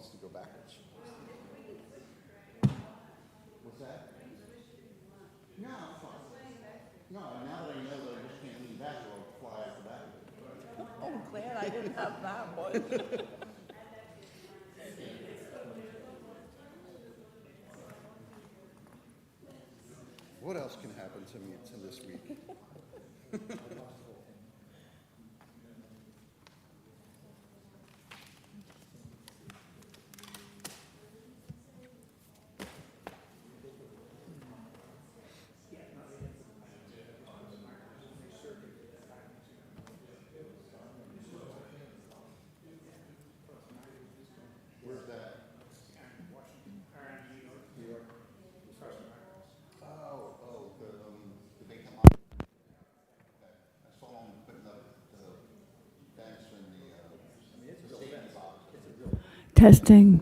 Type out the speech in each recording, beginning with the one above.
wants to go backwards. What's that? No, I'm fine. No, now that I know that I just can't lean back, I'll fly out the back of it. Oh, I'm glad I didn't have that one. What else can happen to me this week? Where's that? New York. Oh, the big come up. I saw them putting up the fence and the safety box. Testing.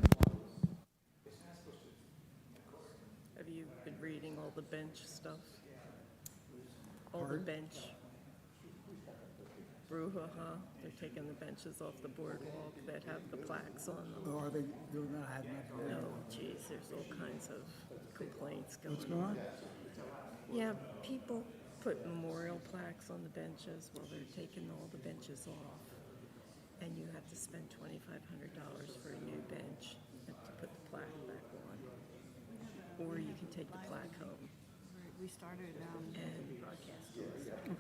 Have you been reading all the bench stuff? All the bench. Brouhaha, they're taking the benches off the boardwalk that have the plaques on them. Or are they doing that? I have not heard. No, geez, there's all kinds of complaints What's going going on. on? Yeah, people put memorial plaques on the benches while they're taking all the benches off. And you have to spend $2,500 for a new bench and to put the plaque back on. Or you can take the plaque home. We started And broadcast. oh,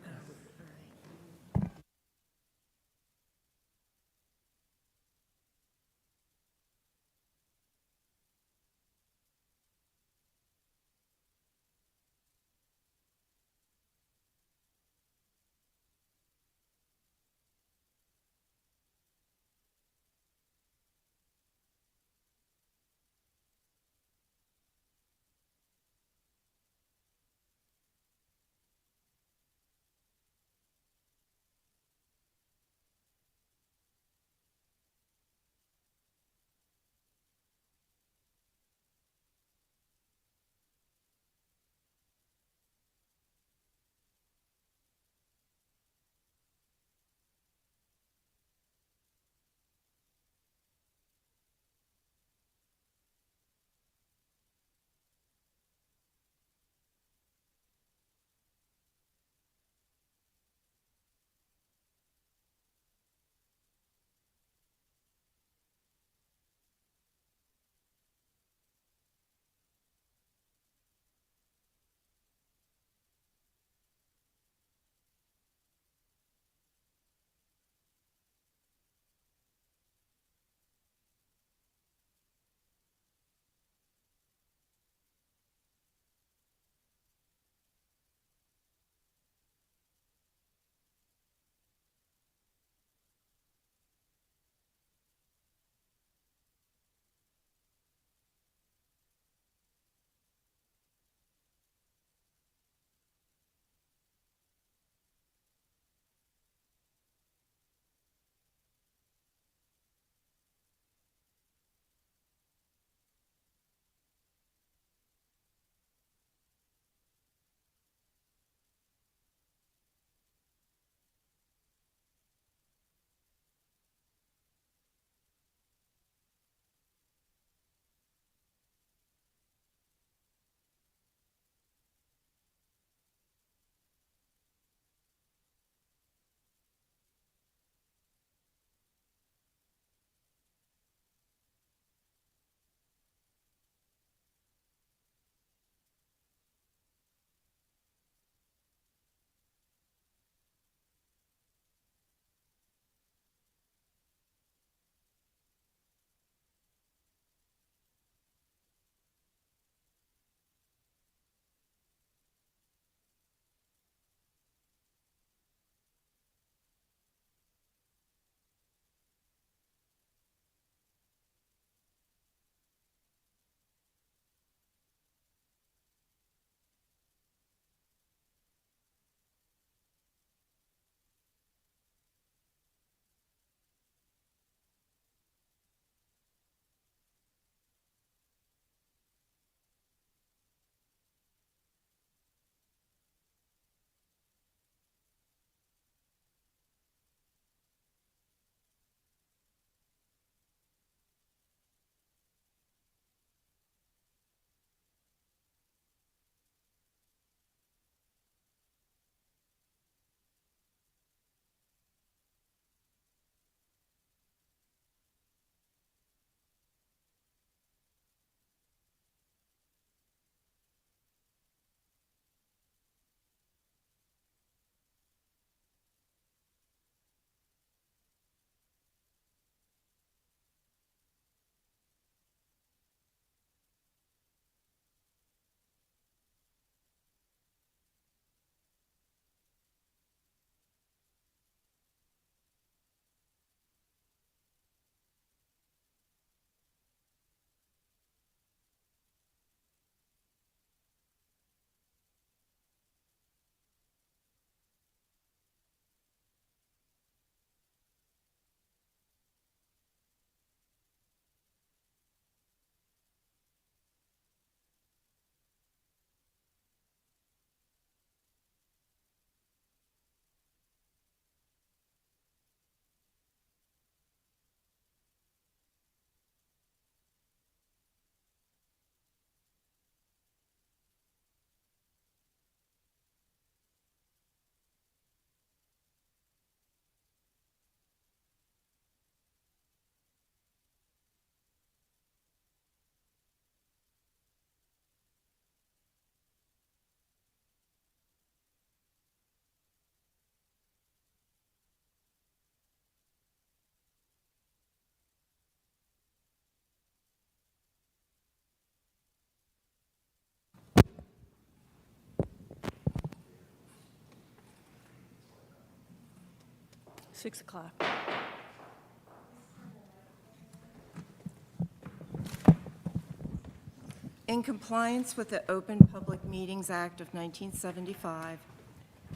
6 o'clock. In compliance with the Open Public Meetings Act of 1975,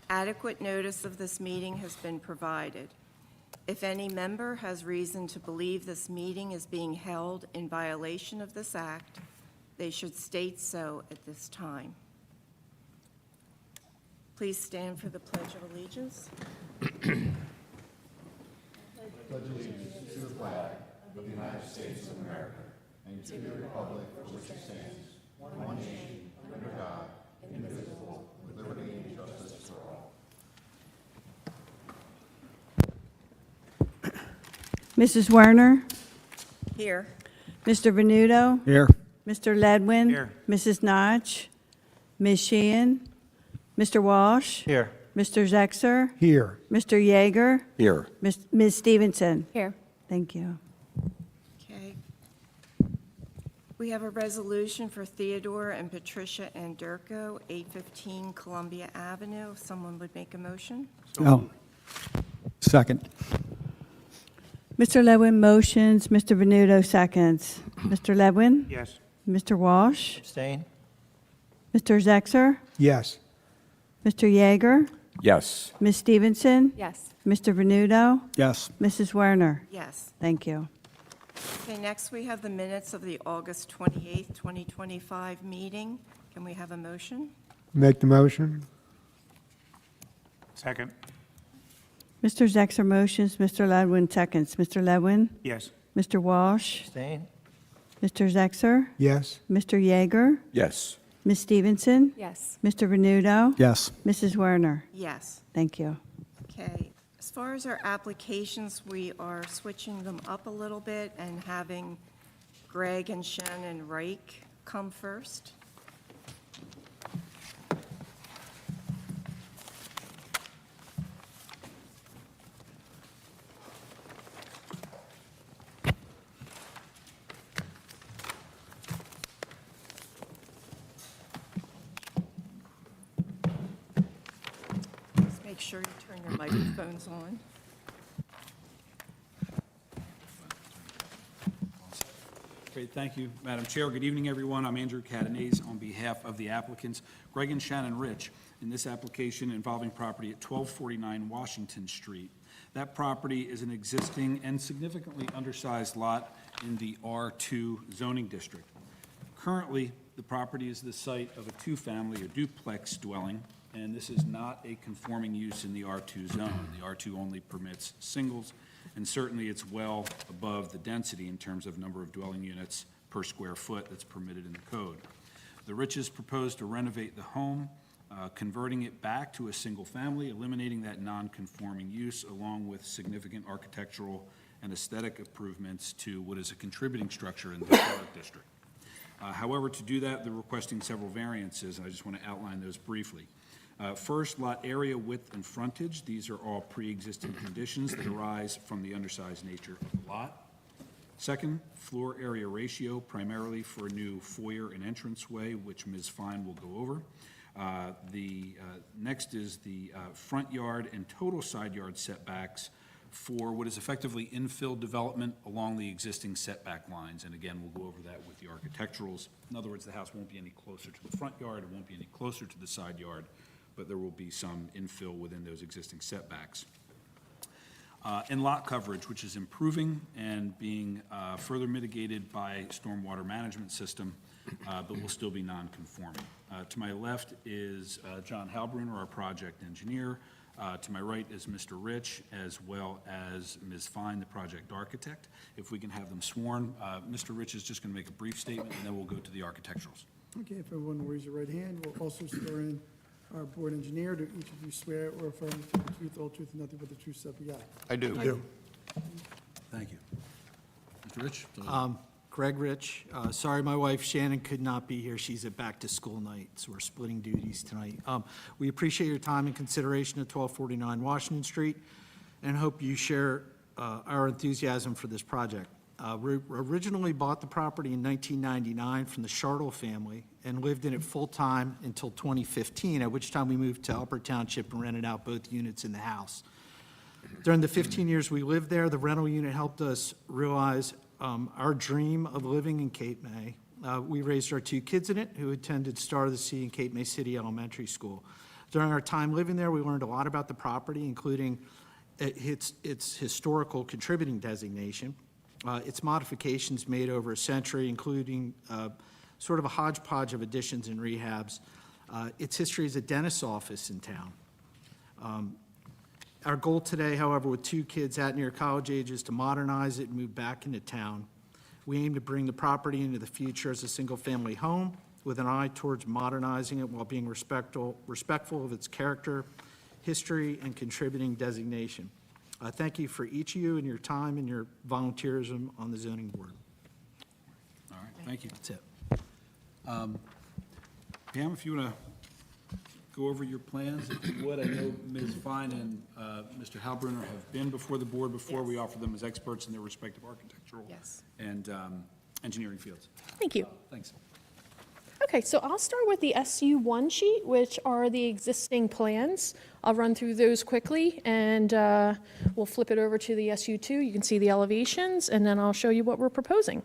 adequate notice of this meeting has been provided. If any member has reason to believe this meeting is being held in violation of this act, they should state so at this time. Please stand for the Pledge of Allegiance. Mrs. Werner? Here. Mr. Venuto? Here. Mr. Ledwin? Here. Mrs. Notch? Ms. Sheehan? Mr. Walsh? Here. Mr. Zexer? Here. Mr. Yeager? Here. Ms. Stevenson? Here. Thank you. Okay. We have a resolution for Theodore and Patricia Anderko, 815 Columbia Avenue. If someone would make a motion? Oh. Second. Mr. Ledwin motions, Mr. Venuto seconds. Mr. Ledwin? Yes. Mr. Walsh? Abstain? Mr. Zexer? Yes. Mr. Yeager? Yes. Ms. Stevenson? Yes. Mr. Venuto? Yes. Mrs. Werner? Yes. Thank you. Okay, next we have the minutes of the August 28th, 2025 meeting. Can we have a motion? Make the motion? Second. Mr. Zexer motions, Mr. Ledwin seconds. Mr. Ledwin? Yes. Mr. Walsh? Abstain? Mr. Zexer? Yes. Mr. Yeager? Yes. Ms. Stevenson? Yes. Mr. Venuto? Yes. Mrs. Werner? Yes. Thank you. Okay, as far as our applications, we are switching them up a little bit and having Greg and Shannon Reich come first. Just make sure you turn your microphones on. Great, thank you, Madam Chair. Good evening, everyone. I'm Andrew Catanese on behalf of the applicants, Greg and Shannon Rich, in this application involving property at 1249 Washington Street. That property is an existing and significantly undersized lot in the R2 zoning district. Currently, the property is the site of a two-family or duplex dwelling, and this is not a conforming use in the R2 zone. The R2 only permits singles, and certainly it's well above the density in terms of number of dwelling units per square foot that's permitted in the code. The Riches propose to renovate the home, converting it back to a single family, eliminating that non-conforming use, along with significant architectural and aesthetic improvements to what is a contributing structure in the historic district. However, to do that, they're requesting several variances, and I just want to outline those briefly. First, lot area, width, and frontage. These are all pre-existing conditions that arise from the undersized nature of the lot. Second, floor area ratio, primarily for a new foyer and entranceway, which Ms. Fine will go over. Next is the front yard and total side yard setbacks for what is effectively infill development along the existing setback lines. And again, we'll go over that with the architecturals. In other words, the house won't be any closer to the front yard, it won't be any closer to the side yard, but there will be some infill within those existing setbacks. And lot coverage, which is improving and being further mitigated by stormwater management system, but will still be non-conforming. To my left is John Halbruner, our project engineer. To my right is Mr. Rich, as well as Ms. Fine, the project architect. If we can have them sworn, Mr. Rich is just going to make a brief statement, and then we'll go to the architecturals. Okay, if everyone will raise your right hand, we'll also swear in our board engineer. Do each of you swear or affirm to tell the truth, all truth, and nothing but the truth, so help you God? I do. Thank you. Mr. Rich? Greg Rich. Sorry my wife Shannon could not be here. She's at back-to-school night, so we're splitting duties tonight. We appreciate your time and consideration of 1249 Washington Street and hope you share our enthusiasm for this project. We originally bought the property in 1999 from the Shartle family and lived in it full-time until 2015, at which time we moved to Upper Township and rented out both units in the house. During the 15 years we lived there, the rental unit helped us realize our dream of living in Cape May. We raised our 2 kids in it, who attended Star of the Sea and Cape May City Elementary School. During our time living there, we learned a lot about the property, including its historical contributing designation, its modifications made over a century, including sort of a hodgepodge of additions and rehabs, its history as a dentist's office in town. Our goal today, however, with 2 kids at near college age, is to modernize it and move back into town. We aim to bring the property into the future as a single-family home with an eye towards modernizing it while being respectful of its character, history, and contributing designation. Thank you for each of you and your time and your volunteerism on the zoning board. All right, thank you. That's it. Pam, if you want to go over your plans, if you would. I know Ms. Fine and Mr. Halbrunner have been before the board before. We offer them as experts in their respective architectural Yes. and engineering fields. Thank you. Thanks. Okay, so I'll start with the SU1 sheet, which are the existing plans. I'll run through those quickly, and we'll flip it over to the SU2. You can see the elevations, and then I'll show you what we're proposing.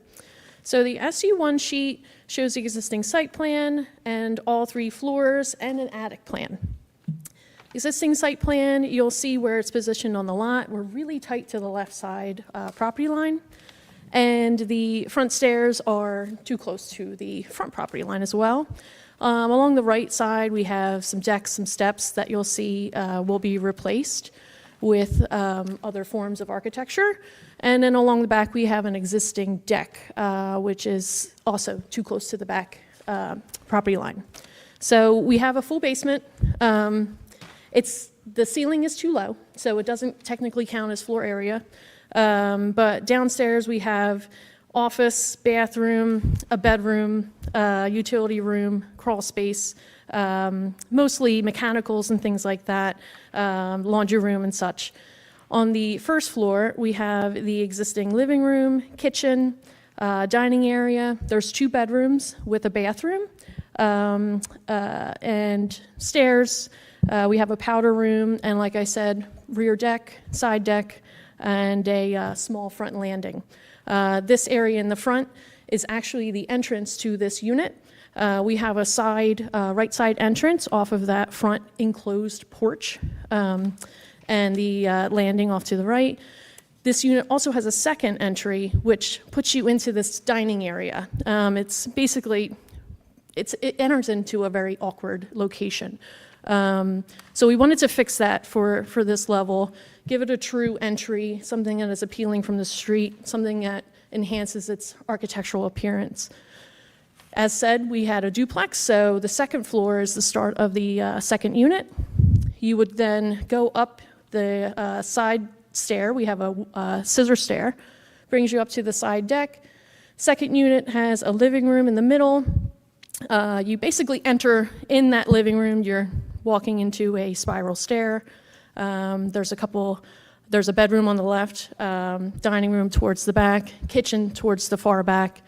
So the SU1 sheet shows the existing site plan and all 3 floors and an attic plan. Existing site plan, you'll see where it's positioned on the lot. We're really tight to the left side property line. And the front stairs are too close to the front property line as well. Along the right side, we have some decks, some steps that you'll see will be replaced with other forms of architecture. And then along the back, we have an existing deck, which is also too close to the back property line. So we have a full basement. The ceiling is too low, so it doesn't technically count as floor area. But downstairs, we have office, bathroom, a bedroom, utility room, crawl space, mostly mechanicals and things like that, laundry room and such. On the first floor, we have the existing living room, kitchen, dining area. There's 2 bedrooms with a bathroom and stairs. We have a powder room, and like I said, rear deck, side deck, and a small front landing. This area in the front is actually the entrance to this unit. We have a right side entrance off of that front enclosed porch, and the landing off to the right. This unit also has a second entry, which puts you into this dining area. It's basically, it enters into a very awkward location. So we wanted to fix that for this level, give it a true entry, something that is appealing from the street, something that enhances its architectural appearance. As said, we had a duplex, so the second floor is the start of the second unit. You would then go up the side stair. We have a scissor stair, brings you up to the side deck. Second unit has a living room in the middle. You basically enter in that living room. You're walking into a spiral stair. There's a bedroom on the left, dining room towards the back, kitchen towards the far back,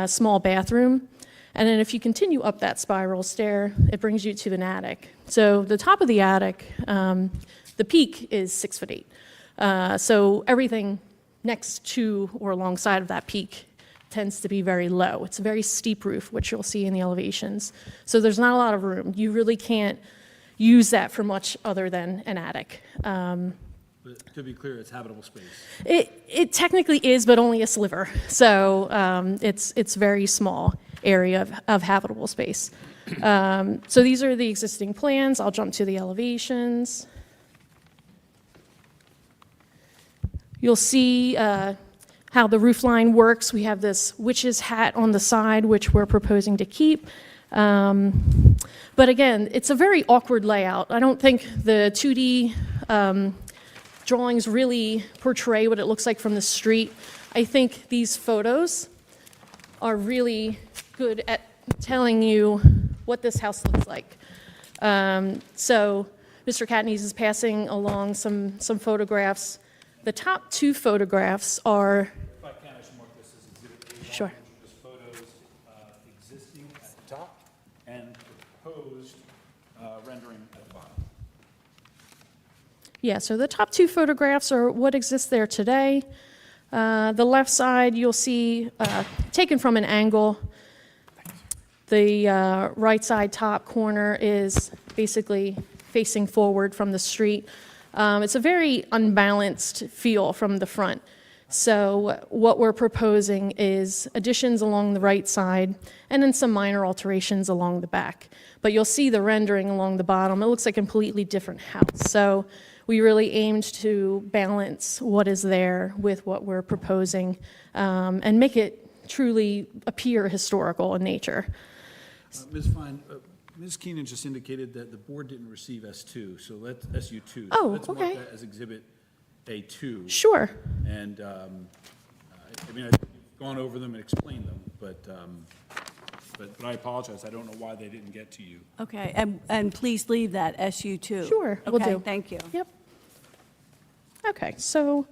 small bathroom. And then if you continue up that spiral stair, it brings you to an attic. So the top of the attic, the peak is 6'8". So everything next to or alongside of that peak tends to be very low. It's a very steep roof, which you'll see in the elevations. So there's not a lot of room. You really can't use that for much other than an attic. But to be clear, it's habitable space. It technically is, but only a sliver. So it's very small area of habitable space. So these are the existing plans. I'll jump to the elevations. You'll see how the roof line works. We have this witch's hat on the side, which we're proposing to keep. But again, it's a very awkward layout. I don't think the 2D drawings really portray what it looks like from the street. I think these photos are really good at telling you what this house looks like. So Mr. Catanese is passing along some photographs. The top 2 photographs are... If I can, I should mark this as Exhibit A1. Sure. Which are just photos existing at the top and proposed rendering at the bottom. Yeah, so the top two photographs are what exists there today. The left side, you'll see, taken from an angle. The right side top corner is basically facing forward from the street. It's a very unbalanced feel from the front. So what we're proposing is additions along the right side and then some minor alterations along the back. But you'll see the rendering along the bottom. It looks like a completely different house. So we really aimed to balance what is there with what we're proposing and make it truly appear historical in nature. Ms. Fine, Ms. Keenan just indicated that the board didn't receive S2, so let's, SU2. Oh, Let's okay. mark that as Exhibit A2. Sure. And, I mean, I've gone over them and explained them, but I apologize. I don't know why they didn't get to you. Okay, and please leave that SU2. Sure, will Okay, do. thank you. Yep. Okay, so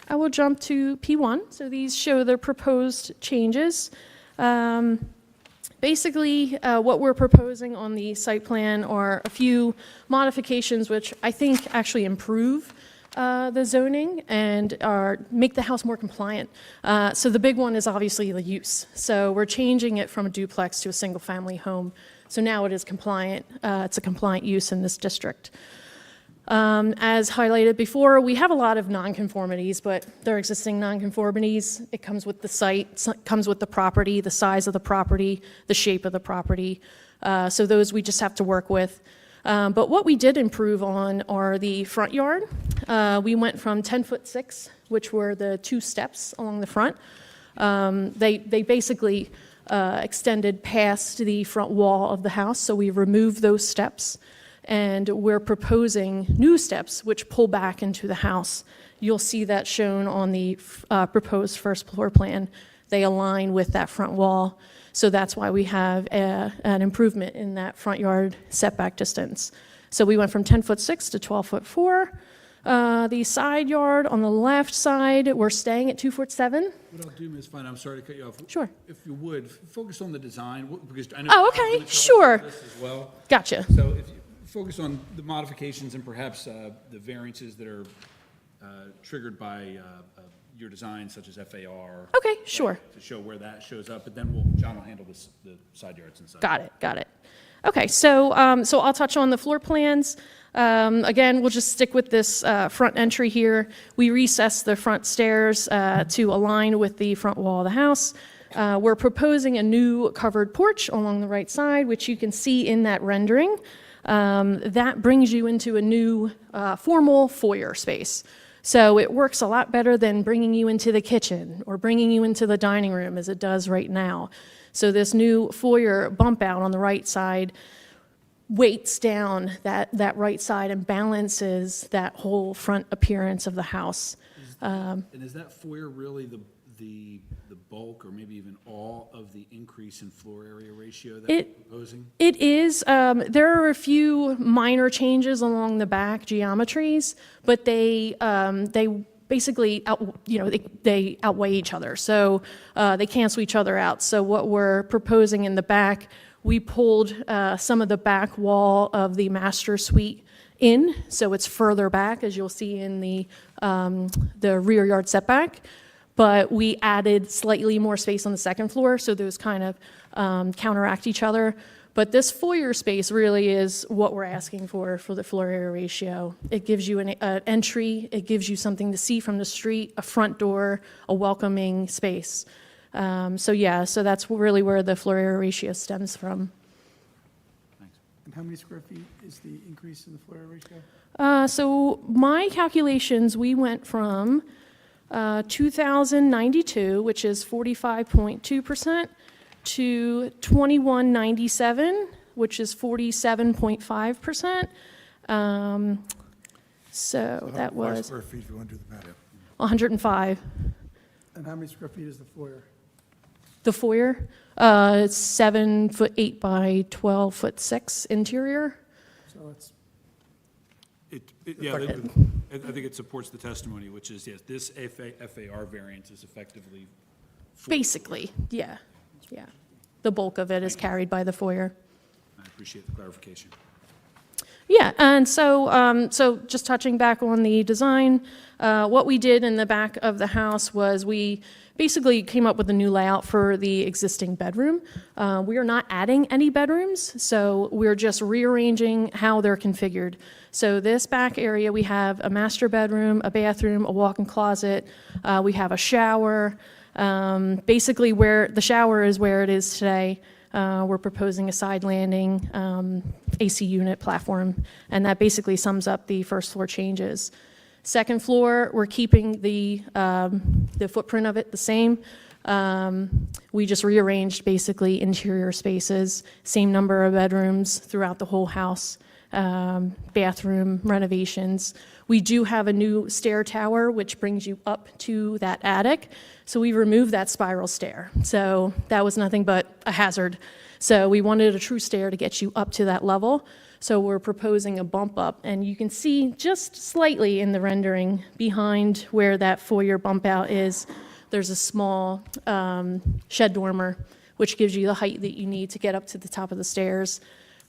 I will jump to P1. So these show the proposed changes. Basically, what we're proposing on the site plan are a few modifications which I think actually improve the zoning and make the house more compliant. So the big one is obviously the use. So we're changing it from a duplex to a single-family home. So now it is compliant. It's a compliant use in this district. As highlighted before, we have a lot of nonconformities, but they're existing nonconformities. It comes with the site, comes with the property, the size of the property, the shape of the property. So those we just have to work with. But what we did improve on are the front yard. We went from 10'6", which were the 2 steps along the front. They basically extended past the front wall of the house, so we removed those steps. And we're proposing new steps which pull back into the house. You'll see that shown on the proposed first floor plan. They align with that front wall. So that's why we have an improvement in that front yard setback distance. So we went from 10'6" to 12'4". The side yard on the left side, we're staying at 2'7". What I'll do, Ms. Fine, I'm sorry to cut you off. Sure. If you would, focus on the design, because I know. Oh, John's okay, gonna cover sure. this as well. Gotcha. So if you focus on the modifications and perhaps the variances that are triggered by your design, such as FAR. Okay, sure. To show where that shows up, but then John will handle the side yards and such. Got it. Okay, so I'll touch on the floor plans. Again, we'll just stick with this front entry here. We recessed the front stairs to align with the front wall of the house. We're proposing a new covered porch along the right side, which you can see in that rendering. That brings you into a new formal foyer space. So it works a lot better than bringing you into the kitchen or bringing you into the dining room as it does right now. So this new foyer bump out on the right side weights down that right side and balances that whole front appearance of the house. And is that foyer really the bulk or maybe even all of the increase in floor area ratio that you're proposing? It is. There are a few minor changes along the back geometries, but they basically they outweigh each other. So they cancel each other out. So what we're proposing in the back, we pulled some of the back wall of the master suite in, so it's further back, as you'll see in the rear yard setback. But we added slightly more space on the second floor, so those kind of counteract each other. But this foyer space really is what we're asking for the floor area ratio. It gives you an entry, it gives you something to see from the street, a front door, a welcoming space. So that's really where the floor area ratio stems from. And how many square feet is the increase in the floor area ratio? So my calculations, we went from 2,092, which is 45.2%, to 2,197, which is 47.5%. So that was Square feet if you want to do the math. 105. And how many square feet is the foyer? The foyer, it's 7'8" by 12'6" interior. So it's, Yeah, I think it supports the testimony, which is, yes, this FAR variance is effectively. Basically, yeah. The bulk of it is carried by the foyer. I appreciate the clarification. Yeah, and so just touching back on the design, what we did in the back of the house was we basically came up with a new layout for the existing bedroom. We are not adding any bedrooms, so we're just rearranging how they're configured. So this back area, we have a master bedroom, a bathroom, a walk-in closet, we have a shower. Basically where the shower is where it is today. We're proposing a side landing, AC unit platform, and that basically sums up the first floor changes. Second floor, we're keeping the footprint of it the same. We just rearranged basically interior spaces, same number of bedrooms throughout the whole house, bathroom renovations. We do have a new stair tower, which brings you up to that attic. So we removed that spiral stair. So that was nothing but a hazard. So we wanted a true stair to get you up to that level. So we're proposing a bump up, and you can see just slightly in the rendering behind where that foyer bump out is, there's a small shed dormer, which gives you the height that you need to get up to the top of the stairs.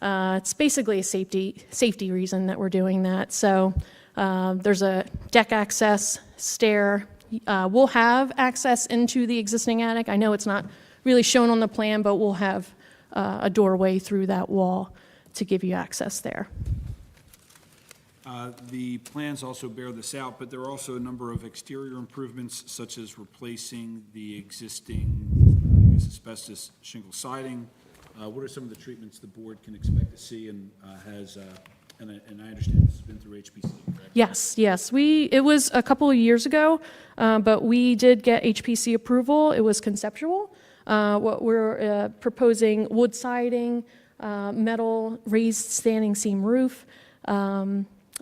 It's basically a safety reason that we're doing that. So there's a deck access stair. We'll have access into the existing attic. I know it's not really shown on the plan, but we'll have a doorway through that wall to give you access there. The plans also bear this out, but there are also a number of exterior improvements, such as replacing the existing, I guess, asbestos shingle siding. What are some of the treatments the board can expect to see and has, and I understand this has been through HPC, correct? Yes. It was a couple of years ago, but we did get HPC approval. It was conceptual. What we're proposing, wood siding, metal raised standing seam roof,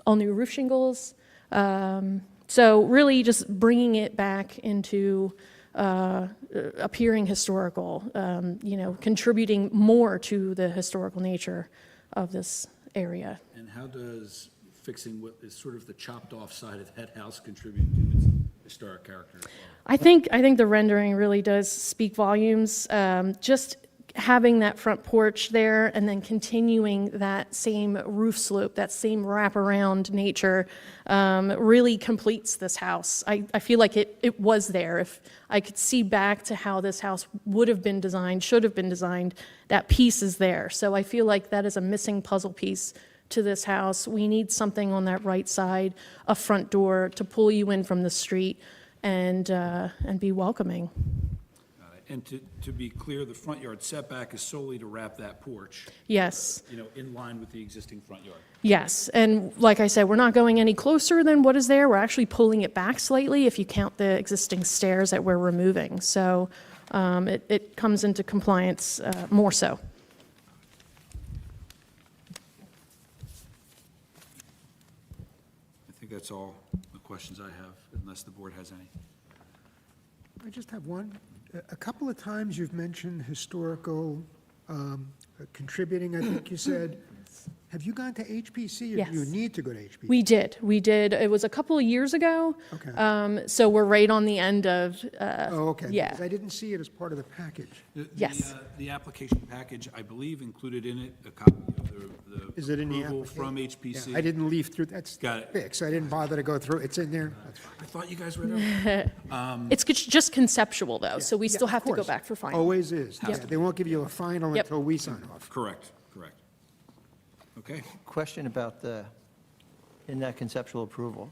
all new roof shingles. So really just bringing it back into appearing historical, contributing more to the historical nature of this area. And how does fixing what is sort of the chopped off side of that house contribute to its historic character as well? I think the rendering really does speak volumes. Just having that front porch there and then continuing that same roof slope, that same wraparound nature, really completes this house. I feel like it was there. If I could see back to how this house would have been designed, should have been designed, that piece is there. So I feel like that is a missing puzzle piece to this house. We need something on that right side, a front door to pull you in from the street and be welcoming. And to be clear, the front yard setback is solely to wrap that porch, Yes. in line with the existing front yard. Yes, and like I said, we're not going any closer than what is there. We're actually pulling it back slightly if you count the existing stairs that we're removing. So it comes into compliance more so. I think that's all the questions I have, unless the board has any. I just have one. A couple of times you've mentioned historical contributing, I think you said. Have you gone to HPC, or do you Yes. need to go to HPC? We did. It was a couple of years ago. Okay. So we're right on the end of, Oh, okay. yeah. Because I didn't see it as part of the package. Yes. The application package, I believe, included in it a copy of the Is it in the approval application? from Yeah, HPC. I didn't leaf through, that's Got it. fixed, so I didn't bother to go through. It's in there. I thought you guys read it. It's just conceptual though, so we Yeah, still of have to go course. back for final. Always is. Yep. Yeah, they won't give you a final Yep. until we sign off. Correct. Okay. Question about in that conceptual approval,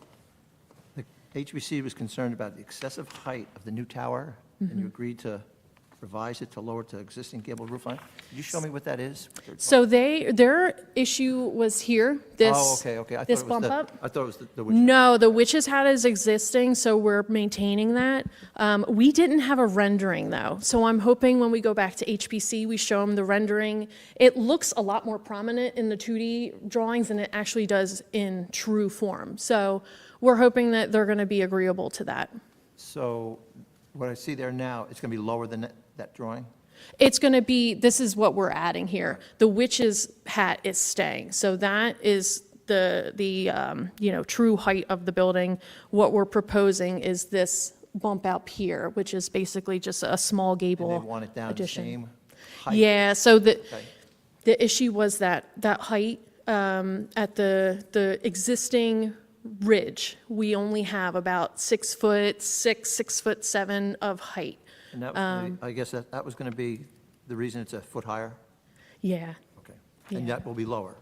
the HBC was concerned about the excessive height of the new tower, and you agreed to revise it to lower to existing gable roof line. Could you show me what that is? So their issue was here, this, Oh, okay. I thought this it was bump the- up. I thought it was the which. No, the Witch's Hat is existing, so we're maintaining that. We didn't have a rendering though, so I'm hoping when we go back to HPC, we show them the rendering. It looks a lot more prominent in the 2D drawings than it actually does in true form. So we're hoping that they're gonna be agreeable to that. So what I see there now, it's going to be lower than that drawing? It's going to be, this is what we're adding here. The Witch's Hat is staying, so that is the true height of the building. What we're proposing is this bump out pier, which is basically just a small And gable they want it down the addition. same height? Yeah, so Okay. the issue was that height, at the existing ridge, we only have about 6'6", 6'7" of height. And that, I guess that was going to be the reason it's a foot higher? Yeah. Okay. And Yeah. that will be lower?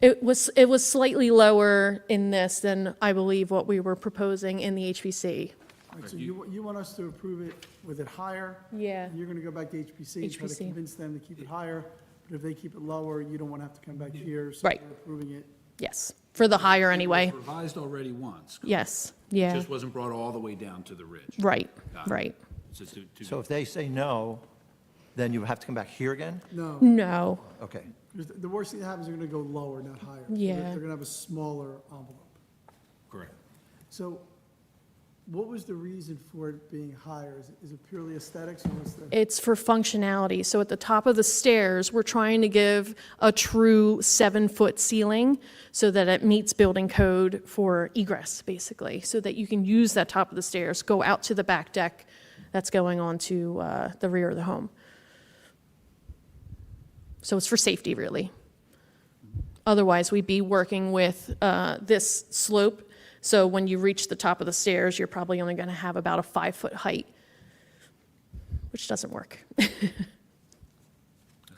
It was slightly lower in this than I believe what we were proposing in the HPC. All right, so you want us to approve it with it higher? Yeah. You're gonna go back to HPC and try to HPC. convince them to keep it higher, but if they keep it lower, you don't wanna have to come back here. So Right. we're approving it. Yes, for the higher anyway. It was revised already once. Yes, It yeah, just wasn't brought all the way down to the ridge. right, Got it. right. So if they say no, then you have to come back here again? No, No, Okay. because the worst thing that happens, they're gonna go lower, not higher. So Yeah. They're gonna have a smaller envelope. Correct. So what was the reason for it being higher? Is it purely aesthetics or what's the? it's for functionality. So at the top of the stairs, we're trying to give a true 7-foot ceiling so that it meets building code for egress, basically, so that you can use that top of the stairs, go out to the back deck that's going on to the rear of the home. So it's for safety, really. Otherwise, we'd be working with this slope. So when you reach the top of the stairs, you're probably only going to have about a 5-foot height, which doesn't work.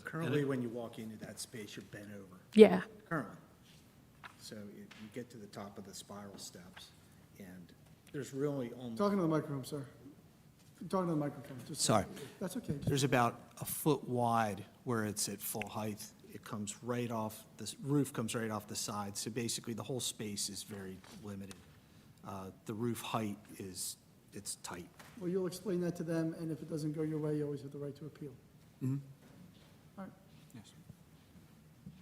Currently, when you walk into that space, you're bent over, Yeah, currently. So you get to the top of the spiral steps, and there's really only, Talking to the microphone, sir. Talking to the microphone. just- Sorry. That's okay. Just- there's about a foot wide where it's at full height. It comes right off, the roof comes right off the side, so basically the whole space is very limited. The roof height it's tight. Well, you'll explain that to them, and if it doesn't go your way, you always have the right to appeal. All right. Yes.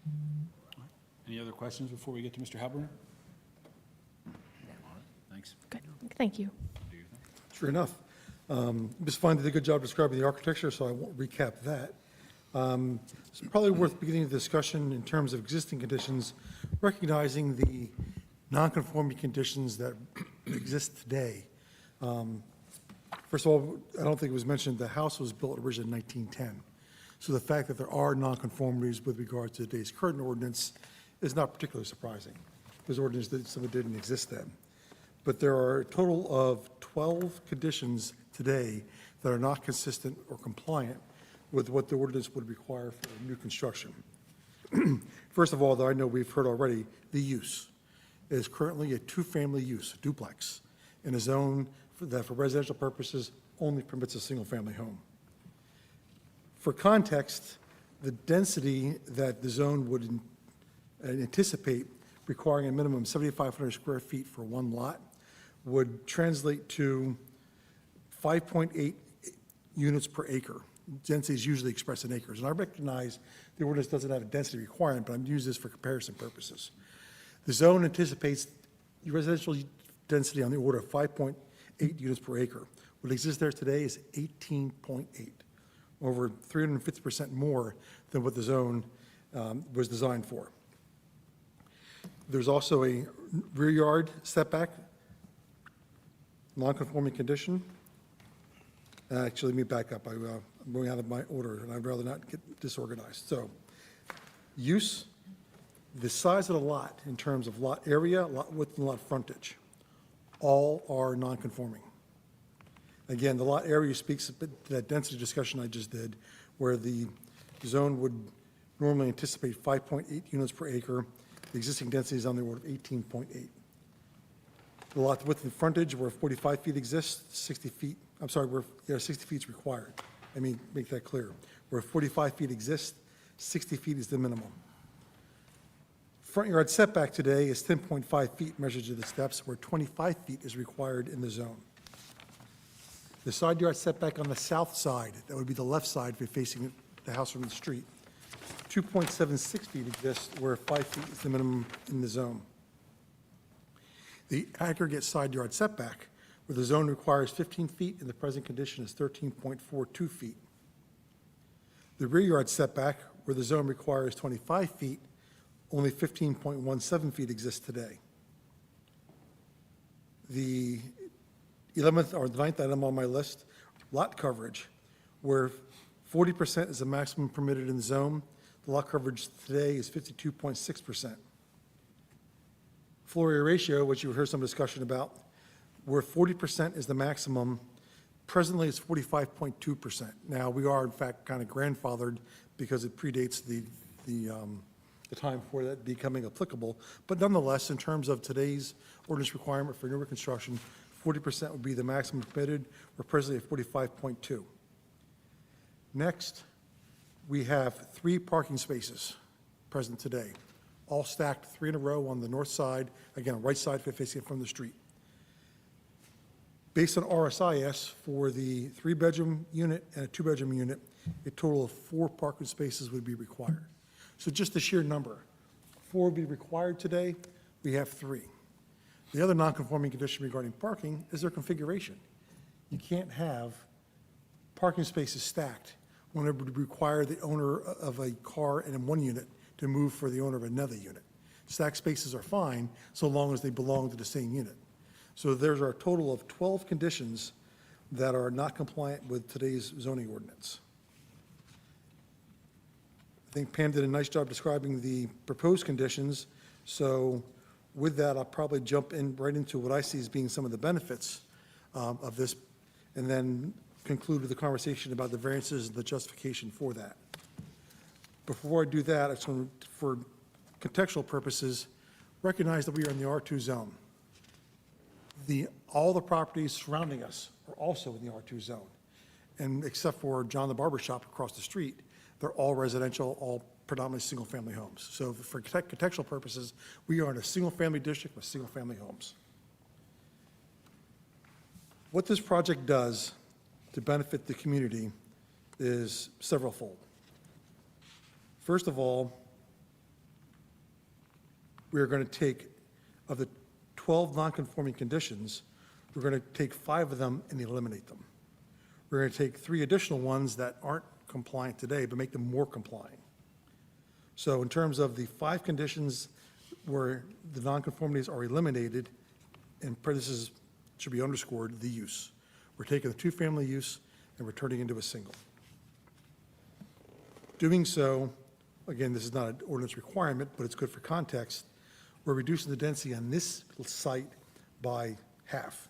All right. Any other questions before we get to Mr. Halpern? Thanks. good, thank you. Do your thing. Sure enough. Ms. Fine did a good job describing the architecture, so I won't recap that. It's probably worth beginning the discussion in terms of existing conditions, recognizing the non-conforming conditions that exist today. First of all, I don't think it was mentioned, the house was built originally in 1910. So the fact that there are nonconformities with regard to today's current ordinance is not particularly surprising. There's ordinance that some of it didn't exist then. But there are a total of 12 conditions today that are not consistent or compliant with what the ordinance would require for new construction. First of all, though I know we've heard already, the use is currently a two-family use, a duplex, in a zone that for residential purposes only permits a single-family home. For context, the density that the zone would anticipate requiring a minimum of 7,500 square feet for one lot would translate to 5.8 units per acre. Density is usually expressed in acres. And I recognize the ordinance doesn't have a density requirement, but I'm using this for comparison purposes. The zone anticipates residential density on the order of 5.8 units per acre. What exists there today is 18.8, over 350% more than what the zone was designed for. There's also a rear yard setback, non-conforming condition. Actually, let me back up. I'm going out of my order, and I'd rather not get disorganized. So, use, the size of the lot in terms of lot area, lot width, and lot frontage, all are non-conforming. Again, the lot area speaks to that density discussion I just did, where the zone would normally anticipate 5.8 units per acre. The existing density is on the order of 18.8. The lot width and frontage, where 45 feet exists, 60 feet, I'm sorry, where 60 feet is required. Let me make that clear. Where 45 feet exists, 60 feet is the minimum. Front yard setback today is 10.5 feet measured to the steps, where 25 feet is required in the zone. The side yard setback on the south side, that would be the left side if you're facing the house from the street, 2.76 feet exists, where 5 feet is the minimum in the zone. The aggregate side yard setback, where the zone requires 15 feet and the present condition is 13.42 feet. The rear yard setback, where the zone requires 25 feet, only 15.17 feet exists today. The 11th or the 9th item on my list, lot coverage, where 40% is the maximum permitted in the zone. The lot coverage today is 52.6%. Floor area ratio, which you heard some discussion about, where 40% is the maximum, presently it's 45.2%. Now, we are in fact kind of grandfathered because it predates the time for that becoming applicable. But nonetheless, in terms of today's ordinance requirement for newer construction, 40% would be the maximum permitted. We're presently at 45.2. Next, we have 3 parking spaces present today, all stacked 3 in a row on the north side, again, right side facing from the street. Based on RSIS, for the 3-bedroom unit and a 2-bedroom unit, a total of 4 parking spaces would be required. So just the sheer number, 4 would be required today, we have 3. The other non-conforming condition regarding parking is their configuration. You can't have parking spaces stacked when it would require the owner of a car in one unit to move for the owner of another unit. Stacked spaces are fine so long as they belong to the same unit. So there's a total of 12 conditions that are not compliant with today's zoning ordinance. I think Pam did a nice job describing the proposed conditions, so with that, I'll probably jump in right into what I see as being some of the benefits of this, and then conclude with the conversation about the variances and the justification for that. Before I do that, I just want to, for contextual purposes, recognize that we are in the R2 zone. All the properties surrounding us are also in the R2 zone. And except for John the Barber Shop across the street, they're all residential, all predominantly single-family homes. So for contextual purposes, we are in a single-family district with single-family homes. What this project does to benefit the community is severalfold. First of all, we are going to take, of the 12 non-conforming conditions, we're going to take 5 of them and eliminate them. We're going to take 3 additional ones that aren't compliant today, but make them more compliant. So in terms of the 5 conditions where the nonconformities are eliminated, and parentheses should be underscored, the use. We're taking the 2-family use and we're turning it into a single. Doing so, again, this is not an ordinance requirement, but it's good for context. We're reducing the density on this site by half.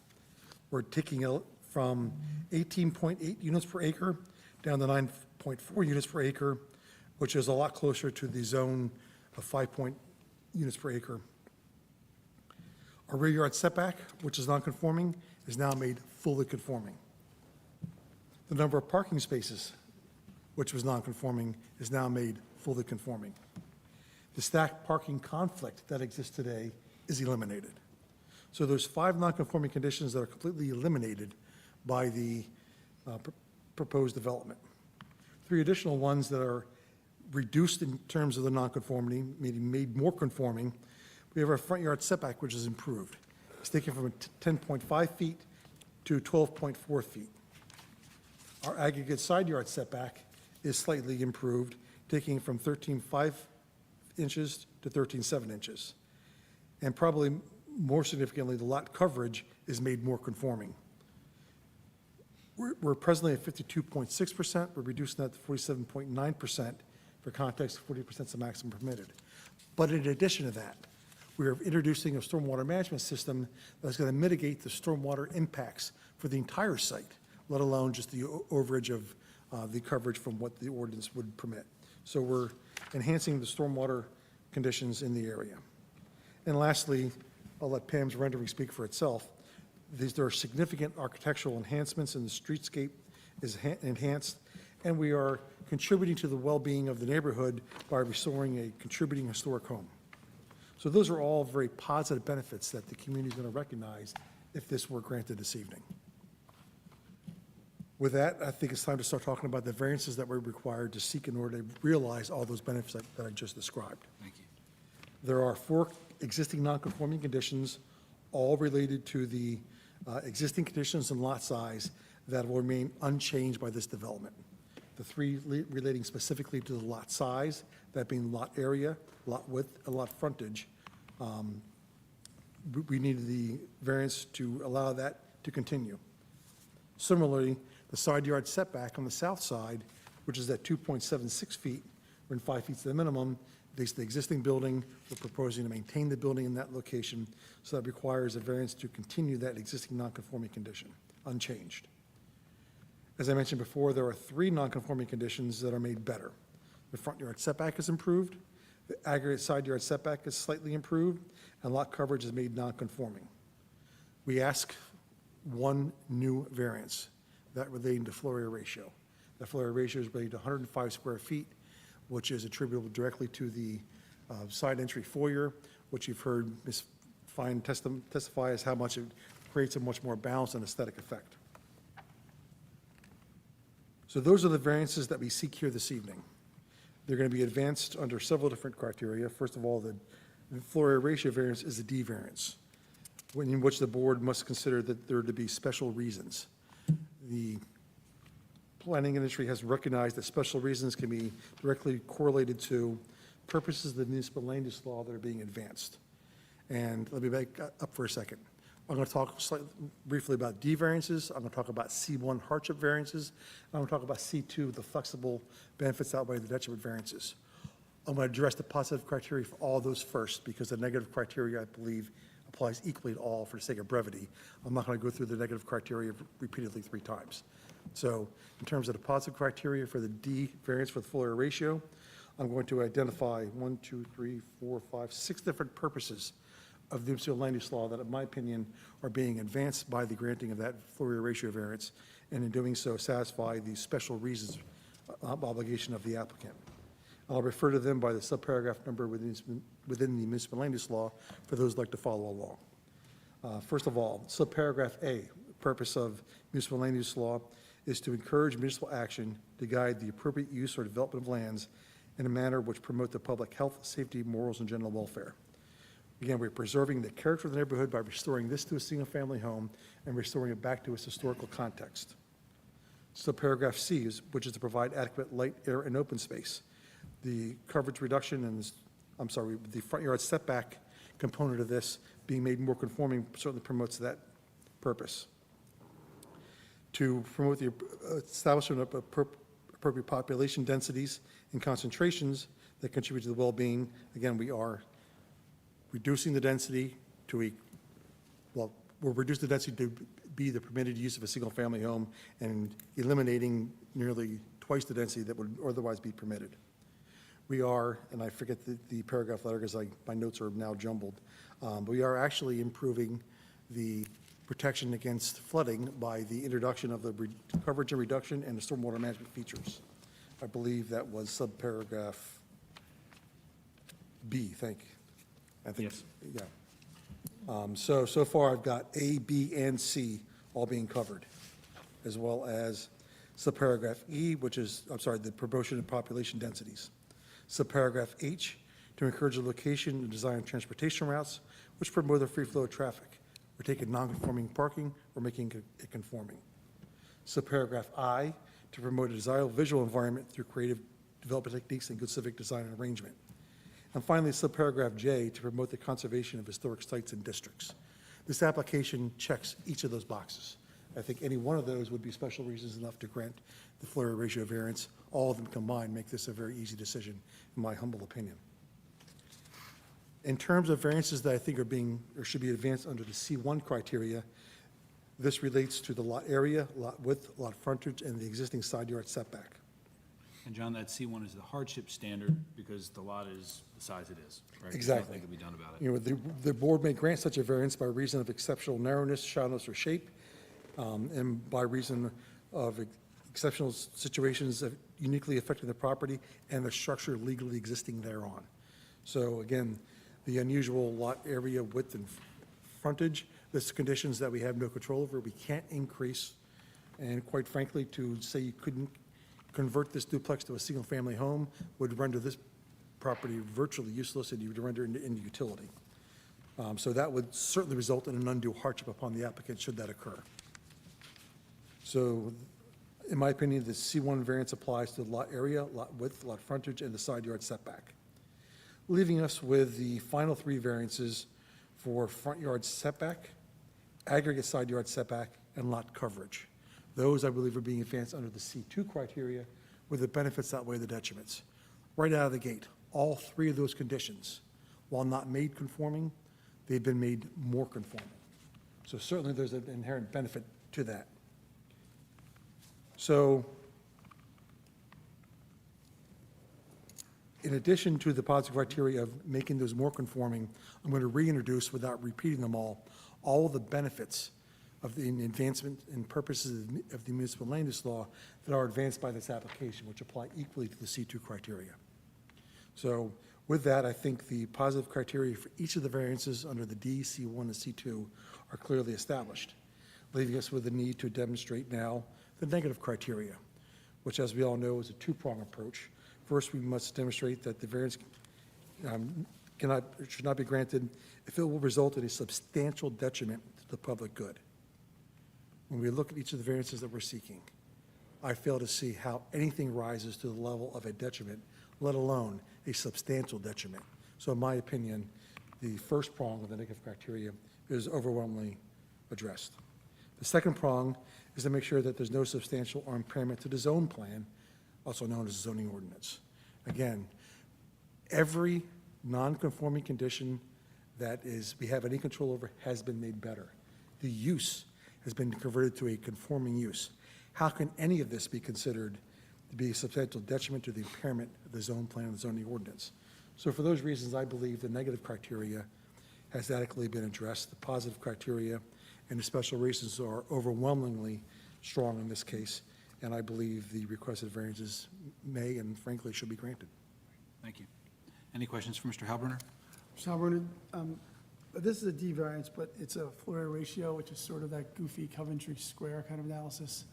We're taking it from 18.8 units per acre down to 9.4 units per acre, which is a lot closer to the zone of 5 units per acre. Our rear yard setback, which is non-conforming, is now made fully conforming. The number of parking spaces, which was non-conforming, is now made fully conforming. The stacked parking conflict that exists today is eliminated. So there's 5 non-conforming conditions that are completely eliminated by the proposed development. 3 additional ones that are reduced in terms of the nonconformity, meaning made more conforming. We have our front yard setback, which is improved. It's taken from 10.5 feet to 12.4 feet. Our aggregate side yard setback is slightly improved, taking it from 13.5 inches to 13.7 inches. And probably more significantly, the lot coverage is made more conforming. We're presently at 52.6%. We're reducing that to 47.9%. For context, 40% is the maximum permitted. But in addition to that, we are introducing a stormwater management system that's going to mitigate the stormwater impacts for the entire site, let alone just the overage of the coverage from what the ordinance would permit. So we're enhancing the stormwater conditions in the area. And lastly, I'll let Pam's rendering speak for itself. There are significant architectural enhancements, and the streetscape is enhanced, and we are contributing to the well-being of the neighborhood by restoring a contributing historic home. So those are all very positive benefits that the community is going to recognize if this were granted this evening. With that, I think it's time to start talking about the variances that we're required to seek in order to realize all those benefits that I just described. Thank you. There are 4 existing non-conforming conditions, all related to the existing conditions and lot size that will remain unchanged by this development. The 3 relating specifically to the lot size, that being lot area, lot width, and lot frontage. We needed the variance to allow that to continue. Similarly, the side yard setback on the south side, which is at 2.76 feet, within 5 feet to the minimum, face the existing building. We're proposing to maintain the building in that location, so that requires a variance to continue that existing nonconforming condition, unchanged. As I mentioned before, there are 3 nonconforming conditions that are made better. The front yard setback is improved, the aggregate side yard setback is slightly improved, and lot coverage is made nonconforming. We ask one new variance, that relating to floor area ratio. The floor area ratio is related to 105 square feet, which is attributable directly to the side entry foyer, which you've heard Ms. Fine testify as how much it creates a much more balanced and aesthetic effect. So those are the variances that we seek here this evening. They're going to be advanced under several different criteria. First of all, the floor area ratio variance is a D variance, in which the board must consider that there are to be special reasons. The planning industry has recognized that special reasons can be directly correlated to purposes of the municipal land use law that are being advanced. And let me back up for a second. I'm going to talk briefly about D variances. I'm going to talk about C1 hardship variances. I'm going to talk about C2, the flexible benefits outweigh the detriment variances. I'm going to address the positive criteria for all those first, because the negative criteria, I believe, applies equally to all for the sake of brevity. I'm not going to go through the negative criteria repeatedly 3 times. So in terms of the positive criteria for the D variance for the floor area ratio, I'm going to identify 6 different purposes of the municipal land use law that, in my opinion, are being advanced by the granting of that floor area ratio variance, and in doing so, satisfy the special reasons obligation of the applicant. I'll refer to them by the subparagraph number within the municipal land use law for those who'd like to follow along. First of all, subparagraph A, purpose of municipal land use law is to encourage municipal action to guide the appropriate use or development of lands in a manner which promote the public health, safety, morals, and general welfare. Again, we're preserving the character of the neighborhood by restoring this to a single-family home and restoring it back to its historical context. Subparagraph C, which is to provide adequate light, air, and open space. The coverage reduction and, the front yard setback component of this being made more conforming certainly promotes that purpose. To promote the establishment of appropriate population densities and concentrations that contribute to the well-being, again, we are reducing the density to we'll reduce the density to be the permitted use of a single-family home and eliminating nearly twice the density that would otherwise be permitted. We are, and I forget the paragraph letter because my notes are now jumbled, but we are actually improving the protection against flooding by the introduction of the coverage and reduction and the stormwater management features. I believe that was subparagraph B, I think, Yes. yeah. So far I've got A, B, and C all being covered, as well as subparagraph E, which is, the promotion of population densities. Subparagraph H, to encourage the location and design of transportation routes which promote the free flow of traffic. We're taking non-conforming parking, we're making it conforming. Subparagraph I, to promote a desirable visual environment through creative development techniques and good civic design and arrangement. And finally, subparagraph J, to promote the conservation of historic sites and districts. This application checks each of those boxes. I think any one of those would be special reasons enough to grant the floor area ratio variance. All of them combined make this a very easy decision, in my humble opinion. In terms of variances that I think are being, or should be advanced under the C1 criteria, this relates to the lot area, lot width, lot frontage, and the existing side yard setback. And John, that C1 is the hardship standard because the lot is the size it is, right? There's Exactly. nothing can be done about it. You know, the board may grant such a variance by reason of exceptional narrowness, shallowness, or shape, and by reason of exceptional situations of uniquely affecting the property and the structure legally existing thereon. So again, the unusual lot area, width, and frontage, this conditions that we have no control over, we can't increase. And quite frankly, to say you couldn't convert this duplex to a single-family home would render this property virtually useless, and you would render it into utility. So that would certainly result in an undue hardship upon the applicant should that occur. So in my opinion, the C1 variance applies to the lot area, lot width, lot frontage, and the side yard setback, leaving us with the final 3 variances for front yard setback, aggregate side yard setback, and lot coverage. Those, I believe, are being advanced under the C2 criteria, with the benefits outweigh the detriments. right out of the gate. All three of those conditions, while not made conforming, they've been made more conforming. So certainly there's an inherent benefit to that. So in addition to the positive criteria of making those more conforming, I'm going to reintroduce, without repeating them all of the benefits of the advancement and purposes of the municipal land use law that are advanced by this application, which apply equally to the C2 criteria. So with that, I think the positive criteria for each of the variances under the D, C1, and C2 are clearly established, leaving us with the need to demonstrate now the negative criteria, which, as we all know, is a two-prong approach. First, we must demonstrate that the variance should not be granted if it will result in a substantial detriment to the public good. When we look at each of the variances that we're seeking, I fail to see how anything rises to the level of a detriment, let alone a substantial detriment. So in my opinion, the first prong of the negative criteria is overwhelmingly addressed. The second prong is to make sure that there's no substantial or impairment to the zone plan, also known as the zoning ordinance. Again, every non-conforming condition that we have any control over has been made better. The use has been converted to a conforming use. How can any of this be considered to be a substantial detriment to the impairment of the zone plan and the zoning ordinance? So for those reasons, I believe the negative criteria has adequately been addressed. The positive criteria and the special reasons are overwhelmingly strong in this case, and I believe the requested variances may and frankly should be granted. Thank you. Any questions for Mr. Halbrunner? Mr. Halverson, this is a D variance, but it's a floor area ratio, which is sort of that goofy Coventry Square kind of analysis.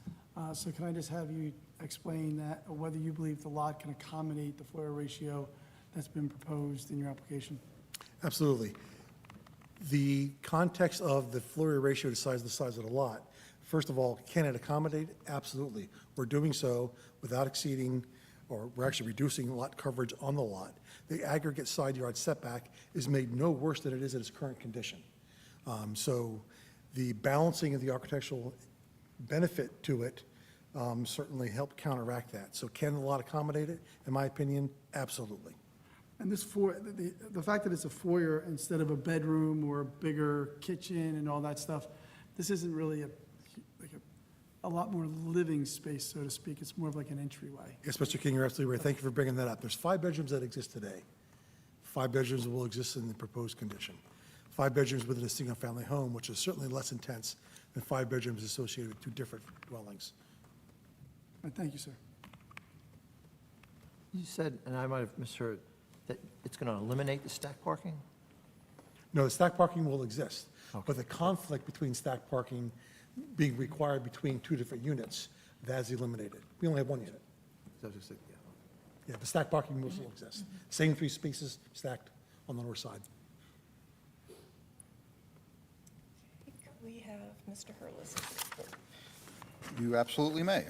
So can I just have you explain that, or whether you believe the lot can accommodate the floor area ratio that's been proposed in your application? Absolutely. The context of the floor area ratio decides the size of the lot. First of all, can it accommodate? Absolutely. We're doing so without exceeding, or we're actually reducing lot coverage on the lot. The aggregate side yard setback is made no worse than it is in its current condition. So the balancing of the architectural benefit to it certainly helped counteract that. So can the lot accommodate it? In my opinion, absolutely. And this the fact that it's a foyer instead of a bedroom or a bigger kitchen and all that stuff, this isn't really a lot more living space, so to speak. It's more of like an entryway. Yes, Mr. King, you're absolutely right. Thank you for bringing that up. There's 5 bedrooms that exist today. 5 bedrooms will exist in the proposed condition. 5 bedrooms within a single-family home, which is certainly less intense than 5 bedrooms associated with 2 different dwellings. Thank you, sir. You said, and I might have misheard, that it's going to eliminate the stacked parking? No, the stacked parking will exist, but the conflict between stacked parking being required between 2 different units, that is eliminated. We only have 1 unit. Yeah, the stacked parking will still exist. Same 3 spaces stacked on the north side. We have Mr. Hurlis. You absolutely may.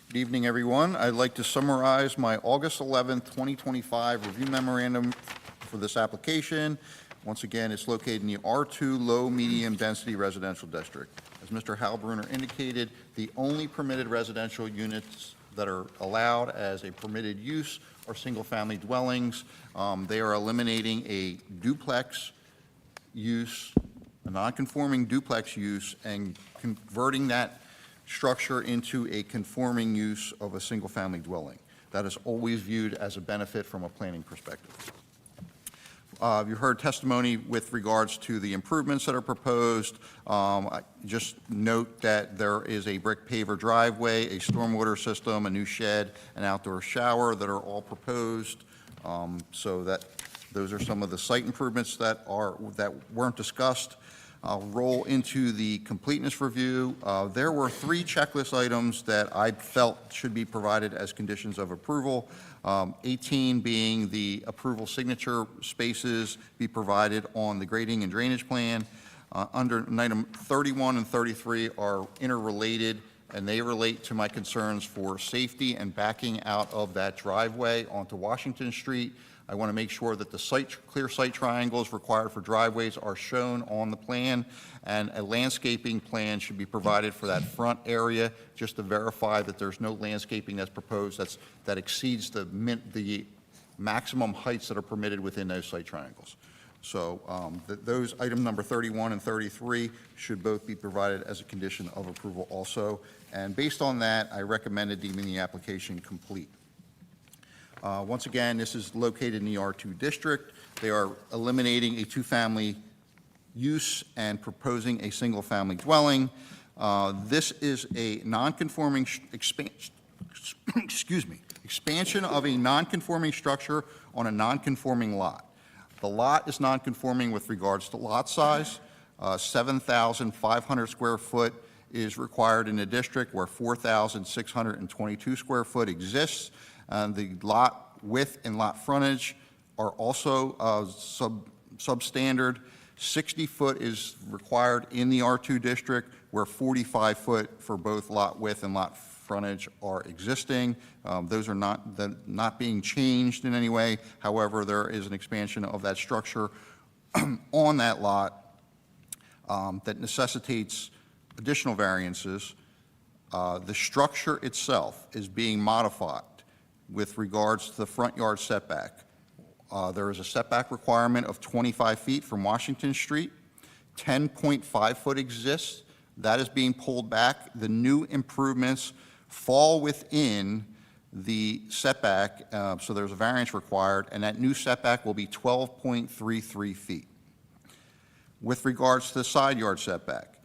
Good evening, everyone. I'd like to summarize my August 11th, 2025 review memorandum for this application. Once again, it's located in the R2 Low Medium Density Residential District. As Mr. Halbrunner indicated, the only permitted residential units that are allowed as a permitted use are single-family dwellings. They are eliminating a duplex use, a non-conforming duplex use, and converting that structure into a conforming use of a single-family dwelling. That is always viewed as a benefit from a planning perspective. You heard testimony with regards to the improvements that are proposed. Just note that there is a brick paver driveway, a stormwater system, a new shed, an outdoor shower that are all proposed. So that those are some of the site improvements that weren't discussed. I'll roll into the completeness review. There were 3 checklist items that I felt should be provided as conditions of approval. 18 being the approval signature spaces be provided on the grading and drainage plan. Under item 31 and 33 are interrelated, and they relate to my concerns for safety and backing out of that driveway onto Washington Street. I want to make sure that the clear sight triangles required for driveways are shown on the plan, and a landscaping plan should be provided for that front area, just to verify that there's no landscaping that's proposed that exceeds the maximum heights that are permitted within those site triangles. So those, item number 31 and 33, should both be provided as a condition of approval also. And based on that, I recommended deeming the application complete. Once again, this is located in the R2 district. They are eliminating a two-family use and proposing a single-family dwelling. This is a non-conforming expansion of a non-conforming structure on a non-conforming lot. The lot is non-conforming with regards to lot size. 7,500 square foot is required in the district, where 4,622 square foot exists. And the lot width and lot frontage are also substandard. 60 foot is required in the R2 district, where 45 foot for both lot width and lot frontage are existing. Those are not being changed in any way. However, there is an expansion of that structure on that lot that necessitates additional variances. The structure itself is being modified with regards to the front yard setback. There is a setback requirement of 25 feet from Washington Street. 10.5 foot exists. That is being pulled back. The new improvements fall within the setback, so there's a variance required, and that new setback will be 12.33 feet. With regards to the side yard setback,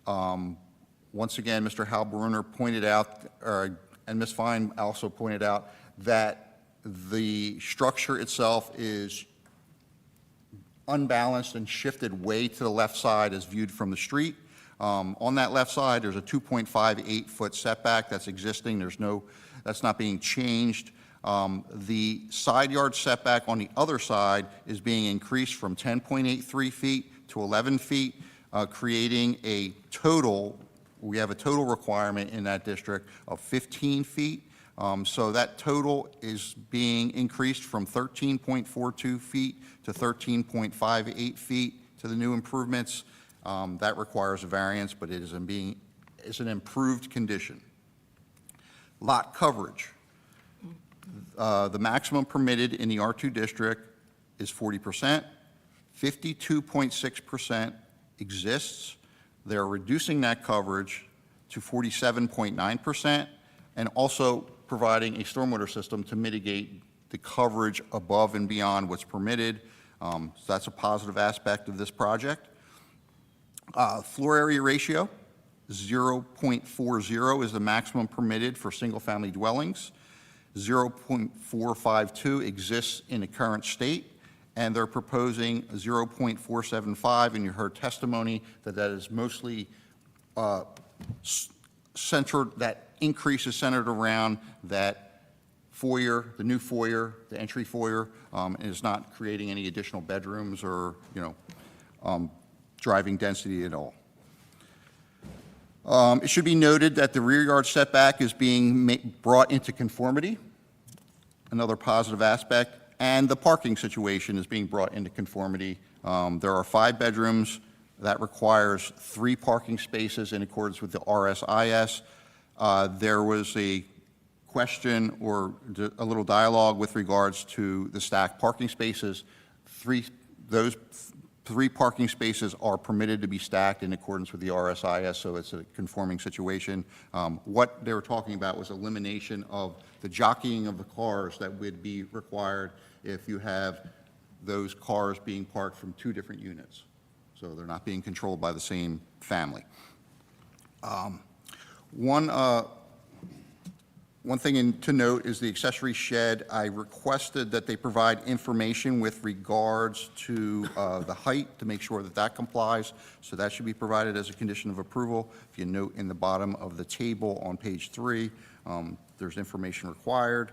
once again, Mr. Halbrunner pointed out, and Ms. Fine also pointed out, that the structure itself is unbalanced and shifted way to the left side as viewed from the street. On that left side, there's a 2.58 foot setback that's existing. That's not being changed. The side yard setback on the other side is being increased from 10.83 feet to 11 feet, creating a total, we have a total requirement in that district of 15 feet. So that total is being increased from 13.42 feet to 13.58 feet to the new improvements. That requires a variance, but it is an improved condition. Lot coverage. The maximum permitted in the R2 district is 40%. 52.6% exists. They're reducing that coverage to 47.9% and also providing a stormwater system to mitigate the coverage above and beyond what's permitted. So that's a positive aspect of this project. Floor area ratio, 0.40 is the maximum permitted for single-family dwellings. 0.452 exists in the current state, and they're proposing 0.475, and you heard testimony that is mostly centered, that increase is centered around that foyer, the new foyer, the entry foyer, and is not creating any additional bedrooms or, driving density at all. It should be noted that the rear yard setback is being brought into conformity, another positive aspect, and the parking situation is being brought into conformity. There are 5 bedrooms. That requires 3 parking spaces in accordance with the RSIS. There was a question or a little dialogue with regards to the stacked parking spaces. Those 3 parking spaces are permitted to be stacked in accordance with the RSIS, so it's a conforming situation. What they were talking about was elimination of the jockeying of the cars that would be required if you have those cars being parked from 2 different units. So they're not being controlled by the same family. One thing to note is the accessory shed. I requested that they provide information with regards to the height to make sure that that complies. So that should be provided as a condition of approval. If you note in the bottom of the table on page 3, there's information required.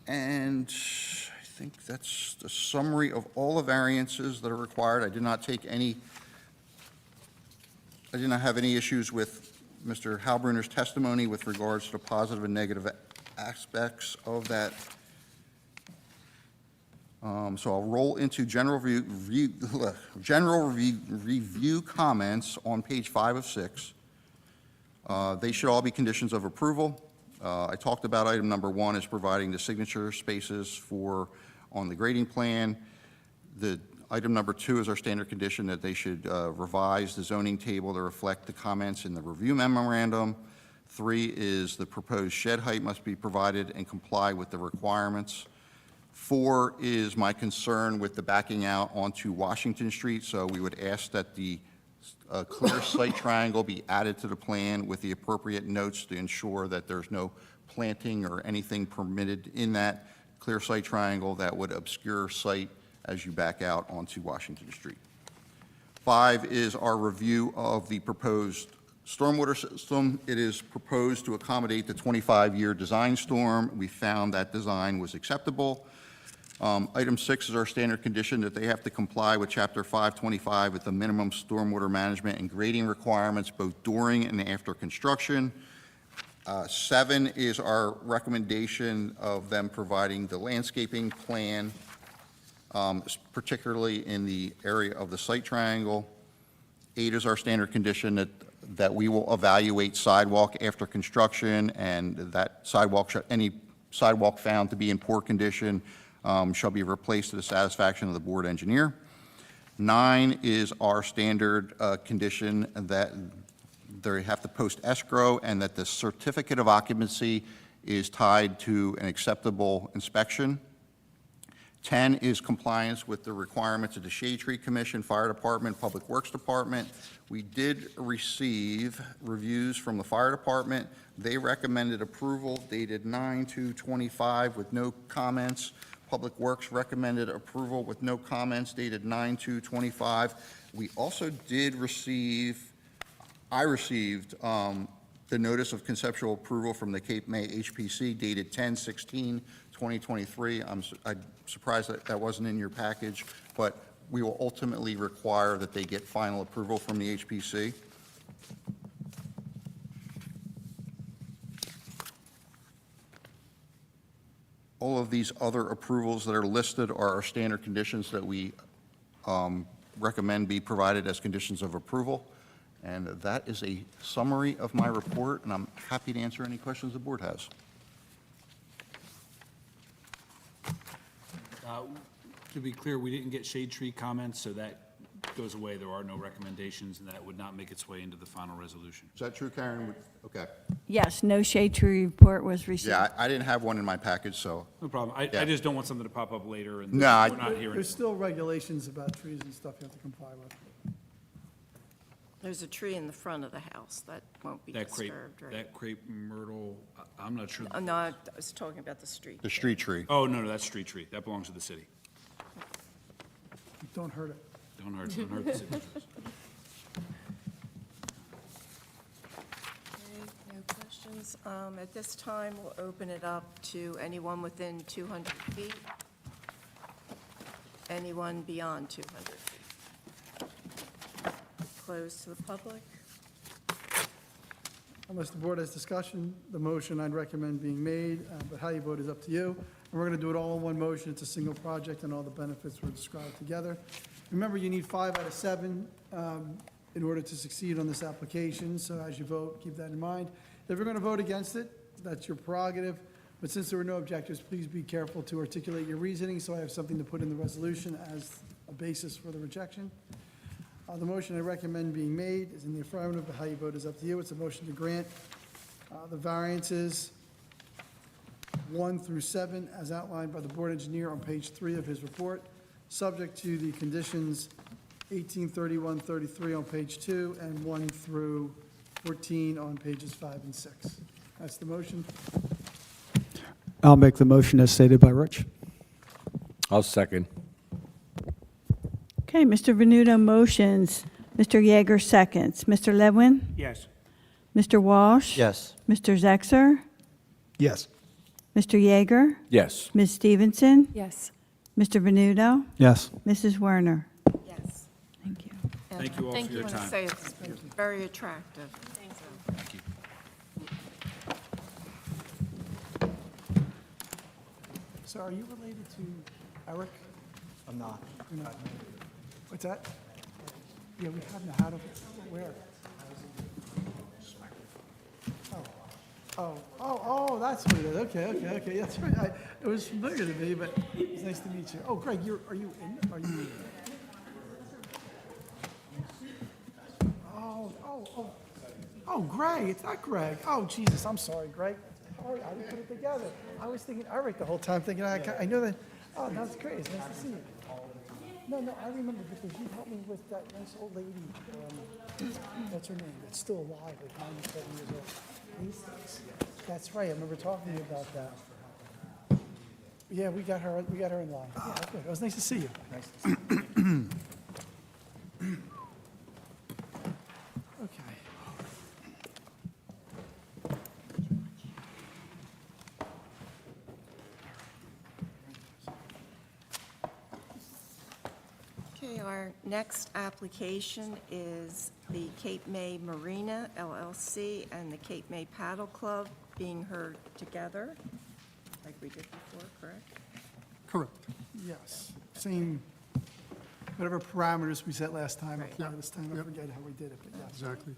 And I think that's the summary of all the variances that are required. I did not have any issues with Mr. Halbrunner's testimony with regards to the positive and negative aspects of that So I'll roll into general review comments on page 5 of 6. They should all be conditions of approval. I talked about item number 1 is providing the signature spaces on the grading plan. The item number 2 is our standard condition that they should revise the zoning table to reflect the comments in the review memorandum. 3 is the proposed shed height must be provided and comply with the requirements. 4 is my concern with the backing out onto Washington Street, so we would ask that the clear site triangle be added to the plan with the appropriate notes to ensure that there's no planting or anything permitted in that clear site triangle that would obscure sight as you back out onto Washington Street. 5 is our review of the proposed stormwater system. It is proposed to accommodate the 25-year design storm. We found that design was acceptable. Item 6 is our standard condition that they have to comply with Chapter 525 with the minimum stormwater management and grading requirements both during and after construction. 7 is our recommendation of them providing the landscaping plan, particularly in the area of the site triangle. 8 is our standard condition that we will evaluate sidewalk after construction, and that sidewalk, any sidewalk found to be in poor condition shall be replaced to the satisfaction of the board engineer. 9 is our standard condition that they have to post escrow and that the certificate of occupancy is tied to an acceptable inspection. 10 is compliance with the requirements of the Shade Tree Commission, Fire Department, Public Works Department. We did receive reviews from the Fire Department. They recommended approval dated 9/2/25 with no comments. Public Works recommended approval with no comments dated 9/2/25. We also did receive, I received the notice of conceptual approval from the Cape May HPC dated 10/16/2023. I'm surprised that wasn't in your package, but we will ultimately require that they get final approval from the HPC. All of these other approvals that are listed are our standard conditions that we recommend be provided as conditions of approval. And that is a summary of my report, and I'm happy to answer any questions the board has. To be clear, we didn't get shade tree comments, so that goes away. There are no recommendations, and that would not make its way into the final resolution. Is that true, Karen? Okay. Yes, no shade tree report was received. Yeah, I didn't have one in my package, so, No problem. I Yeah. just don't want something to pop up later, and No, I- we're not hearing. There's still regulations about trees and stuff you have to comply with. There's a tree in the front of the house that won't be That crepe, disturbed, right? that crepe myrtle, I'm not sure. No, I was talking about the street. the street tree. Oh, no, that's street tree. That belongs to the city. Don't hurt it. Don't hurt the city. Okay, no questions. At this time, we'll open it up to anyone within 200 feet. Anyone beyond 200 feet. Closed to the public. Unless the board has discussion, the motion I'd recommend being made, but how you vote is up to you. And we're going to do it all in one motion. It's a single project, and all the benefits were described together. Remember, you need 5 out of 7 in order to succeed on this application, so as you vote, keep that in mind. If you're going to vote against it, that's your prerogative, but since there were no objectors, please be careful to articulate your reasoning, so I have something to put in the resolution as a basis for the rejection. The motion I recommend being made is in the affirmative, but how you vote is up to you. It's a motion to grant the variances 1 through 7 as outlined by the board engineer on page 3 of his report, subject to the conditions 18, 31, 33 on page 2, and 1 through 14 on pages 5 and 6. That's the motion. I'll make the motion as stated by Rich. I'll second. Okay, Mr. Venuto motions, Mr. Yeager seconds. Mr. Ledwin? Yes. Mr. Walsh? Yes. Mr. Zexer? Yes. Mr. Yeager? Yes. Ms. Stevenson? Yes. Mr. Venuto? Yes. Mrs. Werner? Yes. Thank you. Thank you all for your I want to time. say it's been very attractive. Thank you. So are you related to Eric? I'm not. You're not? What's that? Yeah, we have no, how to, where? Oh, that's what it is, okay, that's right. It was familiar to me, but it's nice to meet you. Oh, Greg, are you in? Oh, Greg, it's not Greg. Oh, Jesus, I'm sorry, Greg. Sorry, I didn't put it together. I was thinking Eric the whole time, thinking, I know that. Oh, that's great, it's nice to see you. No, I remember, because you helped me with that nice old lady, what's her name, that's still alive, like 97 years old. Lisa. That's right, I remember talking to you about that. Yeah, we got her in line. Yeah, good, it was nice to see you. Nice to see you. Okay. Okay, our next application is the Cape May Marina LLC and the Cape May Paddle Club being heard together, like we did before, correct? Correct. Yes, same, whatever parameters we set last time, Right. apply this time, I forget how we did it, but yes. Exactly.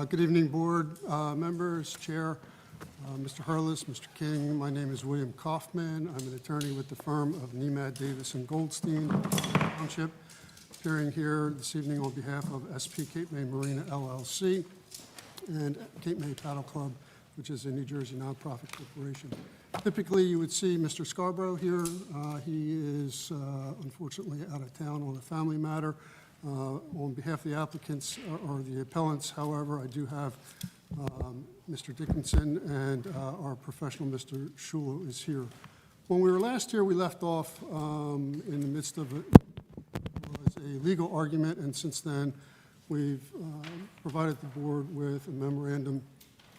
Good evening, Board members, Chair, Mr. Hurlis, Mr. King. My name is William Kaufman. I'm an attorney with the firm of Nemad Davis and Goldstein, Township, appearing here this evening on behalf of SP Cape May Marina LLC and Cape May Paddle Club, which is a New Jersey nonprofit corporation. Typically, you would see Mr. Scarborough here. He is unfortunately out of town on a family matter. On behalf of the applicants or the appellants, however, I do have Mr. Dickinson and our professional, Mr. Schulo, is here. When we were last here, we left off in the midst of was a legal argument, and since then, we've provided the board with a memorandum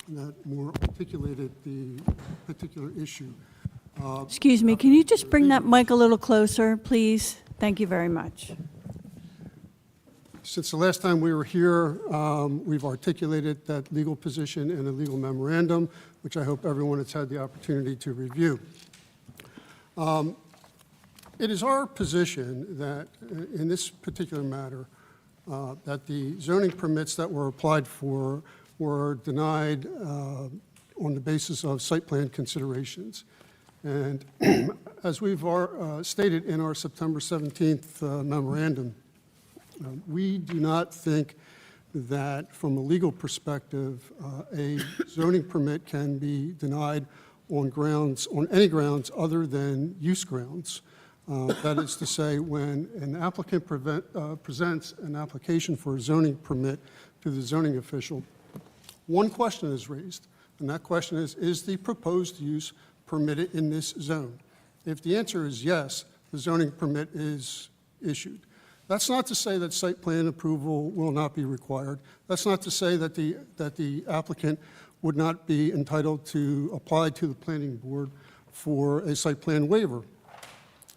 that more articulated the particular issue. Excuse me, can you just bring that mic a little closer, please? Thank you very much. Since the last time we were here, we've articulated that legal position in a legal memorandum, which I hope everyone has had the opportunity to review. It is our position that in this particular matter, that the zoning permits that were applied for were denied on the basis of site plan considerations. And as we've stated in our September 17th memorandum, we do not think that from a legal perspective, a zoning permit can be denied on any grounds other than use grounds. That is to say, when an applicant presents an application for a zoning permit to the zoning official, one question is raised, and that question is the proposed use permitted in this zone? If the answer is yes, the zoning permit is issued. That's not to say that site plan approval will not be required. That's not to say that the applicant would not be entitled to apply to the planning board for a site plan waiver.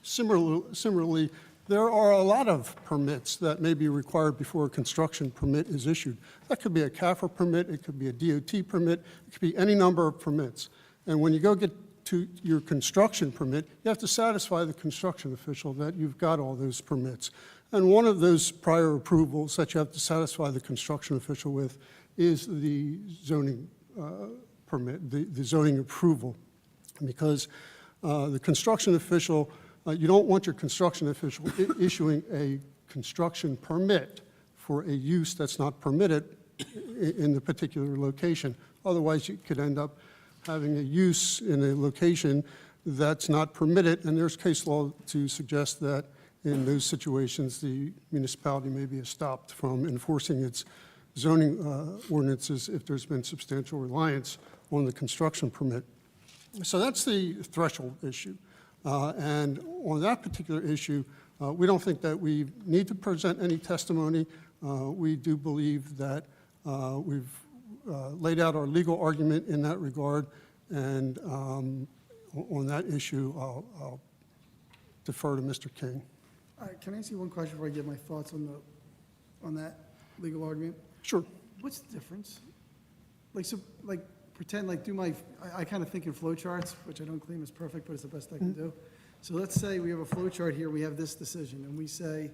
Similarly, there are a lot of permits that may be required before a construction permit is issued. That could be a CAFR permit, it could be a DOT permit, it could be any number of permits. And when you go get to your construction permit, you have to satisfy the construction official that you've got all those permits. And one of those prior approvals that you have to satisfy the construction official with is the zoning permit, the zoning approval. Because the construction official, you don't want your construction official issuing a construction permit for a use that's not permitted in the particular location. Otherwise, you could end up having a use in a location that's not permitted, and there's case law to suggest that in those situations, the municipality may be stopped from enforcing its zoning ordinances if there's been substantial reliance on the construction permit. So that's the threshold issue. And on that particular issue, we don't think that we need to present any testimony. We do believe that we've laid out our legal argument in that regard, and on that issue, I'll defer to Mr. King. All right, can I ask you one question before I give my thoughts on that legal argument? Sure. What's the difference? Pretend, do I kind of think in flow charts, which I don't claim is perfect, but it's the best I can do. So let's say we have a flow chart here, we have this decision, and we say,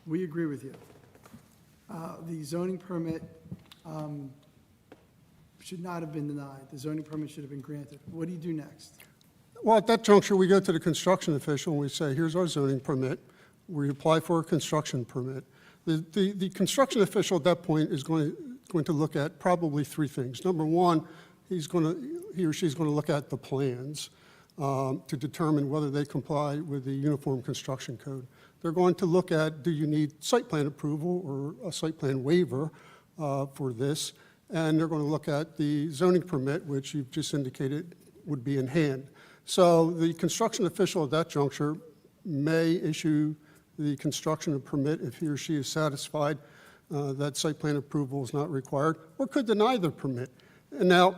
we agree with you. The zoning permit should not have been denied. The zoning permit should have been granted. What do you do next? Well, at that juncture, we go to the construction official and we say, here's our zoning permit. We apply for a construction permit. The construction official at that point is going to look at probably three things. Number one, he or she's going to look at the plans to determine whether they comply with the Uniform Construction Code. They're going to look at, do you need site plan approval or a site plan waiver for this? And they're going to look at the zoning permit, which you've just indicated would be in hand. So the construction official at that juncture may issue the construction permit if he or she is satisfied that site plan approval is not required, or could deny the permit. And now,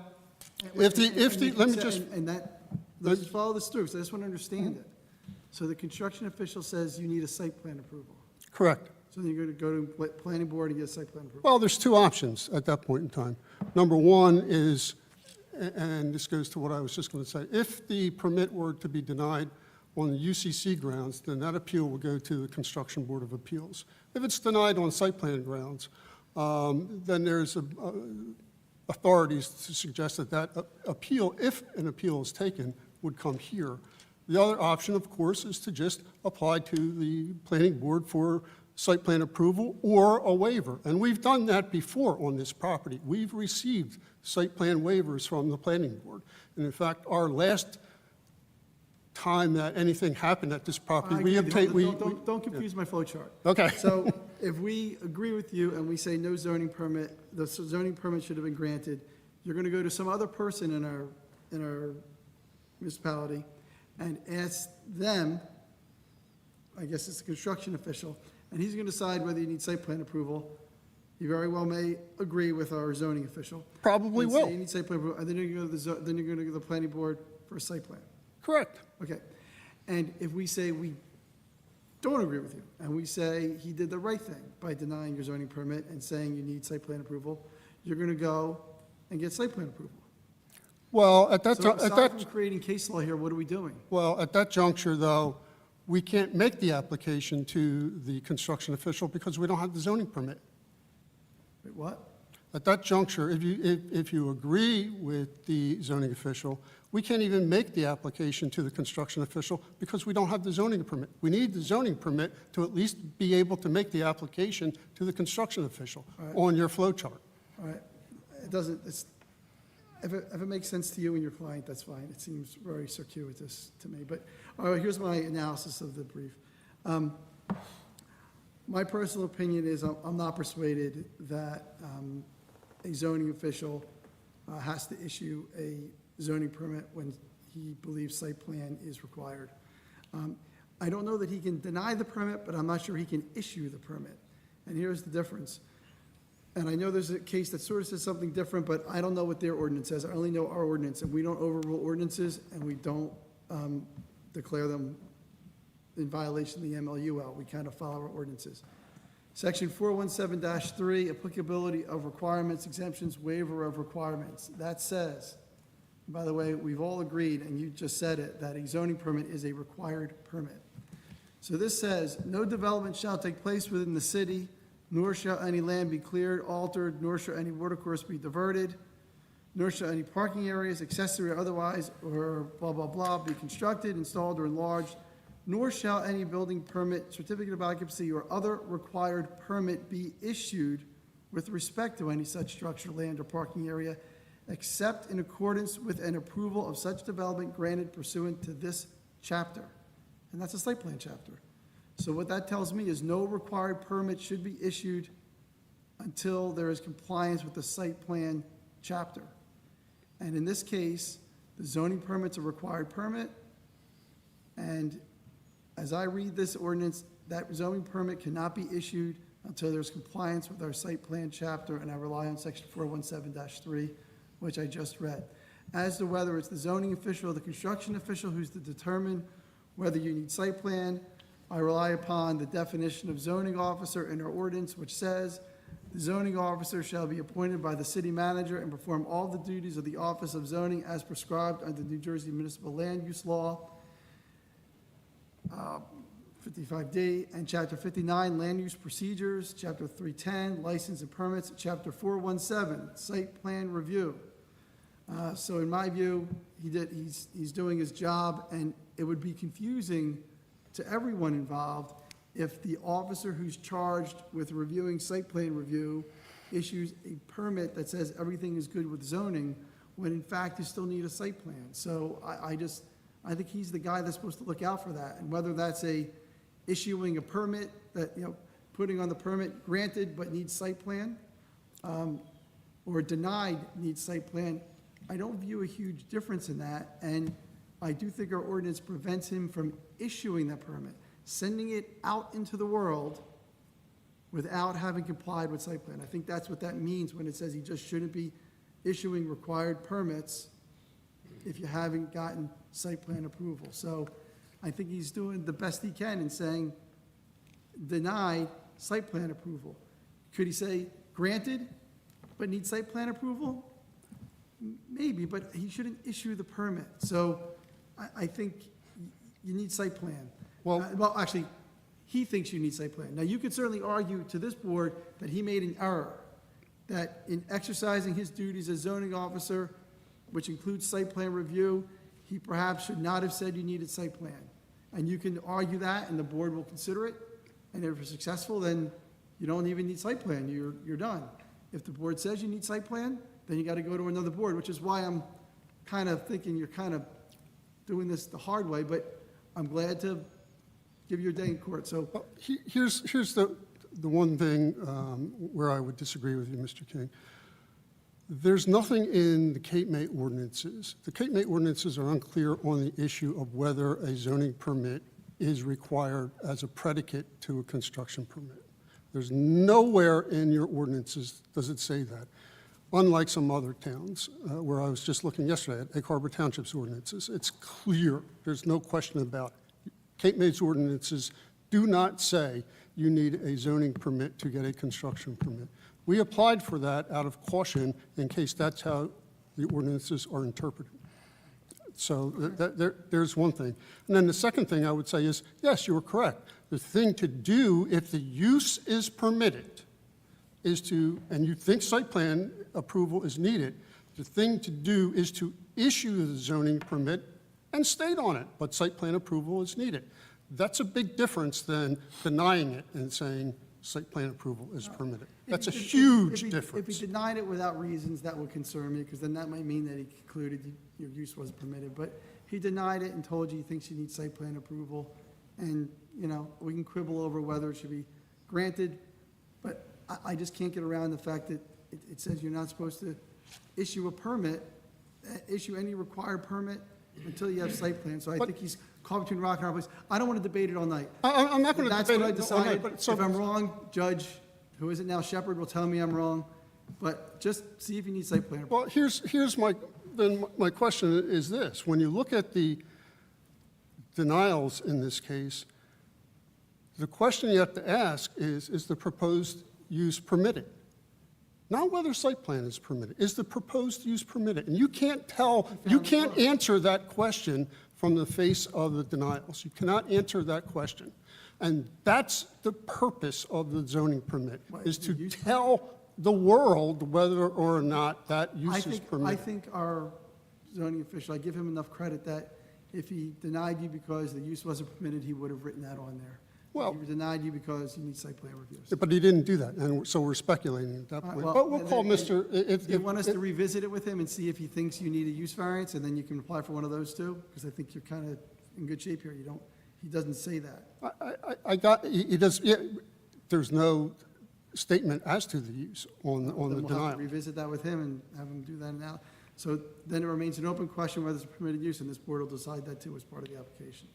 let me just, And that, let's just follow this through, so I just want to understand it. So the construction official says you need a site plan approval. correct. So then you're going to go to planning board and get a site plan approval. Well, there's two options at that point in time. Number one is, and this goes to what I was just going to say, if the permit were to be denied on the UCC grounds, then that appeal will go to the Construction Board of Appeals. If it's denied on site plan grounds, then there's authorities to suggest that that appeal, if an appeal is taken, would come here. The other option, of course, is to just apply to the planning board for site plan approval or a waiver. And we've done that before on this property. We've received site plan waivers from the planning board. And in fact, our last time that anything happened at this property, we obtained, Don't confuse my flow chart. Okay. So if we agree with you and we say no zoning permit, the zoning permit should have been granted, you're going to go to some other person in our municipality and ask them, I guess it's the construction official, and he's going to decide whether you need site plan approval. You very well may agree with our zoning official. Probably and say will. You need site plan approval, and then you're going to go to the planning board for a site plan. Correct. Okay. And if we say we don't agree with you, and we say he did the right thing by denying your zoning permit and saying you need site plan approval, you're going to go and get site plan approval. Well, at that, So at aside that, from creating case law here, what are we doing? well, at that juncture, though, we can't make the application to the construction official because we don't have the zoning permit. Wait, what? At that juncture, if you agree with the zoning official, we can't even make the application to the construction official because we don't have the zoning permit. We need the zoning permit to at least be able to make the application to the construction official on your flow chart. All right. It doesn't, if it makes sense to you and your client, that's fine. It seems very circuitous to me. But, all right, here's my analysis of the brief. My personal opinion is I'm not persuaded that a zoning official has to issue a zoning permit when he believes site plan is required. I don't know that he can deny the permit, but I'm not sure he can issue the permit. And here's the difference. And I know there's a case that sort of says something different, but I don't know what their ordinance says. I only know our ordinance, and we don't overrule ordinances, and we don't declare them in violation of the MLUL. We kind of follow our ordinances. Section 417-3, applicability of requirements, exemptions, waiver of requirements. That says, by the way, we've all agreed, and you just said it, that a zoning permit is a required permit. So this says, no development shall take place within the city, nor shall any land be cleared, altered, nor shall any watercourse be diverted, nor shall any parking areas, accessory or otherwise, or blah, blah, blah, be constructed, installed, or enlarged, nor shall any building permit, certificate of occupancy, or other required permit be issued with respect to any such structure, land, or parking area, except in accordance with an approval of such development granted pursuant to this chapter. And that's a site plan chapter. So what that tells me is no required permit should be issued until there is compliance with the site plan chapter. And in this case, the zoning permit's a required permit, and as I read this ordinance, that zoning permit cannot be issued until there's compliance with our site plan chapter, and I rely on section 417-3, which I just read. As to whether it's the zoning official or the construction official who's to determine whether you need site plan, I rely upon the definition of zoning officer in our ordinance, which says, the zoning officer shall be appointed by the city manager and perform all the duties of the office of zoning as prescribed under New Jersey Municipal Land Use Law. 55D, and Chapter 59, Land Use Procedures, Chapter 310, License and Permits, Chapter 417, Site Plan Review. So in my view, he's doing his job, and it would be confusing to everyone involved if the officer who's charged with reviewing site plan review issues a permit that says everything is good with zoning, when in fact you still need a site plan. So I think he's the guy that's supposed to look out for that, and whether that's issuing a permit that, putting on the permit granted but needs site plan, or denied needs site plan, I don't view a huge difference in that, and I do think our ordinance prevents him from issuing that permit, sending it out into the world without having complied with site plan. I think that's what that means when it says he just shouldn't be issuing required permits if you haven't gotten site plan approval. So I think he's doing the best he can in saying denied site plan approval. Could he say granted but need site plan approval? Maybe, but he shouldn't issue the permit. So I think you need site plan. Well, actually, he thinks you need site plan. Now, you could certainly argue to this board that he made an error, that in exercising his duties as zoning officer, which includes site plan review, he perhaps should not have said you needed site plan. And you can argue that, and the board will consider it. And if you're successful, then you don't even need site plan. You're done. If the board says you need site plan, then you got to go to another board, which is why I'm kind of thinking you're kind of doing this the hard way, but I'm glad to give you a day in court. So Well, here's the one thing where I would disagree with you, Mr. King. There's nothing in the Cape May ordinances. The Cape May ordinances are unclear on the issue of whether a zoning permit is required as a predicate to a construction permit. There's nowhere in your ordinances does it say that. Unlike some other towns, where I was just looking yesterday at Egg Harbor Township's ordinances, it's clear, there's no question about it. Cape May's ordinances do not say you need a zoning permit to get a construction permit. We applied for that out of caution in case that's how the ordinances are interpreted. So there's one thing. And then the second thing I would say is, yes, you were correct. The thing to do if the use is permitted is to, and you think site plan approval is needed, the thing to do is to issue the zoning permit and state on it, but site plan approval is needed. That's a big difference than denying it and saying site plan approval is permitted. That's a huge difference. If he denied it without reasons, that would concern me, because then that might mean that he concluded your use was permitted. But he denied it and told you he thinks you need site plan approval. And, we can quibble over whether it should be granted, but I just can't get around the fact that it says you're not supposed to issue a permit, issue any required permit until you have site plan. So I think he's caught between rock and a hard place. I don't want to debate it all night. I'm not going to debate it all night. That's what I decided. but If I'm wrong, Judge, who is it now, Shepherd, will tell me I'm wrong. But just see if you need site plan. Well, here's my question is this. When you look at the denials in this case, the question you have to ask is the proposed use permitted? Not whether site plan is permitted. Is the proposed use permitted? And you can't answer that question from the face of the denials. You cannot answer that question. And that's the purpose of the zoning permit, is to tell the world whether or not that use is permitted. I think our zoning official, I give him enough credit that if he denied you because the use wasn't permitted, he would have written that on there. Well- He denied you because you need site plan reviews. But he didn't do that, and so we're speculating at that All right, point. well, But we'll and call then- Mr. if- Do you if- want us to revisit it with him and see if he thinks you need a use variance, and then you can apply for one of those too? Because I think you're kind of in good shape here. He doesn't say that. I got, he does, yeah, there's no statement as to the use on the Then we'll have denial. to revisit that with him and have him do that now. So then it remains an open question whether it's a permitted use, and this board will decide that too as part of the application.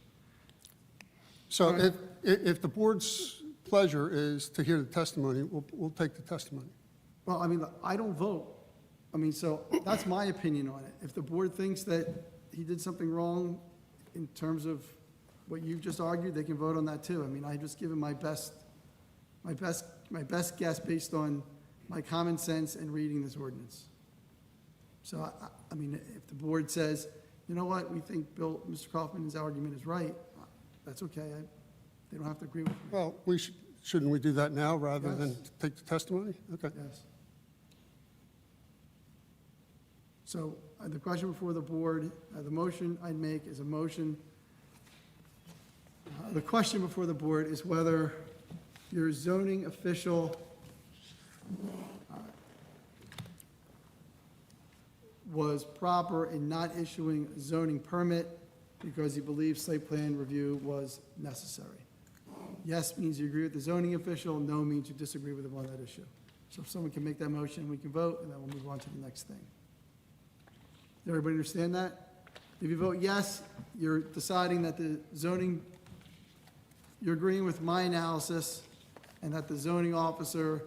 So if the board's pleasure is to hear the testimony, we'll take the testimony. Well, I mean, I don't vote. I mean, so that's my opinion on it. If the board thinks that he did something wrong in terms of what you've just argued, they can vote on that too. I mean, I just given my best guess based on my common sense and reading this ordinance. So, I mean, if the board says, you know what, we think Mr. Kaufman's argument is right, that's okay. They don't have to agree with me. Well, shouldn't we do that now rather than Yes. take the testimony? Okay. Yes. So the question before the board, the motion I'd make is a motion. The question before the board is whether your zoning official was proper in not issuing a zoning permit because he believes site plan review was necessary. Yes means you agree with the zoning official, no means you disagree with him on that issue. So if someone can make that motion, we can vote, and then we'll move on to the next thing. Does everybody understand that? If you vote yes, you're deciding that the zoning, you're agreeing with my analysis, and that the zoning officer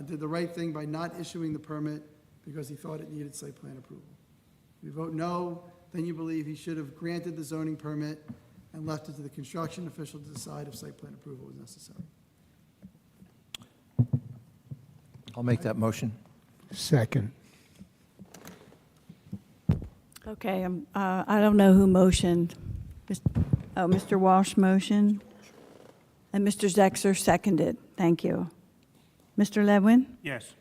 did the right thing by not issuing the permit because he thought it needed site plan approval. If you vote no, then you believe he should have granted the zoning permit and left it to the construction official to decide if site plan approval was necessary. I'll make that motion. Second. Okay, I don't know who motioned. Mr. Walsh motioned, and Mr. Zexer seconded. Thank you. Mr. Ledwin? Yes.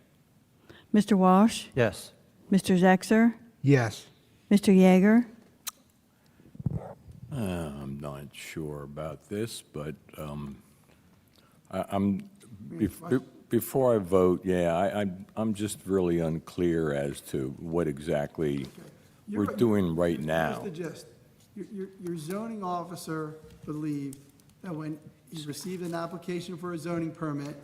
Mr. Walsh? Yes. Mr. Zexer? Yes. Mr. Yeager? I'm not sure about this, but before I vote, I'm just really unclear as to what exactly we're doing right now. Here's the gist. Your zoning officer believed that when he received an application for a zoning permit,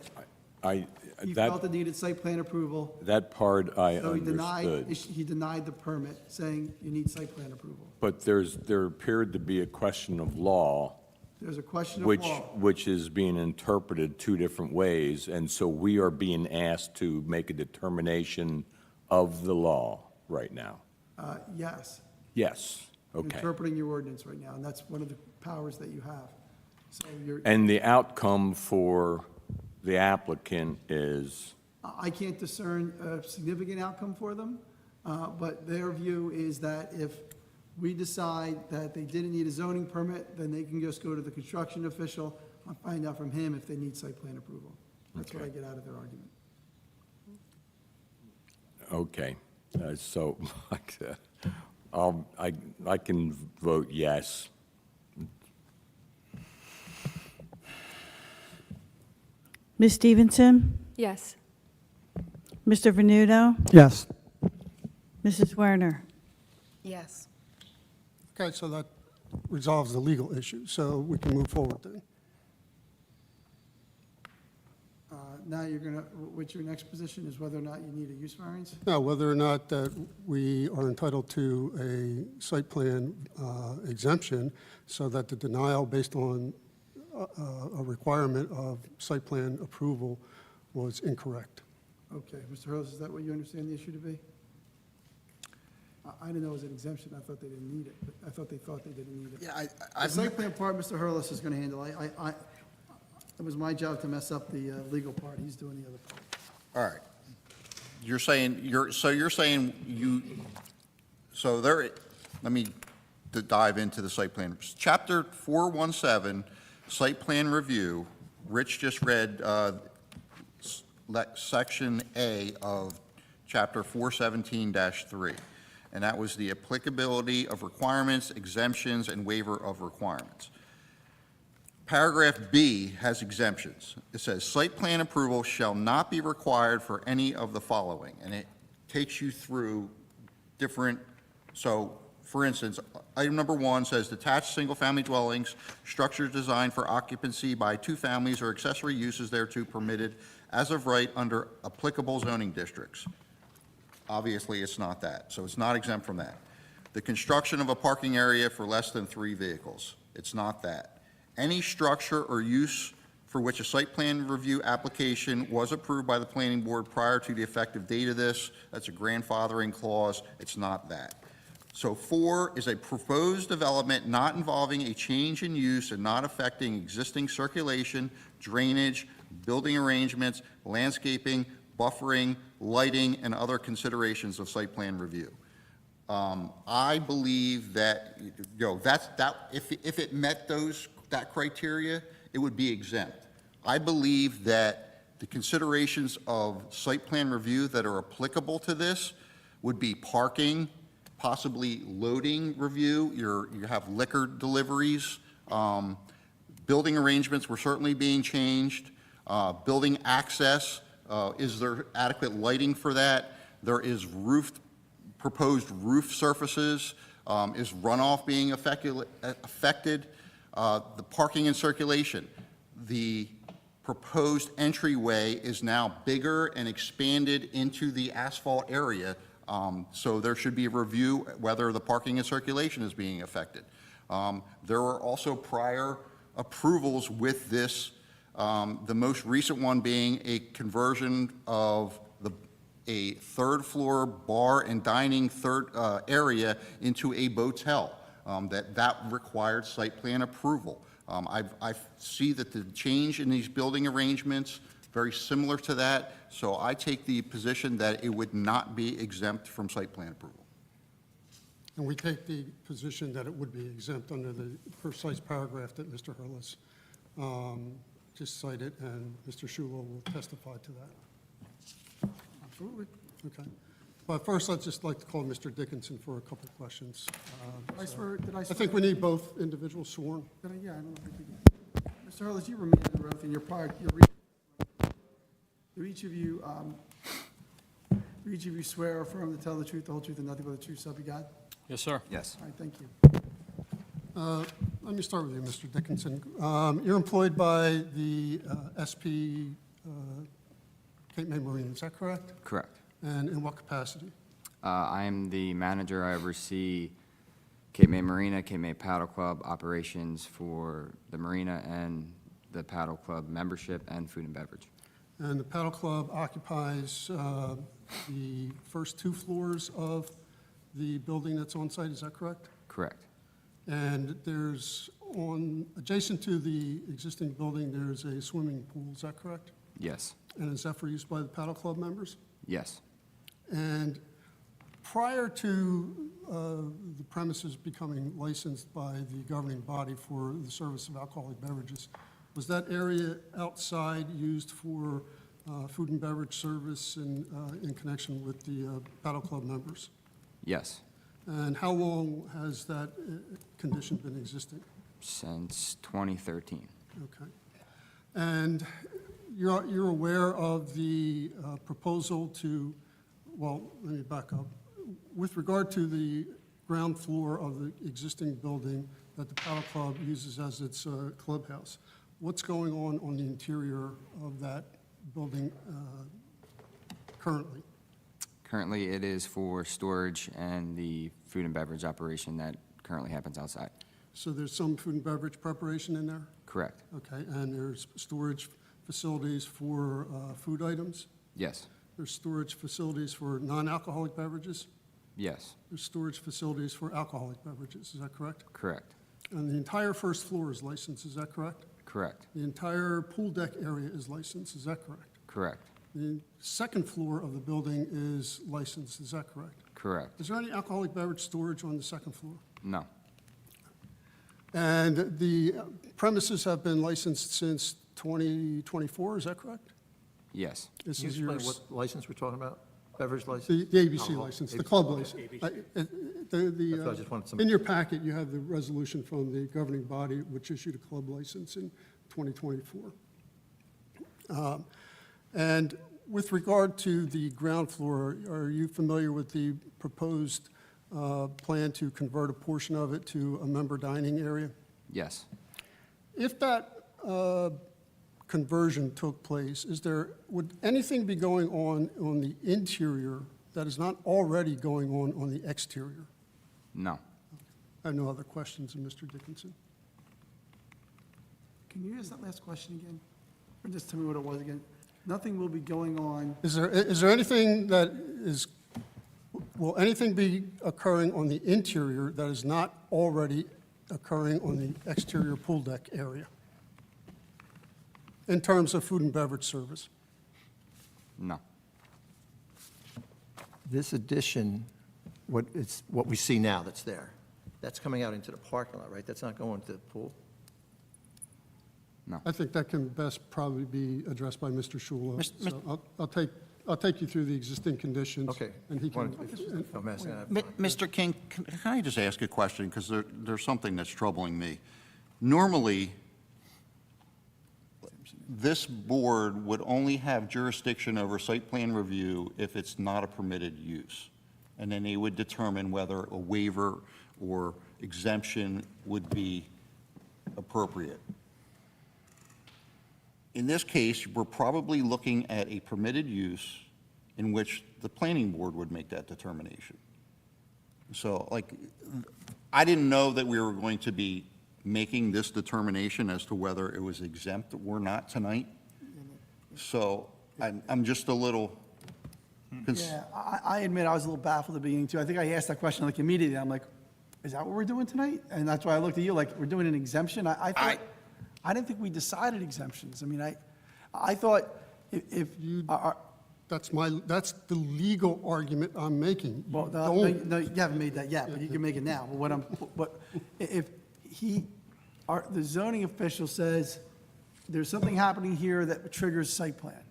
he felt it needed site plan approval, That part I so understood. he denied the permit, saying you need site plan approval. But there appeared to be a question of law, There's a question of which, law. which is being interpreted two different ways, and so we are being asked to make a determination of the law right now. Yes. Yes, You're okay. interpreting your ordinance right now, and that's one of the powers that you have. So And the outcome for the applicant is, I can't discern a significant outcome for them, but their view is that if we decide that they didn't need a zoning permit, then they can just go to the construction official and find out from him if they need site plan approval. That's what I get out of their argument. okay. So, I can vote yes. Ms. Stevenson? Yes. Mr. Venuto? Yes. Mrs. Werner? Yes. Okay, so that resolves the legal issue, so we can move forward then. Now you're gonna, what's your next position is whether or not you need a use variance? Now, whether or not that we are entitled to a site plan exemption so that the denial based on a requirement of site plan approval was incorrect. Okay, Mr. Hurlis, is that what you understand the issue to be? I didn't know it was an exemption, I thought they didn't need it, but I thought they didn't need it. Yeah, The site plan part, Mr. Hurlis is gonna handle. It was my job to mess up the legal part, he's doing the other part. All right. You're saying so there, let me dive into the site plan. Chapter 417, site plan review, Rich just read section A of chapter 417-3, and that was the applicability of requirements, exemptions, and waiver of requirements. Paragraph B has exemptions. It says, "Site plan approval shall not be required for any of the following," and it takes you through different, so, for instance, item number 1 says, "Detached single-family dwellings, structures designed for occupancy by two families or accessory uses thereto permitted as of right under applicable zoning districts." Obviously, it's not that, so it's not exempt from that. The construction of a parking area for less than 3 vehicles, it's not that. Any structure or use for which a site plan review application was approved by the planning board prior to the effective date of this, that's a grandfathering clause, it's not that. So 4 is a proposed development not involving a change in use and not affecting existing circulation, drainage, building arrangements, landscaping, buffering, lighting, and other considerations of site plan review. I believe that, if it met that criteria, it would be exempt. I believe that the considerations of site plan review that are applicable to this would be parking, possibly loading review, you have liquor deliveries, building arrangements were certainly being changed, building access, is there adequate lighting for that? There is proposed roof surfaces, is runoff being affected? The parking and circulation. The proposed entryway is now bigger and expanded into the asphalt area, so there should be a review whether the parking and circulation is being affected. There were also prior approvals with this, the most recent one being a conversion of a third-floor bar and dining area into a motel, that required site plan approval. I see that the change in these building arrangements, very similar to that, so I take the position that it would not be exempt from site plan approval. And we take the position that it would be exempt under the precise paragraph that Mr. Hurlis just cited, and Mr. Shula will testify to that. Absolutely. Okay. But first, I'd just like to call Mr. Dickinson for a couple of questions. I swear, did I I swear? think we need both individuals sworn. Did I? Yeah, I don't think we did. Mr. Hurlis, you remain under oath in your prior, do each of you swear or affirm to tell the truth, the whole truth, and nothing but the truth, so help you God? Yes, sir. Yes. All right, thank you. Let me start with you, Mr. Dickinson. You're employed by the SP Cape May Marine, is that correct? Correct. And in what capacity? I am the manager. I oversee Cape May Marina, Cape May Paddle Club operations for the marina and the Paddle Club membership and food and beverage. And the paddle club occupies the first 2 floors of the building that's on site, is that correct? Correct. And there's adjacent to the existing building, there's a swimming pool, is that correct? Yes. And is that for use by the paddle club members? Yes. And prior to the premises becoming licensed by the governing body for the service of alcoholic beverages, was that area outside used for food and beverage service in connection with the paddle club members? Yes. And how long has that condition been existing? Since 2013. Okay. And you're aware of the proposal to, well, let me back up. With regard to the ground floor of the existing building that the paddle club uses as its clubhouse, what's going on the interior of that building currently? Currently, it is for storage and the food and beverage operation that currently happens outside. So there's some food and beverage preparation in there? Correct. Okay, and there's storage facilities for food items? Yes. There's storage facilities for non-alcoholic beverages? Yes. There's storage facilities for alcoholic beverages, is that correct? Correct. And the entire first floor is licensed, is that correct? Correct. The entire pool deck area is licensed, is that correct? Correct. The second floor of the building is licensed, is that correct? Correct. Is there any alcoholic beverage storage on the second floor? No. And the premises have been licensed since 2024, is that correct? Yes. This Can you is your, explain what license we're talking about? Beverage license? the ABC Oh, license, the ABC. club Okay. license. That's what I just wanted some- In your packet, you have the resolution from the governing body, which issued a club license in 2024. And with regard to the ground floor, are you familiar with the proposed plan to convert a portion of it to a member dining area? Yes. If that conversion took place, would anything be going on the interior that is not already going on the exterior? No. I have no other questions of Mr. Dickinson. Can you ask that last question again? Or just tell me what it was again? Nothing will be going on, Is there anything will anything be occurring on the interior that is not already occurring on the exterior pool deck area in terms of food and beverage service? No. This addition, what we see now that's there, that's coming out into the parking lot, right? That's not going to the pool? No. I think that can best probably be addressed by Mr. Shula. Mis- mis- So I'll take you through the existing conditions. Okay. And he can, I'm asking that. Mr. King, can I just ask a question? Because there's something that's troubling me. Normally, this board would only have jurisdiction over site plan review if it's not a permitted use. And then they would determine whether a waiver or exemption would be appropriate. In this case, we're probably looking at a permitted use in which the planning board would make that determination. So, like, I didn't know that we were going to be making this determination as to whether it was exempt or not tonight. So I'm just a little, Yeah, I admit I was a little baffled at the beginning too. I think I asked that question like immediately. I'm like, is that what we're doing tonight? And that's why I looked at you like, we're doing an exemption? I didn't think we decided exemptions. I mean, I thought if You- our- that's the legal argument I'm making. well, You no, don't- no, you haven't made that yet, but you can make it now. But if the zoning official says, there's something happening here that triggers site plan,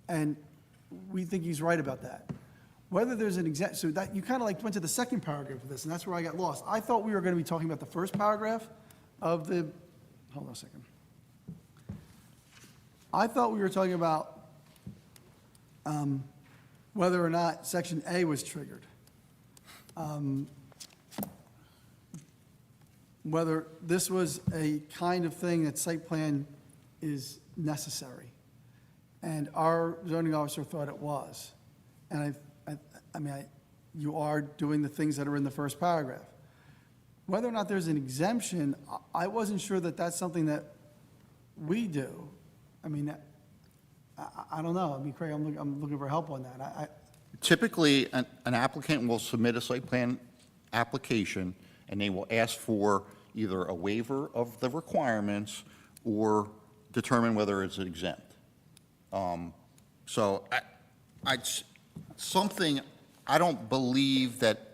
and we think he's right about that. Whether there's an exempt, so that, you kind of like went to the second paragraph of this, and that's where I got lost. I thought we were going to be talking about the first paragraph of the, hold on a second. I thought we were talking about whether or not Section A was triggered. Whether this was a kind of thing that site plan is necessary. And our zoning officer thought it was. And you are doing the things that are in the first paragraph. Whether or not there's an exemption, I wasn't sure that that's something that we do. I mean, I don't know. I mean, Craig, I'm looking for help on that. typically, an applicant will submit a site plan application, and they will ask for either a waiver of the requirements or determine whether it's exempt. So I don't believe that,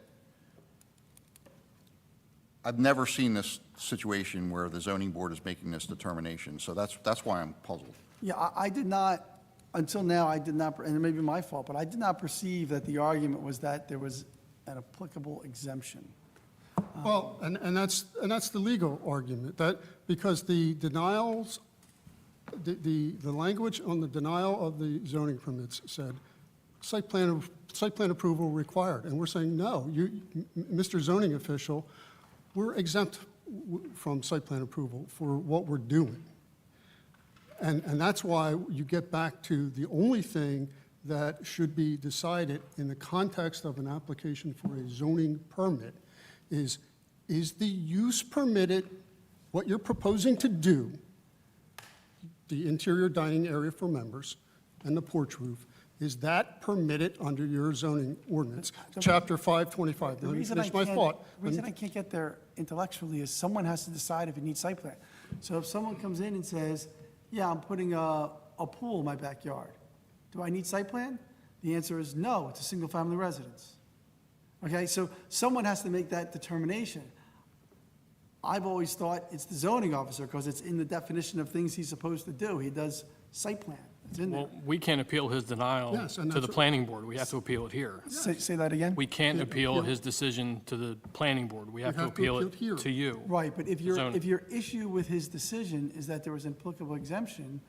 I've never seen this situation where the zoning board is making this determination, so that's why I'm puzzled. Yeah, I did not, until now, I did not, and it may be my fault, but I did not perceive that the argument was that there was an applicable exemption. Well, and that's the legal argument, that because the denials, the language on the denial of the zoning permits said site plan approval required, and we're saying, no, Mr. Zoning Official, we're exempt from site plan approval for what we're doing. And that's why you get back to the only thing that should be decided in the context of an application for a zoning permit is the use permitted, what you're proposing to do, the interior dining area for members and the porch roof, is that permitted under your zoning ordinance? Chapter 525. The Let me reason I finish my can't, thought. the reason I can't get there intellectually is someone has to decide if it needs site plan. So if someone comes in and says, yeah, I'm putting a pool in my backyard, do I need site plan? The answer is no, it's a single-family residence. Okay, so someone has to make that determination. I've always thought it's the zoning officer because it's in the definition of things he's supposed to do. He does site plan. It's in there. Well, we can't appeal his denial Yes, and to the that's- planning board. We have to appeal it here. Say that again? We can't appeal his decision to the planning board. We have to appeal it here. to you. Right, but if Zoning. your issue with his decision is that there was an applicable exemption,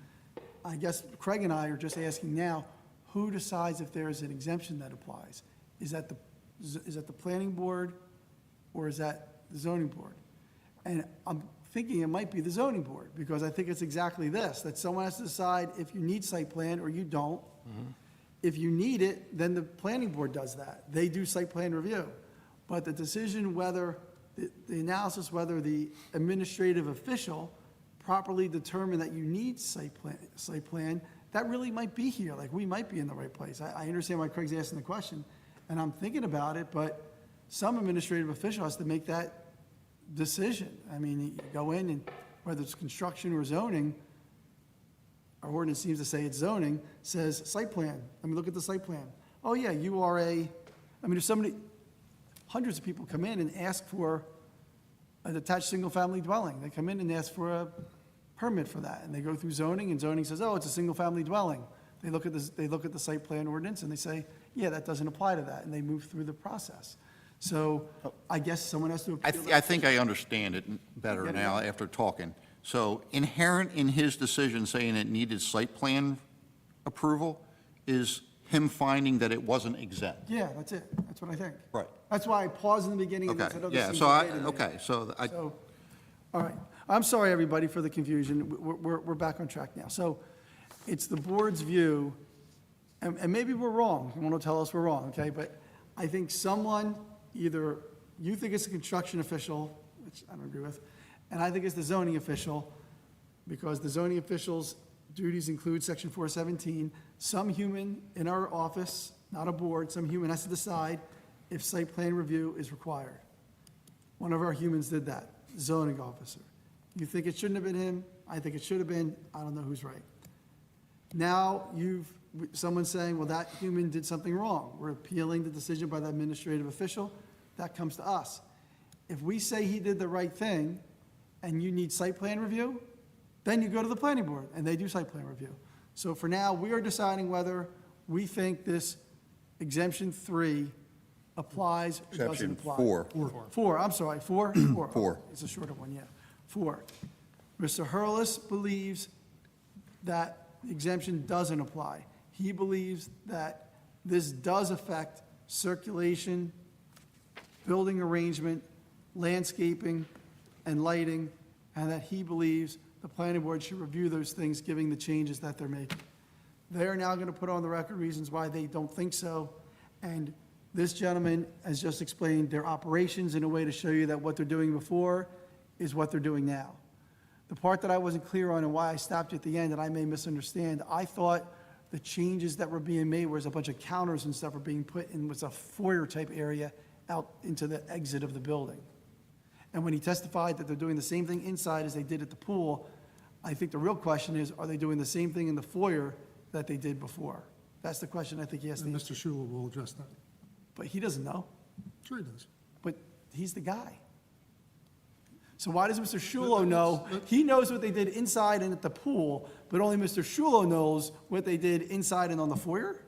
I guess Craig and I are just asking now, who decides if there is an exemption that applies? Is that the planning board or is that the zoning board? And I'm thinking it might be the zoning board, because I think it's exactly this, that someone has to decide if you need site plan or you don't. If you need it, then the planning board does that. They do site plan review. But the decision whether, the analysis whether the administrative official properly determined that you need site plan, that really might be here, like we might be in the right place. I understand why Craig's asking the question, and I'm thinking about it, but some administrative official has to make that decision. I mean, you go in and whether it's construction or zoning, our ordinance seems to say it's zoning, says site plan. I mean, look at the site plan. Oh, yeah, you are if somebody, hundreds of people come in and ask for an attached single-family dwelling. They come in and ask for permit for that, and they go through zoning, and zoning says, oh, it's a single-family dwelling. They look at this, they look at the site plan ordinance, and they say, yeah, that doesn't apply to that, and they move through the process. So I guess someone has to I appeal. I think I understand it better now after talking. So inherent in his decision saying it needed site plan approval is him finding that it wasn't exempt. Yeah, that's it. That's what I think. Right. That's why I paused in the beginning and Okay, said, oh, yeah, this so seems okay to me. okay, so I, So, all right. I'm sorry, everybody, for the confusion. We're back on track now. So it's the board's view, and maybe we're wrong. Someone will tell us we're wrong, okay? But I think someone, either you think it's a construction official, which I don't agree with, and I think it's the zoning official, because the zoning official's duties include section 417. Some human in our office, not a board, some human has to decide if site plan review is required. One of our humans did that, zoning officer. You think it shouldn't have been him? I think it should have been. I don't know who's right. Now someone's saying, well, that human did something wrong. We're appealing the decision by the administrative official. That comes to us. If we say he did the right thing and you need site plan review, then you go to the planning board and they do site plan review. So for now, we are deciding whether we think this exemption 3 applies or doesn't Exception apply. 4. 4, I'm sorry, 4? 4. Four. It's a shorter one, yeah. 4. Mr. Hurlis believes that the exemption doesn't apply. He believes that this does affect circulation, building arrangement, landscaping, and lighting, and that he believes the planning board should review those things, given the changes that they're making. They are now going to put on the record reasons why they don't think so, and this gentleman has just explained their operations in a way to show you that what they're doing before is what they're doing now. The part that I wasn't clear on and why I stopped at the end, and I may misunderstand, I thought the changes that were being made was a bunch of counters and stuff were being put in, was a foyer-type area out into the exit of the building. And when he testified that they're doing the same thing inside as they did at the pool, I think the real question is, are they doing the same thing in the foyer that they did before? That's the question I think he has to And answer. Mr. Shula will address that. But he doesn't know. Sure he does. But he's the guy. So why does Mr. Shulo know? He knows what they did inside and at the pool, but only Mr. Shulo knows what they did inside and on the foyer?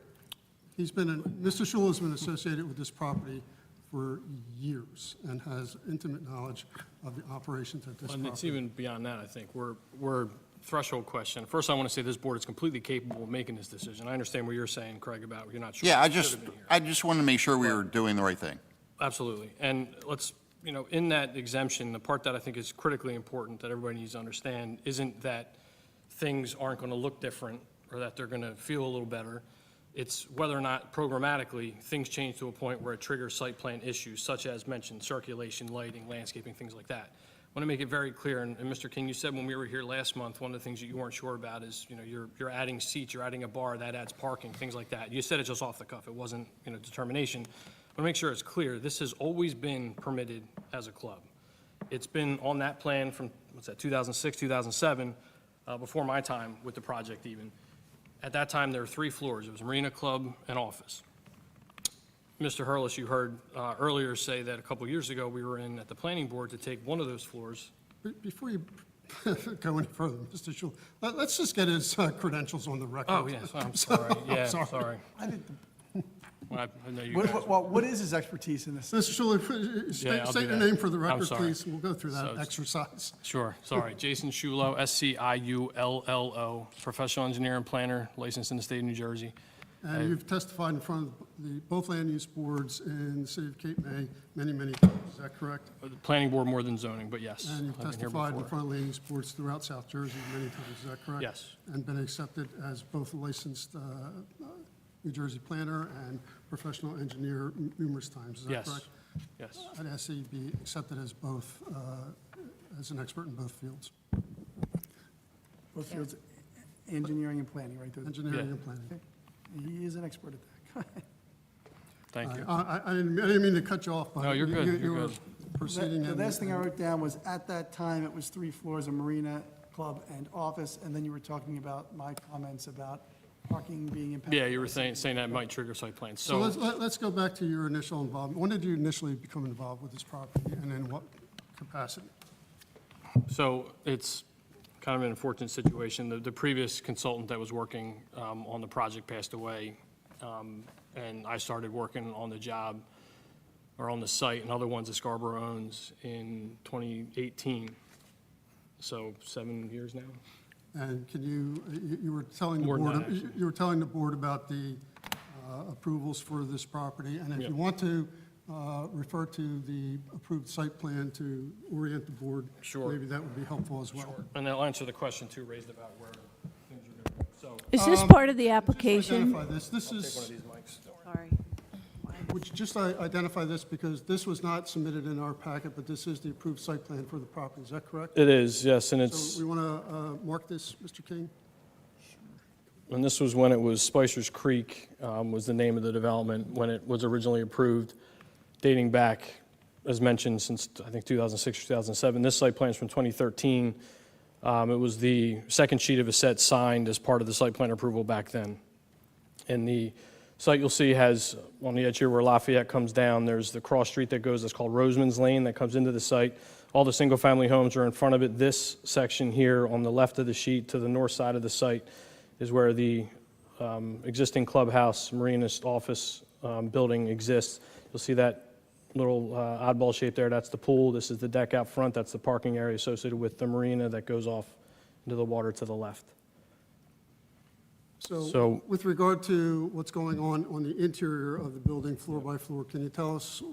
Mr. Shula's been associated with this property for years and has intimate knowledge of the operations at this And it's property. even beyond that, I think. We're threshold question. First, I want to say this board is completely capable of making this decision. I understand what you're saying, Craig, about you're not sure. yeah, it should have been here. I just wanted to make sure we were doing the right thing. Absolutely. And let's, in that exemption, the part that I think is critically important that everybody needs to understand isn't that things aren't going to look different or that they're going to feel a little better. It's whether or not programmatically, things change to a point where it triggers site plan issues, such as mentioned, circulation, lighting, landscaping, things like that. I want to make it very clear, and Mr. King, you said when we were here last month, one of the things that you weren't sure about is, you're adding seats, you're adding a bar, that adds parking, things like that. You said it just off the cuff. It wasn't, determination. I want to make sure it's clear. This has always been permitted as a club. It's been on that plan from, 2006, 2007, before my time with the project even. At that time, there were 3 floors. It was Marina Club and office. Mr. Hurlis, you heard earlier say that a couple years ago, we were in at the planning board to take one of those floors. Before you go any further, Mr. Shula, let's just get his credentials on the record. Oh, yes, I'm sorry. Yeah, sorry. sorry. I think, Well, I know you guys. what is his expertise in this? Mr. Shula, Yeah, I'll state do your that. name for the I'm record, sorry. please. We'll go through So that it's- exercise. Sure, sorry. Jason Shulo, SCIULLO, professional engineer and planner, licensed in the state of New Jersey. And you've testified in front of both land use boards in the city of Cape May many, many times. Is that correct? The planning board more than zoning, but yes. And you've I've been here testified in before. front of land use boards throughout South Jersey many times. Is that correct? Yes. And been accepted as both a licensed New Jersey planner and professional engineer numerous times. Is that Yes. correct? Yes, At SE, be accepted as both, as an expert in both fields, Both fields, engineering and planning, right? engineering Yeah. and planning. He is an expert at that. thank you. I didn't mean to cut you off, but No, you're good, you you're were good. proceeding. The and- last thing I wrote down was, at that time, it was 3 floors, a marina club and office, and then you were talking about my comments about parking being impacted. Yeah, you were saying that might trigger site plans. So let's go back to your initial involvement. When did you initially become involved with this property, and in what capacity? So it's kind of an unfortunate situation. The previous consultant that was working on the project passed away, and I started working on the job, or on the site, and other ones that Scarborough owns in 2018. So 7 years now. And can you were telling the More than board, that, actually. you were telling the board about the approvals for this property, and if Yep. you want to refer to the approved site plan to orient the board. Sure. Maybe that would be helpful as well. And that'll answer the question too raised about where things are going to go. So, Is this part of the Just identify application? this. This take one of is, these mics. Sorry. would you just identify this, because this was not submitted in our packet, but this is the approved site plan for the property, is that correct? It is, yes, and So we want to mark this, Mr. King? And this was when it was Spicer's Creek, was the name of the development, when it was originally approved, dating back, as mentioned, since, I think, 2006 or 2007. This site plan is from 2013. It was the second sheet of a set signed as part of the site plan approval back then. And the site you'll see has, on the edge here where Lafayette comes down, there's the cross street that goes, that's called Roseman's Lane, that comes into the site. All the single-family homes are in front of it. This section here on the left of the sheet to the north side of the site is where the existing clubhouse, marinist office building exists. You'll see that little oddball shape there. That's the pool. This is the deck out front. That's the parking area associated with the marina that goes off into the water to the left. So So- with regard to what's going on the interior of the building, floor by floor, can you tell us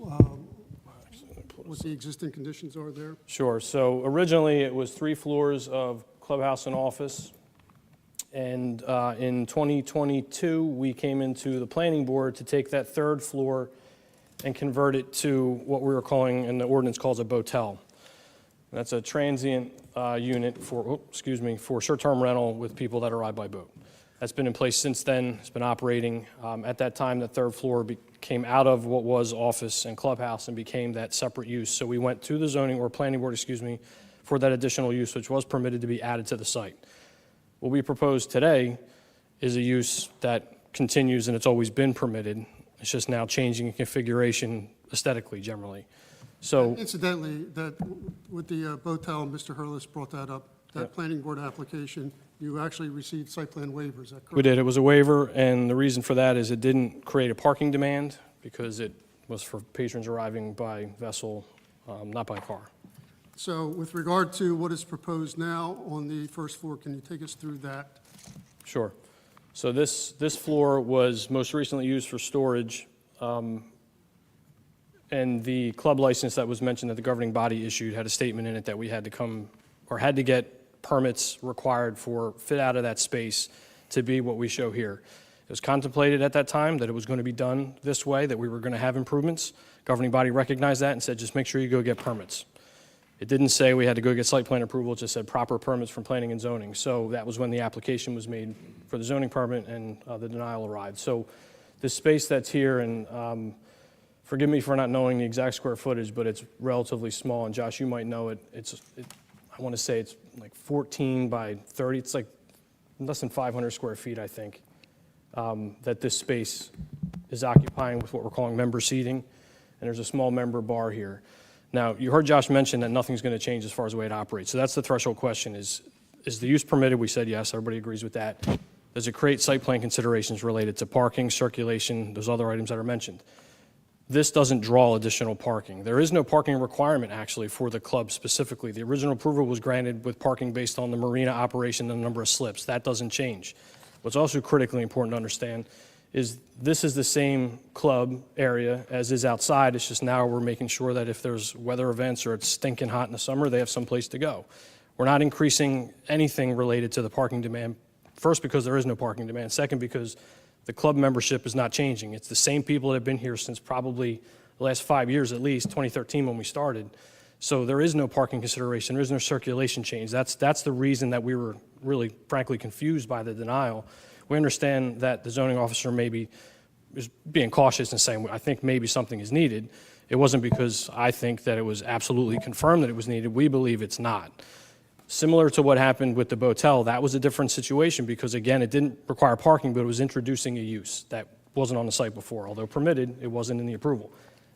what the existing conditions are there? Sure. So originally, it was 3 floors of clubhouse and office. And in 2022, we came into the planning board to take that 3rd floor and convert it to what we were calling, and the ordinance calls a botel. That's a transient unit for short-term rental with people that arrive by boat. That's been in place since then. It's been operating. At that time, the 3rd floor came out of what was office and clubhouse and became that separate use. So we went to the zoning, or planning board, for that additional use, which was permitted to be added to the site. What we propose today is a use that continues, and it's always been permitted. It's just now changing in configuration aesthetically, generally. So, Incidentally, that with the Botel, Mr. Hurlis brought that up, that Yep. planning board application, you actually received site plan waivers, is that correct? we did, it was a waiver, and the reason for that is it didn't create a parking demand, because it was for patrons arriving by vessel, not by car. So with regard to what is proposed now on the first floor, can you take us through that? Sure. So this floor was most recently used for storage, and the club license that was mentioned that the governing body issued had a statement in it that we had to come, or had to get permits required for fit out of that space to be what we show here. It was contemplated at that time that it was going to be done this way, that we were going to have improvements. Governing body recognized that and said, just make sure you go get permits. It didn't say we had to go get site plan approval, it just said proper permits from planning and zoning. So that was when the application was made for the zoning permit and the denial arrived. So this space that's here, and forgive me for not knowing the exact square footage, but it's relatively small, and Josh, you might know it. I want to say it's like 14 by 30, it's like less than 500 square feet, I think, that this space is occupying with what we're calling member seating, and there's a small member bar here. Now, you heard Josh mention that nothing's going to change as far as the way it operates. So that's the threshold question, is the use permitted? We said yes, everybody agrees with that. Does it create site plan considerations related to parking, circulation, those other items that are mentioned? This doesn't draw additional parking. There is no parking requirement, actually, for the club specifically. The original approval was granted with parking based on the marina operation and the number of slips. That doesn't change. What's also critically important to understand is this is the same club area as is outside. It's just now we're making sure that if there's weather events or it's stinking hot in the summer, they have some place to go. We're not increasing anything related to the parking demand. First, because there is no parking demand. Second, because the club membership is not changing. It's the same people that have been here since probably the last 5 years at least, 2013 when we started. So there is no parking consideration. There is no circulation change. That's the reason that we were really, frankly, confused by the denial. We understand that the zoning officer maybe is being cautious and saying, I think maybe something is needed. It wasn't because I think that it was absolutely confirmed that it was needed. We believe it's not. Similar to what happened with the Botel, that was a different situation because, again, it didn't require parking, but it was introducing a use that wasn't on the site before. Although permitted, it wasn't in the approval.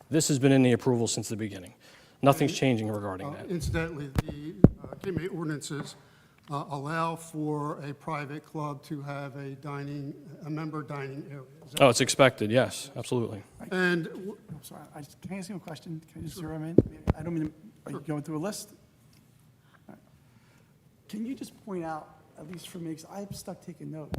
This has been in the approval since the beginning. Nothing's changing regarding that. Incidentally, the KMA ordinances allow for a private club to have a member dining area. Is that- Oh, it's expected, yes, absolutely. And I'm sorry, can I ask you a question? Can you just zero in? I don't mean, are you going through a list? All right. Can you just point out, at least for me, because I'm stuck taking notes.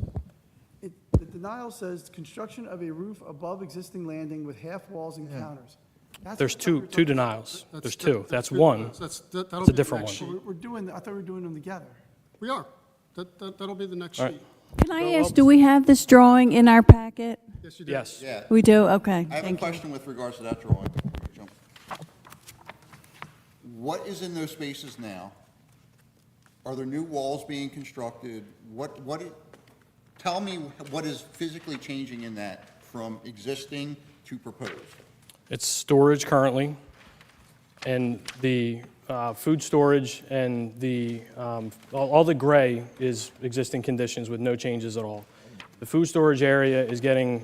The denial says construction of a roof above existing landing with half walls and counters. That's There's what I thought we were two talking about. denials. There's two. That's one. That'll It's be a the different next one. sheet. We're doing, I thought we were doing them together. We are. That'll be the next All right. sheet. Can I ask, do we have this drawing in our packet? Yes, you do. Yes. Yeah. We do, okay, I have a thank you. question with regards to that drawing. What is in those spaces now? Are there new walls being constructed? Tell me what is physically changing in that from existing to proposed? It's storage currently, and the food storage and the, all the gray is existing conditions with no changes at all. The food storage area is getting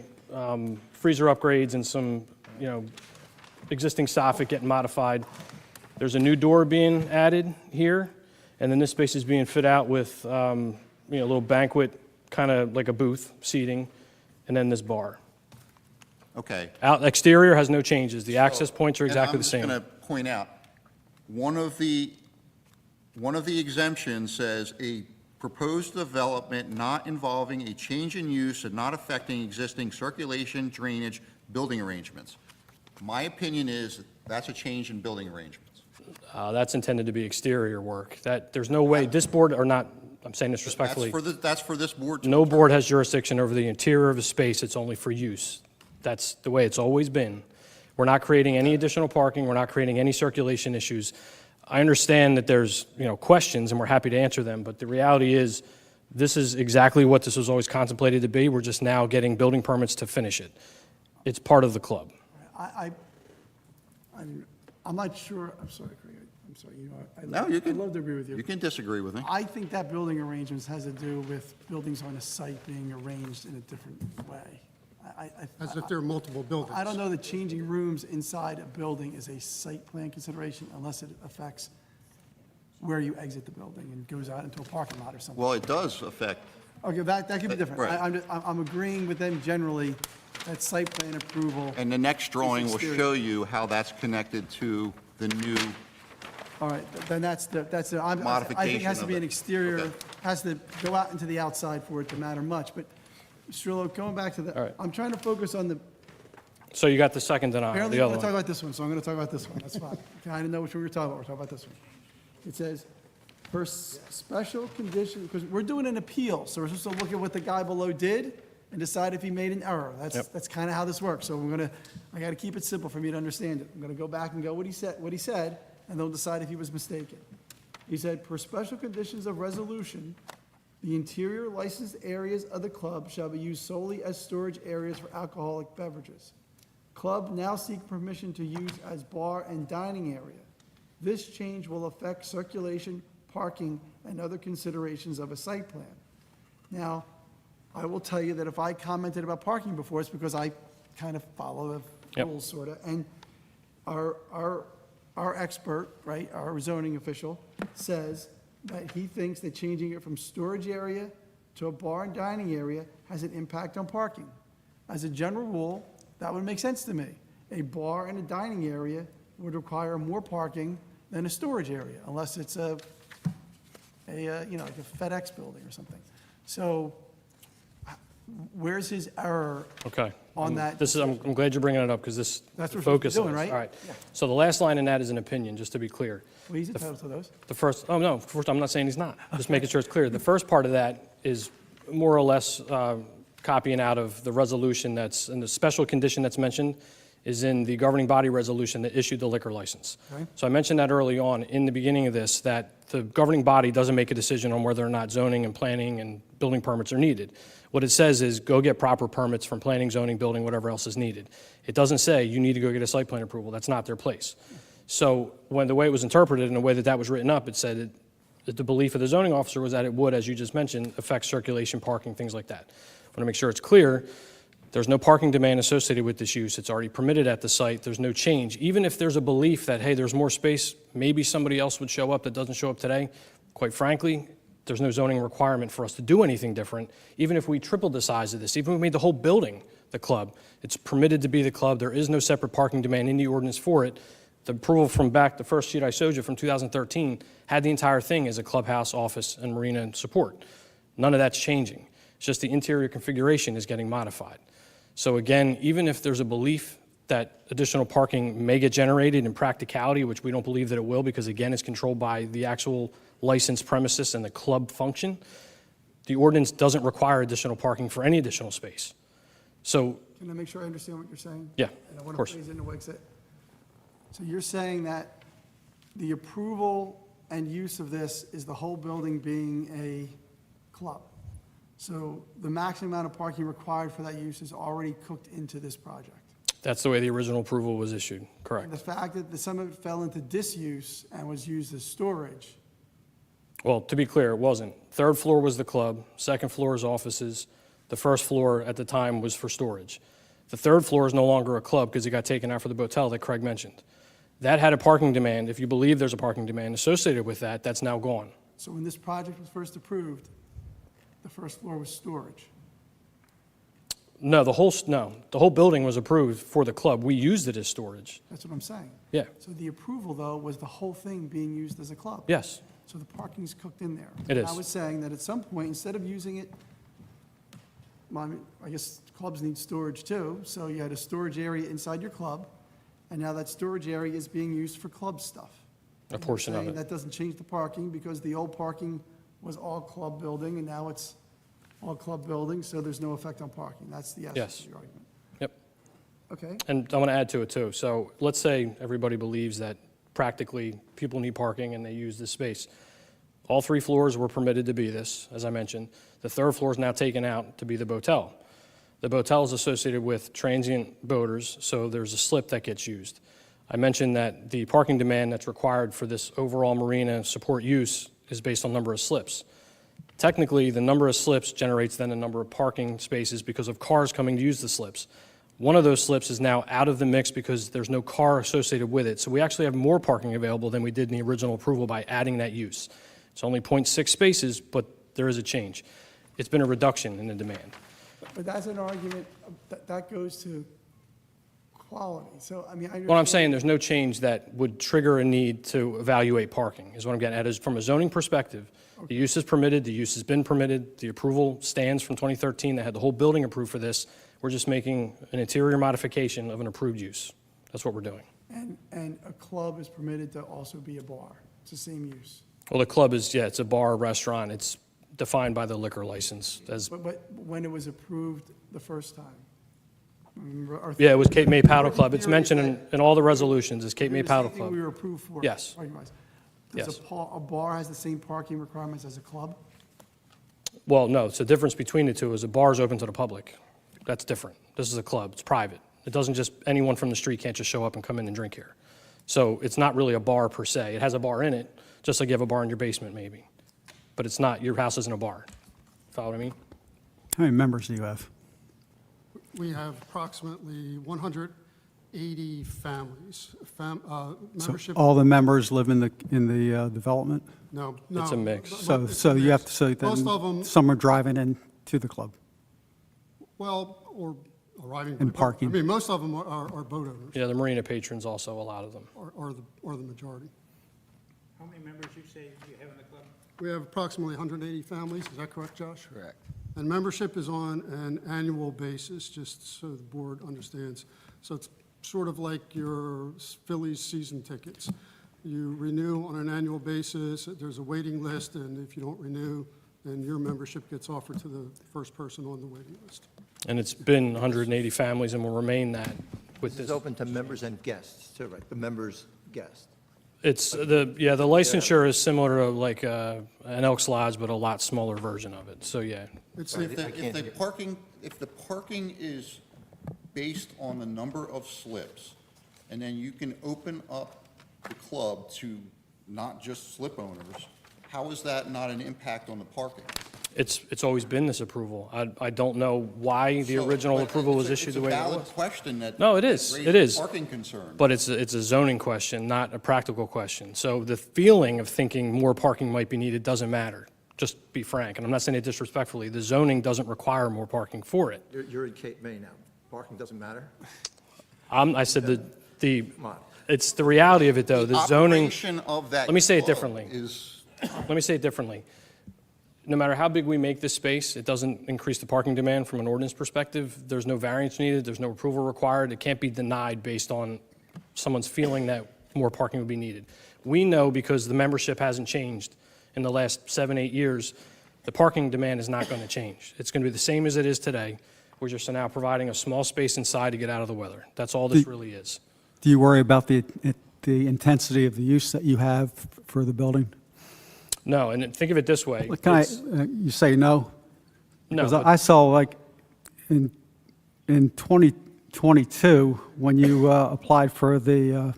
freezer upgrades and some, existing soffit getting modified. There's a new door being added here, and then this space is being fit out with, a little banquet, kind of like a booth seating, and then this bar. Okay. Exterior has no changes. The access points are And exactly the same. I'm just going to point out, one of the exemptions says a proposed development not involving a change in use and not affecting existing circulation, drainage, building arrangements. My opinion is that's a change in building arrangements. That's intended to be exterior work. There's no way, this board, or not, I'm saying this respectfully, That's for this board to no board has jurisdiction over the interior of a space. It's only for use. That's the way it's always been. We're not creating any additional parking. We're not creating any circulation issues. I understand that there's, questions, and we're happy to answer them, but the reality is, this is exactly what this was always contemplated to be. We're just now getting building permits to finish it. It's part of the club. I'm not sure, I'm sorry, Craig, I'm sorry, No, you can. I'd love to agree with you. You can disagree with me. I think that building arrangements has to do with buildings on a site being arranged in a different way. As if there are multiple buildings. I don't know that changing rooms inside a building is a site plan consideration unless it affects where you exit the building and goes out into a parking lot or something. Well, it does affect, Okay, that could be different. Right. I'm agreeing with them generally that site plan approval. and the next drawing will exterior. show you how that's connected to the new, All right, then that's the, I think it Modification has to of be an it. exterior, Okay. has to go out into the outside for it to matter much. But, Mr. Strillo, going back to All right. I'm trying to focus on the, So you got the second denial, apparently the you other want to talk one. about this one, so I'm going to talk about this one, that's fine. Okay, I didn't know which one we were talking about, we're talking about this one. It says, for special condition, because we're doing an appeal, so we're supposed to look at what the guy below did and decide if he made an error. Yep. That's kind of how this works, so I got to keep it simple for me to understand it. I'm going to go back and go what he said, and they'll decide if he was mistaken. He said, per special conditions of resolution, the interior licensed areas of the club shall be used solely as storage areas for alcoholic beverages. Club now seek permission to use as bar and dining area. This change will affect circulation, parking, and other considerations of a site plan. Now, I will tell you that if I commented about parking before, it's because I kind of follow the Yep. rules, sort of. And our expert, right, our zoning official, says that he thinks that changing it from storage area to a bar and dining area has an impact on parking. As a general rule, that would make sense to me. A bar and a dining area would require more parking than a storage area, unless it's like a FedEx building or something. So where's his error Okay. on that? I'm glad you're bringing it up, because this, That's the what we're focus doing, is. right? All right. Yeah. So the last line in that is an opinion, just to be clear. Well, he's entitled to those. The first, oh, no, first, I'm not saying he's not. Just making sure it's clear. The first part of that is more or less copying out of the resolution that's, and the special condition that's mentioned is in the governing body resolution that issued the liquor license. Okay. So I mentioned that early on in the beginning of this, that the governing body doesn't make a decision on whether or not zoning and planning and building permits are needed. What it says is go get proper permits from planning, zoning, building, whatever else is needed. It doesn't say you need to go get a site plan approval. That's not their place. So when the way it was interpreted and the way that that was written up, it said that the belief of the zoning officer was that it would, as you just mentioned, affect circulation, parking, things like that. I want to make sure it's clear. There's no parking demand associated with this use. It's already permitted at the site. There's no change. Even if there's a belief that, hey, there's more space, maybe somebody else would show up that doesn't show up today, quite frankly, there's no zoning requirement for us to do anything different. Even if we tripled the size of this, even if we made the whole building the club, it's permitted to be the club. There is no separate parking demand in the ordinance for it. The approval from back, the first sheet I showed you from 2013, had the entire thing as a clubhouse, office, and marina support. None of that's changing. It's just the interior configuration is getting modified. So again, even if there's a belief that additional parking may get generated in practicality, which we don't believe that it will, because again, it's controlled by the actual licensed premises and the club function, the ordinance doesn't require additional parking for any additional space. So, Can I make sure I understand what you're saying? yeah, And I of want to course. phrase it in a way that, so you're saying that the approval and use of this is the whole building being a club. So the maximum amount of parking required for that use is already cooked into this project. That's the way the original approval was issued, correct. And the fact that some of it fell into disuse and was used as storage, Well, to be clear, it wasn't. Third floor was the club, second floor is offices, the first floor at the time was for storage. The third floor is no longer a club because it got taken out for the motel that Craig mentioned. That had a parking demand. If you believe there's a parking demand associated with that, that's now gone. so when this project was first approved, the first floor was storage. No, the whole building was approved for the club. We used it as storage. That's what I'm saying. Yeah, So the approval, though, was the whole thing being used as a club. yes, So the parking's cooked in there. It And is. I was saying that at some point, instead of using it, well, I mean, I guess clubs need storage too, so you had a storage area inside your club, and now that storage area is being used for club stuff. a portion of Saying it. That doesn't change the parking, because the old parking was all club building, and now it's all club building, so there's no effect on parking. That's the essence Yes. of your argument. Yep. Okay? And I want to add to it too. So let's say everybody believes that practically people need parking and they use this space. All three floors were permitted to be this, as I mentioned. The third floor is now taken out to be the botel. The botel is associated with transient boaters, so there's a slip that gets used. I mentioned that the parking demand that's required for this overall marina support use is based on number of slips. Technically, the number of slips generates then a number of parking spaces because of cars coming to use the slips. One of those slips is now out of the mix because there's no car associated with it. So we actually have more parking available than we did in the original approval by adding that use. It's only 0.6 spaces, but there is a change. It's been a reduction in the demand. But that's an argument, that goes to quality. So, I mean, I What I'm saying, there's no change that would trigger a need to evaluate parking, is what I'm getting at. Is from a zoning perspective, the use is permitted, the use has been permitted, the approval stands from 2013, they had the whole building approved for this. We're just making an interior modification of an approved use. That's what we're doing. And a club is permitted to also be a bar. It's the same use. Well, the club is, yeah, it's a bar, restaurant, it's defined by the liquor license as, But when it was approved the first time? yeah, it was Cape May Paddle Club. It's mentioned in all the resolutions, it's Cape May Paddle The same thing we Club. were approved for? Yes. parking-wise. Yes. Does a bar has the same parking requirements as a club? Well, no, it's the difference between the two is a bar is open to the public. That's different. This is a club, it's private. It doesn't just, anyone from the street can't just show up and come in and drink here. So it's not really a bar per se. It has a bar in it, just like you have a bar in your basement maybe. But it's not, your house isn't a bar. Follow what I mean? How many members do you have? We have approximately 180 families. So Membership, all the members live in the development? no. It's a mix. So you have to say Most of that them, some are driving into the club. well, or arriving. And by boat. parking. I mean, most of them are boat owners, Yeah, the marina patrons also, a lot of them. or the majority. How many members you say you have in the club? We have approximately 180 families, is that correct, Josh? Correct. And membership is on an annual basis, just so the board understands. So it's sort of like your Phillies season tickets. You renew on an annual basis, there's a waiting list, and if you don't renew, then your membership gets offered to the first person on the waiting list. And it's been 180 families and will remain that with This is this. open to members and guests, too, right? The members' guest. It's, the licensure is similar to like an Elks Lodge, but a lot smaller version of it. So, yeah. It's If the parking is based on the number of slips, and then you can open up the club to not just slip owners, how is that not an impact on the parking? It's always been this approval. I don't know why the So, original but approval was it's a- issued the way it It's a valid was. question that. No, it is. that It raises is. Parking concern. But it's a zoning question, not a practical question. So the feeling of thinking more parking might be needed doesn't matter. just be frank, and I'm not saying it disrespectfully, the zoning doesn't require more parking for it. You're in Cape May now. Parking doesn't matter? I said the, Come on. it's the reality of it, though, the zoning. operation of that Let me say it club differently. is, Let me say it differently. No matter how big we make this space, it doesn't increase the parking demand from an ordinance perspective. There's no variance needed, there's no approval required. It can't be denied based on someone's feeling that more parking would be needed. We know, because the membership hasn't changed in the last 7, 8 years, the parking demand is not going to change. It's going to be the same as it is today. We're just now providing a small space inside to get out of the weather. That's all this really is. Do you worry about the intensity of the use that you have for the building? No, and think of it this way. Can I, It's- you say no? No, Because but- I saw, like, in 2022, when you applied for the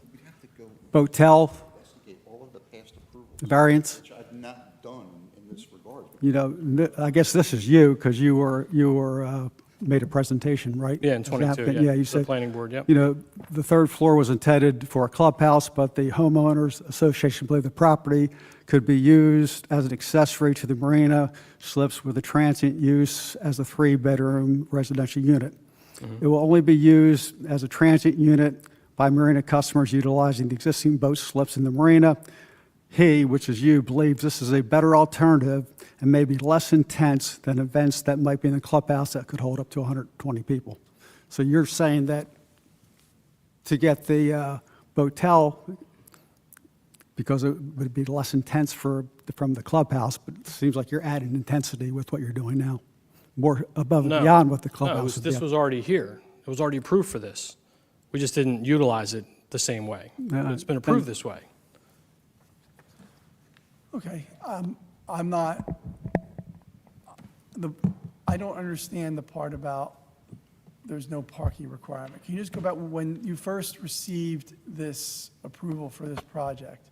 Botel all of the past approvals, variance, which I've not done in this regard. you know, I guess this is you, because you were made a presentation, right? Yeah, in As an 22, applicant. yeah. You The said, planning board, yep. You know, the third floor was intended for a clubhouse, but the homeowners association believed the property could be used as an accessory to the marina, slips with a transient use as a 3-bedroom residential unit. It will only be used as a transient unit by marina customers utilizing the existing boat slips in the marina. He, which is you, believes this is a better alternative and may be less intense than events that might be in the clubhouse that could hold up to 120 people. So you're saying that to get the Botel, because it would be less intense from the clubhouse, but it seems like you're adding intensity with what you're doing now, more above and No. beyond what the No, clubhouse is. this was already here. It was already approved for this. We just didn't utilize it the same way. It's been approved this way. Okay, I'm not, I don't understand the part about there's no parking requirement. Can you just go back, when you first received this approval for this project,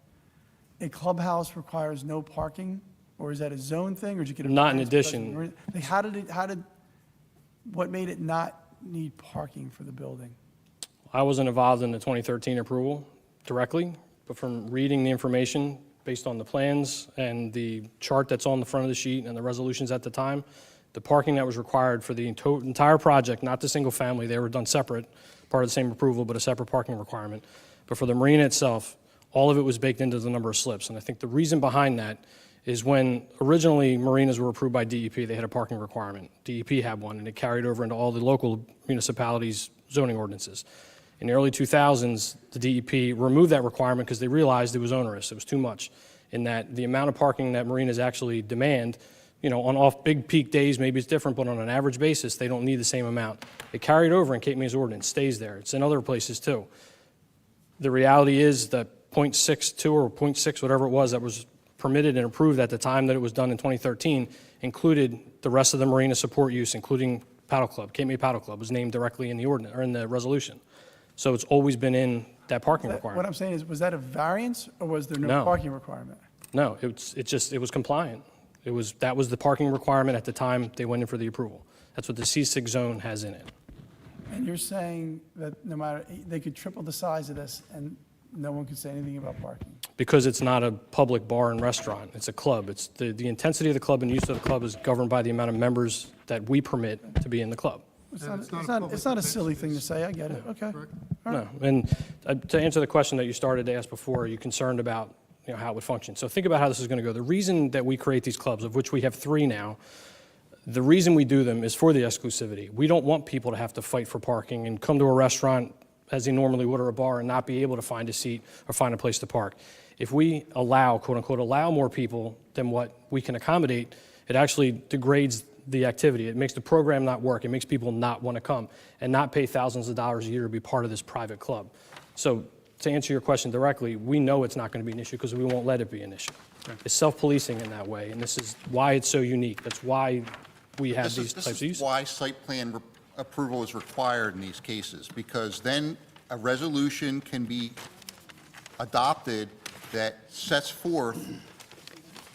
a clubhouse requires no parking, or is that a zone thing, or did you get a? Not in variance because of addition. marina- Like, what made it not need parking for the building? I wasn't involved in the 2013 approval directly, but from reading the information based on the plans and the chart that's on the front of the sheet and the resolutions at the time, the parking that was required for the entire project, not the single family, they were done separate, part of the same approval, but a separate parking requirement. But for the marina itself, all of it was baked into the number of slips. And I think the reason behind that is when originally marinas were approved by DEP, they had a parking requirement. DEP had one, and it carried over into all the local municipalities' zoning ordinances. In the early 2000s, the DEP removed that requirement because they realized it was onerous, it was too much, in that the amount of parking that marinas actually demand, you know, on off big peak days, maybe it's different, but on an average basis, they don't need the same amount. It carried over in Cape May's ordinance, stays there. It's in other places too. The reality is that .62 or .6, whatever it was, that was permitted and approved at the time that it was done in 2013, included the rest of the marina support use, including Paddle Club. Cape May Paddle Club was named directly in the ordinance, or in the resolution. So it's always been in that parking What requirement. I'm saying is, was that a variance, or was there no No. parking requirement? No, it was compliant. That was the parking requirement at the time they went in for the approval. That's what the C6 zone has in it. And you're saying that no matter, they could triple the size of this, and no one could say anything about parking? Because it's not a public bar and restaurant, it's a club. It's the intensity of the club and use of the club is governed by the amount of members that we permit to be in the club. It's not a silly thing to say, I get it, okay. No, and to answer the question that you started to ask before, are you concerned about, you know, how it would function? So think about how this is going to go. The reason that we create these clubs, of which we have 3 now, the reason we do them is for the exclusivity. We don't want people to have to fight for parking and come to a restaurant as they normally would, or a bar, and not be able to find a seat or find a place to park. If we allow, quote unquote, allow more people than what we can accommodate, it actually degrades the activity. It makes the program not work. It makes people not want to come and not pay thousands of dollars a year to be part of this private club. So to answer your question directly, we know it's not going to be an issue because we won't let it be an issue. It's self-policing in that way, and this is why it's so unique. That's why we have these types of This uses. is why site plan approval is required in these cases, because then a resolution can be adopted that sets forth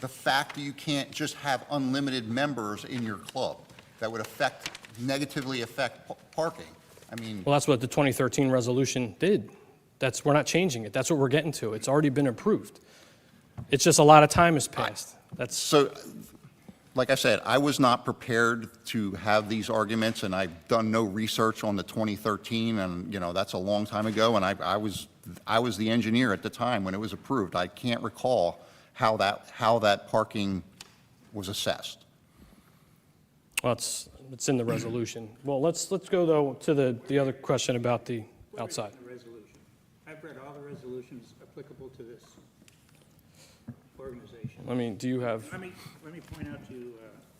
the fact that you can't just have unlimited members in your club. That would negatively affect parking. I mean, Well, that's what the 2013 resolution did. We're not changing it. That's what we're getting to. It's already been approved. It's just a lot of time has passed. so like I said, I was not prepared to have these arguments, and I've done no research on the 2013, and, that's a long time ago, and I was the engineer at the time when it was approved. I can't recall how that parking was assessed. Well, it's in the resolution. Well, let's go, though, to the other question about the outside. Resolution. I've read all the resolutions applicable to this organization. Do you have, Let me point out to you,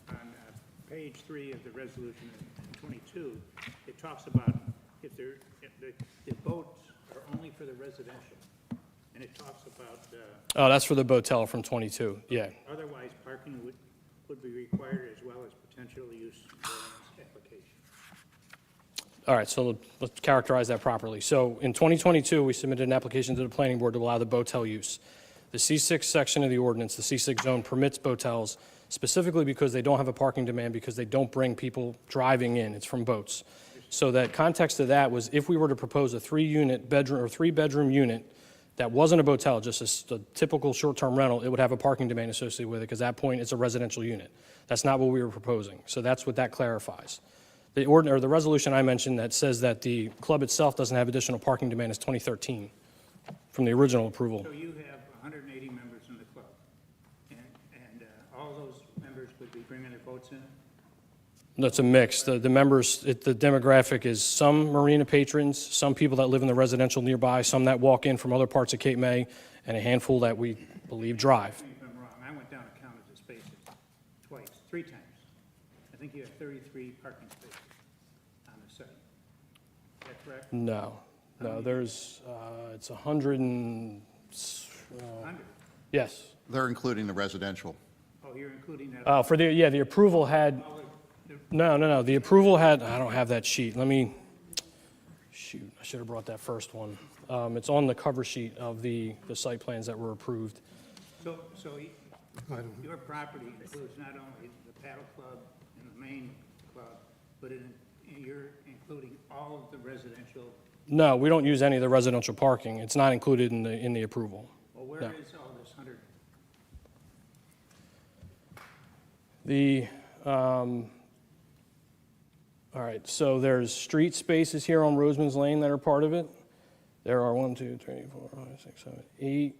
on page 3 of the resolution in 22, it talks about if the boats are only for the residential, and it talks about, oh, that's for the Botel from 22, yeah. otherwise parking would be required as well as potential use variance application. All right, so let's characterize that properly. So in 2022, we submitted an application to the planning board to allow the Botel use. The C6 section of the ordinance, the C6 zone permits Botels specifically because they don't have a parking demand, because they don't bring people driving in, it's from boats. So that context of that was if we were to propose a 3-bedroom unit that wasn't a Botel, just a typical short-term rental, it would have a parking demand associated with it, because at that point, it's a residential unit. That's not what we were proposing. So that's what that clarifies. The resolution I mentioned that says that the club itself doesn't have additional parking demand is 2013, from the original approval. So you have 180 members in the club, and all those members would be bringing their boats in? That's a mix. The members, the demographic is some marina patrons, some people that live in the residential nearby, some that walk in from other parts of Cape May, and a handful that we believe drive. If I'm wrong, I went down and counted the spaces three times. I think you have 33 parking spaces on the site. Is that correct? No, there's, it's 100 and, 100? yes. They're including the residential. Oh, you're including that? Oh, the approval had, no, the approval had, I don't have that sheet. Shoot, I should have brought that first one. It's on the cover sheet of the site plans that were approved. So your property includes not only the paddle club and the main club, but you're including all of the residential? No, we don't use any of the residential parking. It's not included in the approval. Well, where No. is all this 100? All right, so there's street spaces here on Roseman's Lane that are part of it. There are 1, 2, 3, 4, 5, 6, 7, 8,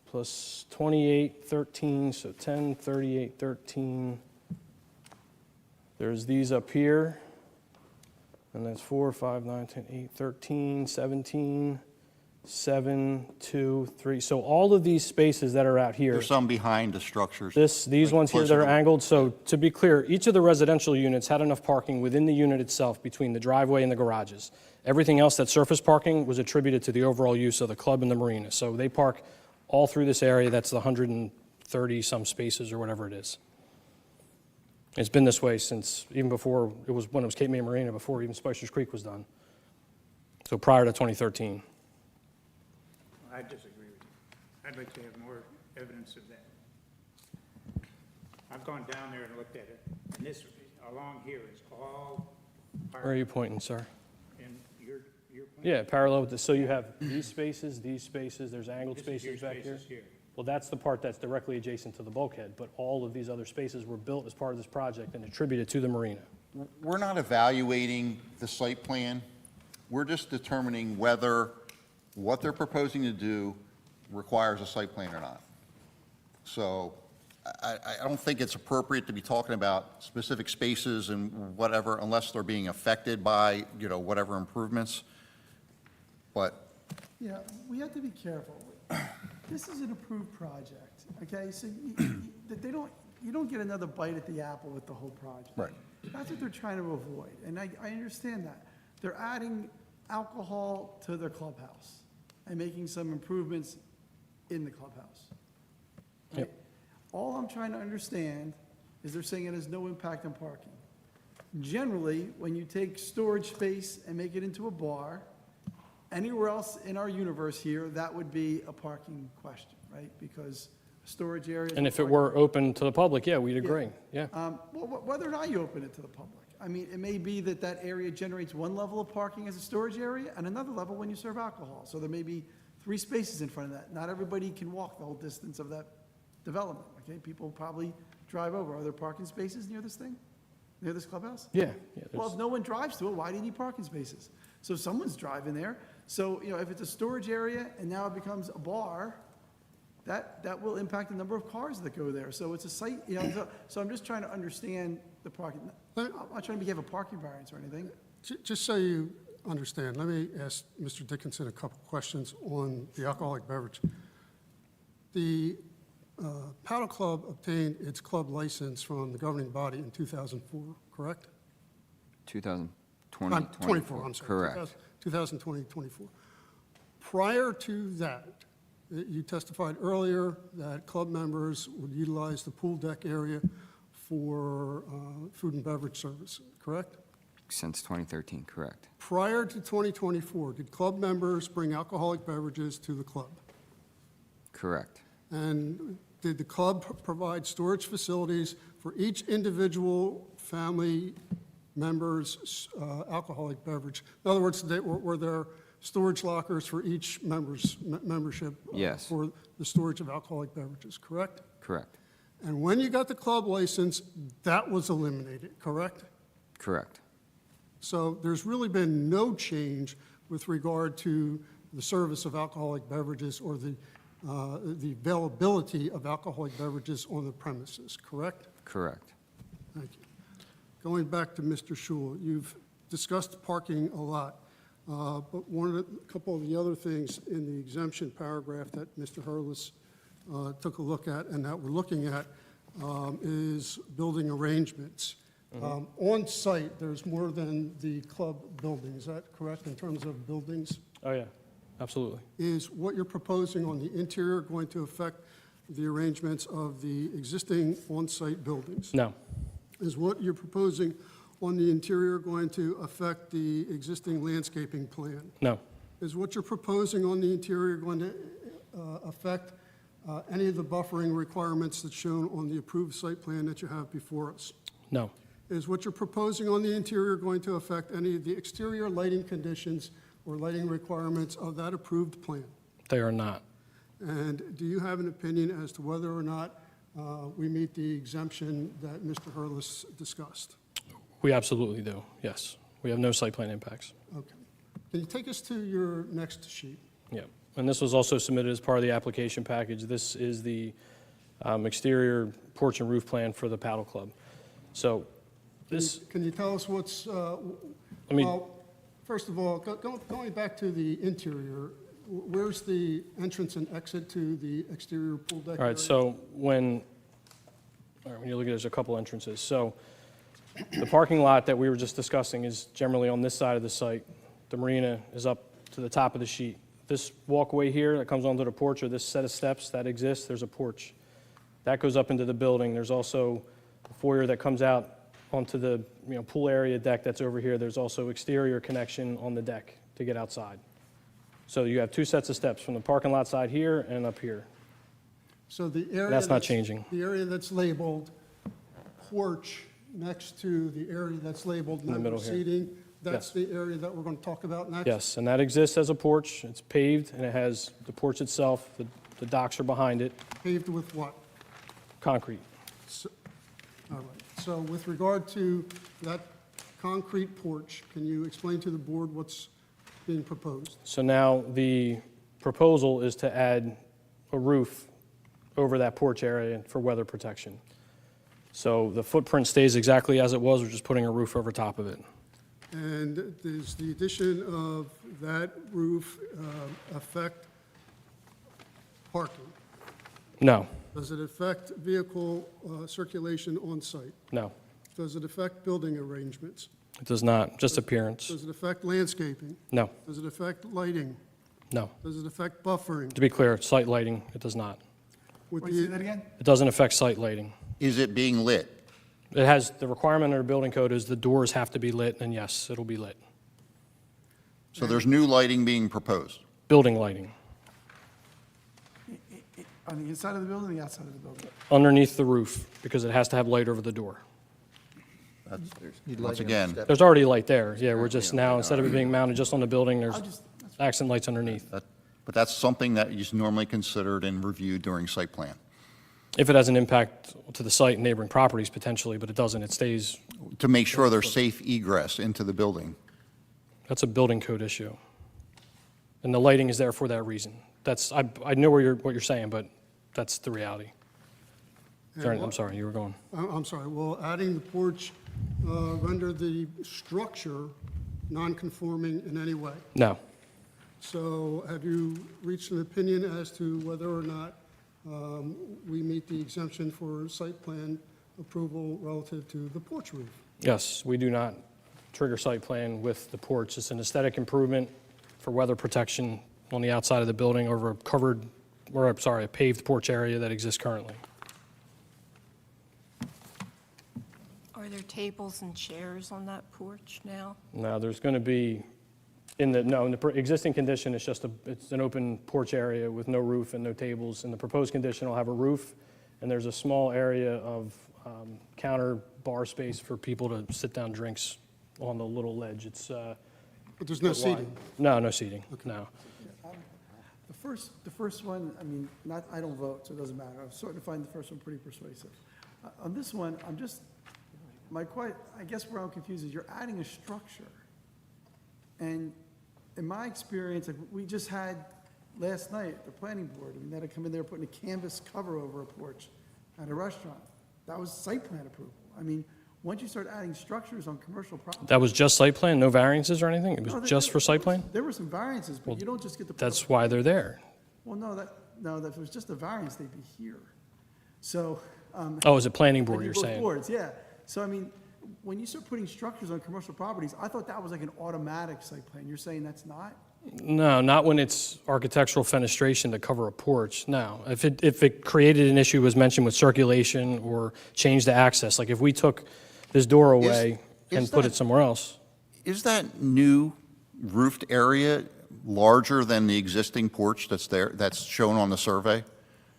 plus 28, 13, so 10, 38, 13. There's these up here, and that's 4, 5, 9, 10, 8, 13, 17, 7, 2, 3. So all of these spaces that are out here. There's some behind the structures. These like ones here that closer are to- angled, so to be clear, each of the residential units had enough parking within the unit itself between the driveway and the garages. Everything else, that surface parking, was attributed to the overall use of the club and the marina. So they park all through this area, that's the 130-some spaces or whatever it is. It's been this way since, even before, when it was Cape May Marina, before even Spicer's Creek was done. So prior to 2013. I disagree with you. I'd like to have more evidence of that. I've gone down there and looked at it, and this, along here, is all part. Where are you pointing, sir? And you're Yeah, parallel with this. So you have these spaces, there's angled This is your spaces back here. spaces here. Well, that's the part that's directly adjacent to the bulkhead, but all of these other spaces were built as part of this project and attributed to the marina. We're not evaluating the site plan. We're just determining whether what they're proposing to do requires a site plan or not. So I don't think it's appropriate to be talking about specific spaces and whatever unless they're being affected by, whatever improvements. But Yeah, we have to be careful. This is an approved project, okay? So you don't get another bite at the apple with the whole project. Right. That's what they're trying to avoid, and I understand that. They're adding alcohol to their clubhouse and making some improvements in the clubhouse. Yep. All I'm trying to understand is they're saying it has no impact on parking. Generally, when you take storage space and make it into a bar, anywhere else in our universe here, that would be a parking question, right? Because storage areas. And if it were open to the public, yeah, we'd agree, yeah. Well, whether or not you open it to the public. I mean, it may be that that area generates one level of parking as a storage area and another level when you serve alcohol. So there may be 3 spaces in front of that. Not everybody can walk the whole distance of that development, okay? People probably drive over, are there parking spaces near this thing? Near this clubhouse? Yeah. Well, if no one drives to it, why do you need parking spaces? So someone's driving there. So, if it's a storage area and now it becomes a bar, that will impact the number of cars that go there. So it's a site, so I'm just trying to understand the parking. I'm not trying to have a parking variance or anything. Just so you understand, let me ask Mr. Dickinson a couple questions on the alcoholic beverage. The Paddle Club obtained its club license from the governing body in 2004, correct? 2020, 24, I'm sorry. Correct. 2020, 24. Prior to that, you testified earlier that club members would utilize the pool deck area for food and beverage service, correct? Since 2013, correct. Prior to 2024, did club members bring alcoholic beverages to the club? Correct. And did the club provide storage facilities for each individual family member's alcoholic beverage? In other words, were there storage lockers for each member's membership? Yes. For the storage of alcoholic beverages, correct? Correct. And when you got the club license, that was eliminated, correct? Correct. So there's really been no change with regard to the service of alcoholic beverages or the availability of alcoholic beverages on the premises, correct? Correct. Thank you. Going back to Mr. Shul, you've discussed parking a lot, but a couple of the other things in the exemption paragraph that Mr. Hurlis took a look at and that we're looking at is building arrangements. On site, there's more than the club building, is that correct, in terms of buildings? Oh, yeah, absolutely. Is what you're proposing on the interior going to affect the arrangements of the existing on-site buildings? No, Is what you're proposing on the interior going to affect the existing landscaping plan? no, Is what you're proposing on the interior going to affect any of the buffering requirements that's shown on the approved site plan that you have before us? no, Is what you're proposing on the interior going to affect any of the exterior lighting conditions or lighting requirements of that approved plan? they are not. And do you have an opinion as to whether or not we meet the exemption that Mr. Hurlis discussed? We absolutely do, yes. We have no site plan impacts. Okay. Can you take us to your next sheet? Yeah, and this was also submitted as part of the application package. This is the exterior porch and roof plan for the Paddle Club. So this, Can you tell us what's, me- well, first of all, going back to the interior, where's the entrance and exit to the exterior pool deck all right, area? so when you look at it, there's a couple entrances. So the parking lot that we were just discussing is generally on this side of the site. The marina is up to the top of the sheet. This walkway here that comes onto the porch, or this set of steps that exists, there's a porch. That goes up into the building. There's also a foyer that comes out onto the pool area deck that's over here. There's also exterior connection on the deck to get outside. So you have two sets of steps from the parking lot side here and up here. So the area That's not changing. The area that's labeled porch next to the area that's labeled the member middle here. seating, that's Yes. the area that we're going to talk about next? Yes, and that exists as a porch. It's paved, and it has the porch itself. The docks are behind it, Paved with what? concrete. All right. So with regard to that concrete porch, can you explain to the board what's being proposed? So now the proposal is to add a roof over that porch area for weather protection. So the footprint stays exactly as it was, we're just putting a roof over top of it. And does the addition of that roof affect parking? No, Does it affect vehicle circulation on site? no, Does it affect building arrangements? it does not, just appearance. Does it affect landscaping? No, Does it affect lighting? no. Does it affect buffering? To be clear, site lighting, it does not. With Wait, say the, that again? It doesn't affect site lighting. Is it being lit? It has, the requirement under building code is the doors have to be lit, and yes, it'll be lit. So there's new lighting being proposed? Building lighting, On the inside of the building, the outside of the building? underneath the roof, because it has to have light over the door. That's, Need once lighting on the again, step. There's already light there, yeah, we're just now, instead of it being mounted just on the building, there's I'll just, that's accent lights underneath. but that's something that is normally considered and reviewed during site plan. If it has an impact to the site and neighboring properties potentially, but it doesn't, it stays, To make sure there's safe egress into the building. that's a building code issue. And the lighting is there for that reason. That's, I know what you're saying, but that's the reality. Sorry, I'm sorry, you were going. I'm sorry, will adding the porch render the structure non-conforming in any way? No. So have you reached an opinion as to whether or not we meet the exemption for site plan approval relative to the porch roof? Yes, we do not trigger site plan with the porch. It's an aesthetic improvement for weather protection on the outside of the building over a covered, or I'm sorry, a paved porch area that exists currently. Are there tables and chairs on that porch now? Now, there's going to be, in the existing condition, it's just it's an open porch area with no roof and no tables. In the proposed condition, will have a roof, and there's a small area of counter bar space for people to sit down drinks on the little ledge. It's, But there's no seating? No, no seating, no. The first one, I mean, I don't vote, so it doesn't matter. I'm starting to find the first one pretty persuasive. On this one, I guess where I'm confused is you're adding a structure. And in my experience, like we just had last night, the planning board, they had to come in there putting a canvas cover over a porch at a restaurant. That was site plan approval. I mean, once you start adding structures on commercial property. That was just site plan, no variances or anything? It No, was just for site plan? There were some variances, but you don't just get to. That's why they're there. Well, no, if it was just a variance, they'd be here. So. Oh, is it planning board, I mean, you're both saying? boards, yeah. So, I mean, when you start putting structures on commercial properties, I thought that was like an automatic site plan. You're saying that's not? No, not when it's architectural fenestration to cover a porch, no. If it created an issue, was mentioned with circulation or change the access, like if we took this door away and put it somewhere else. Is that new roofed area larger than the existing porch that's there, that's shown on the survey?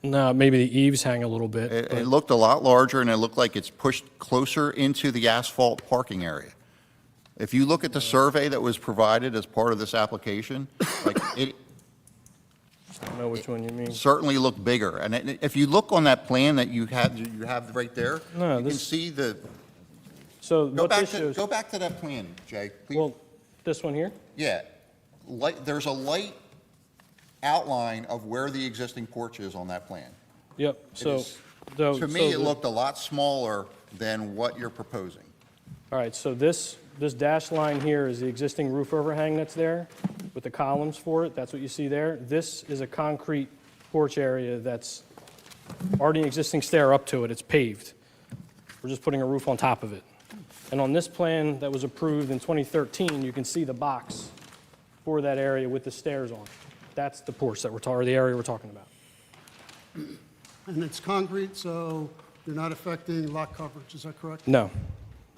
No, maybe the eaves hang a little bit. It but- looked a lot larger, and it looked like it's pushed closer into the asphalt parking area. If you look at the survey that was provided as part of this application, like, it I don't know which one you mean. certainly looked bigger. And if you look on that plan that you have right there, No, you can this- see the, So what this shows, go back to that plan, Jay, please. well, this one here? Yeah, there's a light outline of where the existing porch is on that plan. Yep, It so. is- though- To me, so it the- looked a lot smaller than what you're proposing. All right, so this dashed line here is the existing roof overhang that's there with the columns for it. That's what you see there. This is a concrete porch area that's already an existing stair up to it. It's paved. We're just putting a roof on top of it. And on this plan that was approved in 2013, you can see the box for that area with the stairs on it. That's the porch that or the area we're talking about. And it's concrete, so you're not affecting lot coverage, is that correct? No,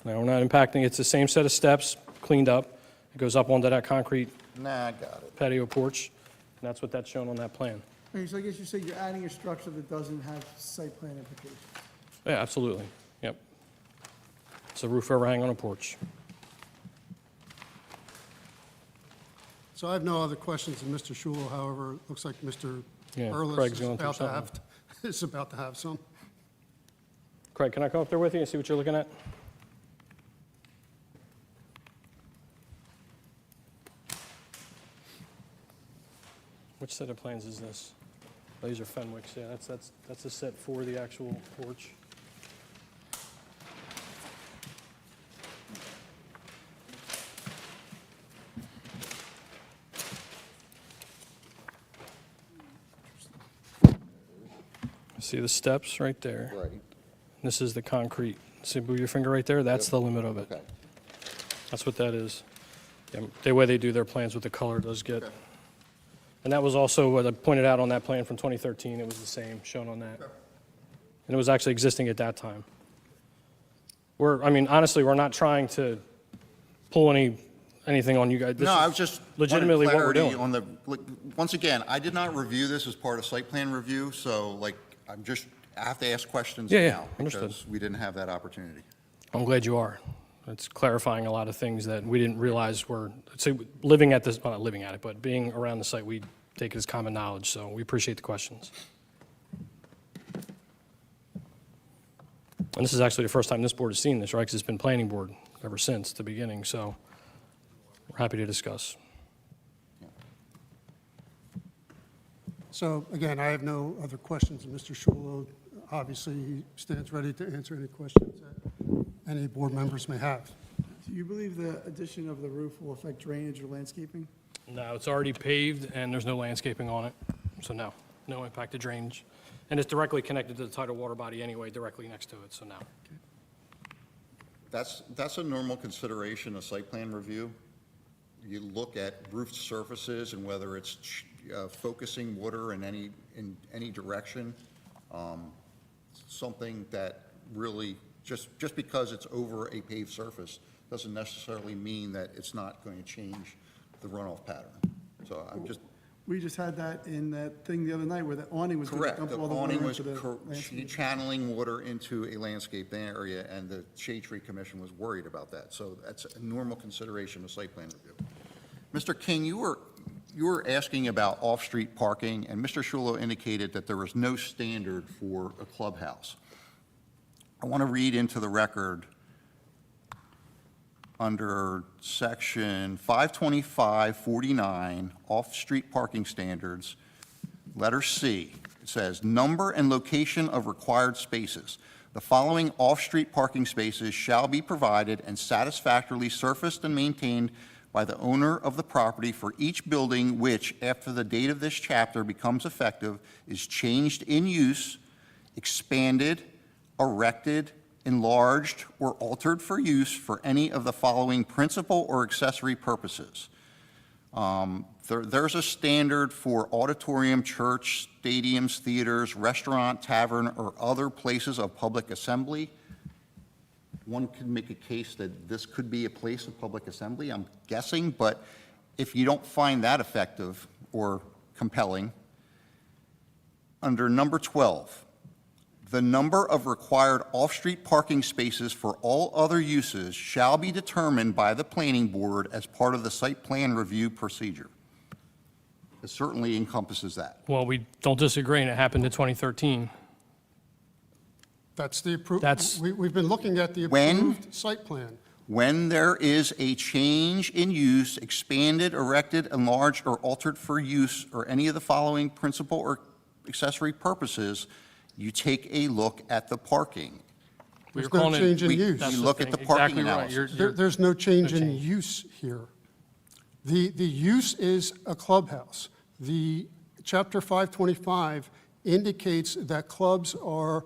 no, we're not impacting. It's the same set of steps, cleaned up. It goes up onto that concrete Nah, I got it. patio porch, and that's what that's shown on that plan. Okay, so I guess you say you're adding a structure that doesn't have site plan implications. Yeah, absolutely, yep. It's a roof overhang on a porch. So I have no other questions of Mr. Shul, however, it looks like Mr. Yeah, Earlis Craig's is going through about to have, something. is about to have some. Craig, can I come up there with you and see what you're looking at? Which set of plans is this? Oh, these are Fenwick's, yeah, that's a set for the actual porch. See the steps right there? Right. This is the concrete. See, move your finger right there? That's the limit of it. Okay. That's what that is. Yeah, the way they do their plans with the color does get. And that was also what I pointed out on that plan from 2013. It was the same, shown on that. And it was actually existing at that time. Honestly, we're not trying to pull anything on you guys. This No, is I was just. legitimately what we're wanted clarity doing. On the, once again, I did not review this as part of site plan review, so I have to ask questions Yeah, yeah, now. understood. Because we didn't have that opportunity. I'm glad you are. It's clarifying a lot of things that we didn't realize were, say, living at this, well, not living at it, but being around the site, we take it as common knowledge, so we appreciate the questions. And this is actually the first time this board has seen this, right? Because it's been planning board ever since the beginning, so we're happy to discuss. So again, I have no other questions. And Mr. Shulo, obviously, he stands ready to answer any questions that any board members may have. Do you believe the addition of the roof will affect drainage or landscaping? No, it's already paved and there's no landscaping on it, so no impact to drainage. And it's directly connected to the tidal water body anyway, directly next to it, so no. That's a normal consideration of site plan review. You look at roofed surfaces and whether it's focusing water in any direction. Something that really, just because it's over a paved surface, doesn't necessarily mean that it's not going to change the runoff pattern. So I'm just, We just had that in that thing the other night where the awning was going to correct, dump the all the water awning was into the landscape. channeling water into a landscape area, and the Shade Tree Commission was worried about that. So that's a normal consideration of site plan review. Mr. King, you were asking about off-street parking, and Mr. Shulo indicated that there was no standard for a clubhouse. I want to read into the record under section 52549, off-street parking standards, letter C. It says, number and location of required spaces. The following off-street parking spaces shall be provided and satisfactorily surfaced and maintained by the owner of the property for each building which, after the date of this chapter becomes effective, is changed in use, expanded, erected, enlarged, or altered for use for any of the following principal or accessory purposes. There's a standard for auditorium, church, stadiums, theaters, restaurant, tavern, or other places of public assembly. One could make a case that this could be a place of public assembly, I'm guessing, but if you don't find that effective or compelling, under number 12, the number of required off-street parking spaces for all other uses shall be determined by the planning board as part of the site plan review procedure. It certainly encompasses that. Well, we don't disagree, and it happened in 2013. That's the approved, That's- we've been looking at the When? approved site plan. When there is a change in use, expanded, erected, enlarged, or altered for use, or any of the following principal or accessory purposes, you take a look at the parking. There's We're no calling it- change in we- use. That's You look at the thing. parking Exactly right. analysis. There's no change No in change. use here. The use is a clubhouse. The Chapter 525 indicates that clubs are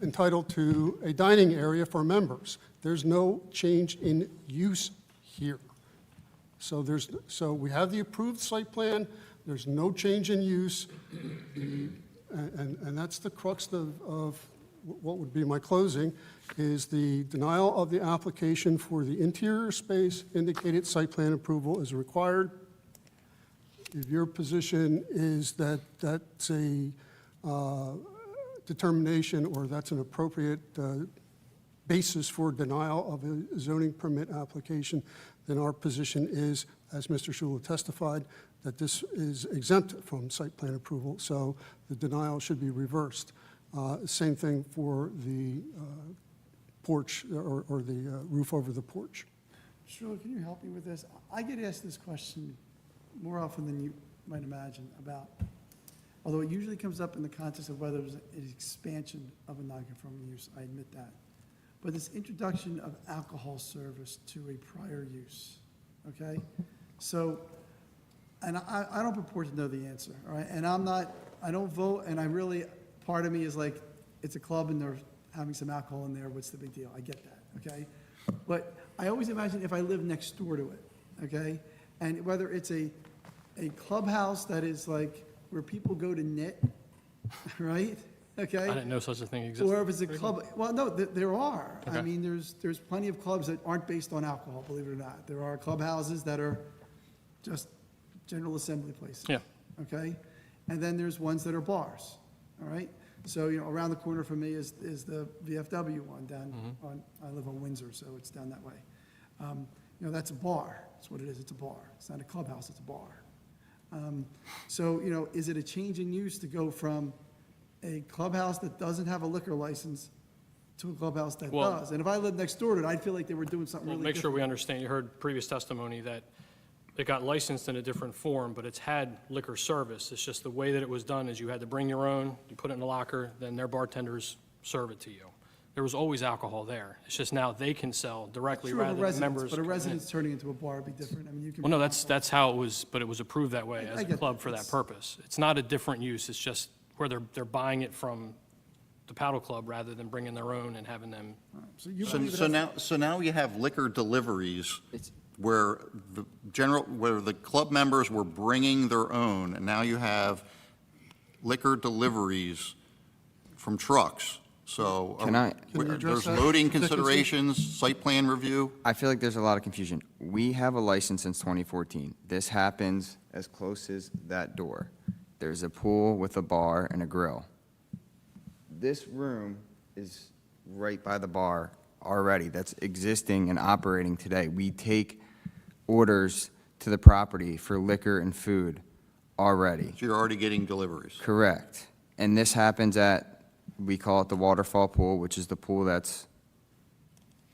entitled to a dining area for members. There's no change in use here. So we have the approved site plan, there's no change in use, and that's the crux of what would be my closing, is the denial of the application for the interior space indicated site plan approval is required. If your position is that that's a determination or that's an appropriate basis for denial of a zoning permit application, then our position is, as Mr. Shulo testified, that this is exempt from site plan approval, so the denial should be reversed. Same thing for the porch or the roof over the porch. Sure, can you help me with this? I get asked this question more often than you might imagine about, although it usually comes up in the context of whether there's an expansion of a non-conforming use, I admit that. But this introduction of alcohol service to a prior use, okay? So, and I don't purport to know the answer, all right? And I don't vote, and I really, part of me is like, it's a club and they're having some alcohol in there, what's the big deal? I get that, okay? But I always imagine if I live next door to it, okay? And whether it's a clubhouse that is like where people go to knit, right? Okay? I didn't know such a thing existed. Or if it's a club, well, no, there are. I Okay. mean, there's plenty of clubs that aren't based on alcohol, believe it or not. There are clubhouses that are just general assembly places. Yeah. Okay? And then there's ones that are bars, all right? So, around the corner from me is the VFW one down on, I live on Windsor, so it's down that way. That's a bar. That's what it is. It's a bar. It's not a clubhouse, it's a bar. So, is it a change in use to go from a clubhouse that doesn't have a liquor license to a clubhouse that Well- does. And if I lived next door to it, I'd feel like they were doing something Well, really make sure different. we understand, you heard previous testimony that it got licensed in a different form, but it's had liquor service. It's just the way that it was done is you had to bring your own, you put it in a locker, then their bartenders serve it to you. There was always alcohol there. It's just now they can sell directly True of a rather than residence, members. but a coming in. residence turning into a bar would be different. I mean, you can. Well, no, that's how it was, but it was approved that way as I a get club that. for that It's- purpose. It's not a different use, it's just where they're buying it from the paddle club rather than bringing their own and having them. So you So believe so that's- now you have liquor deliveries It's- where where the club members were bringing their own, and now you have liquor deliveries from trucks. So Can I- Can you address there's that, loading Mr. Dickinson? considerations, site plan review. I feel like there's a lot of confusion. We have a license since 2014. This happens as close as that door. There's a pool with a bar and a grill. This room is right by the bar already. That's existing and operating today. We take orders to the property for liquor and food already. So you're already getting deliveries. Correct. And this happens at, we call it the waterfall pool, which is the pool that's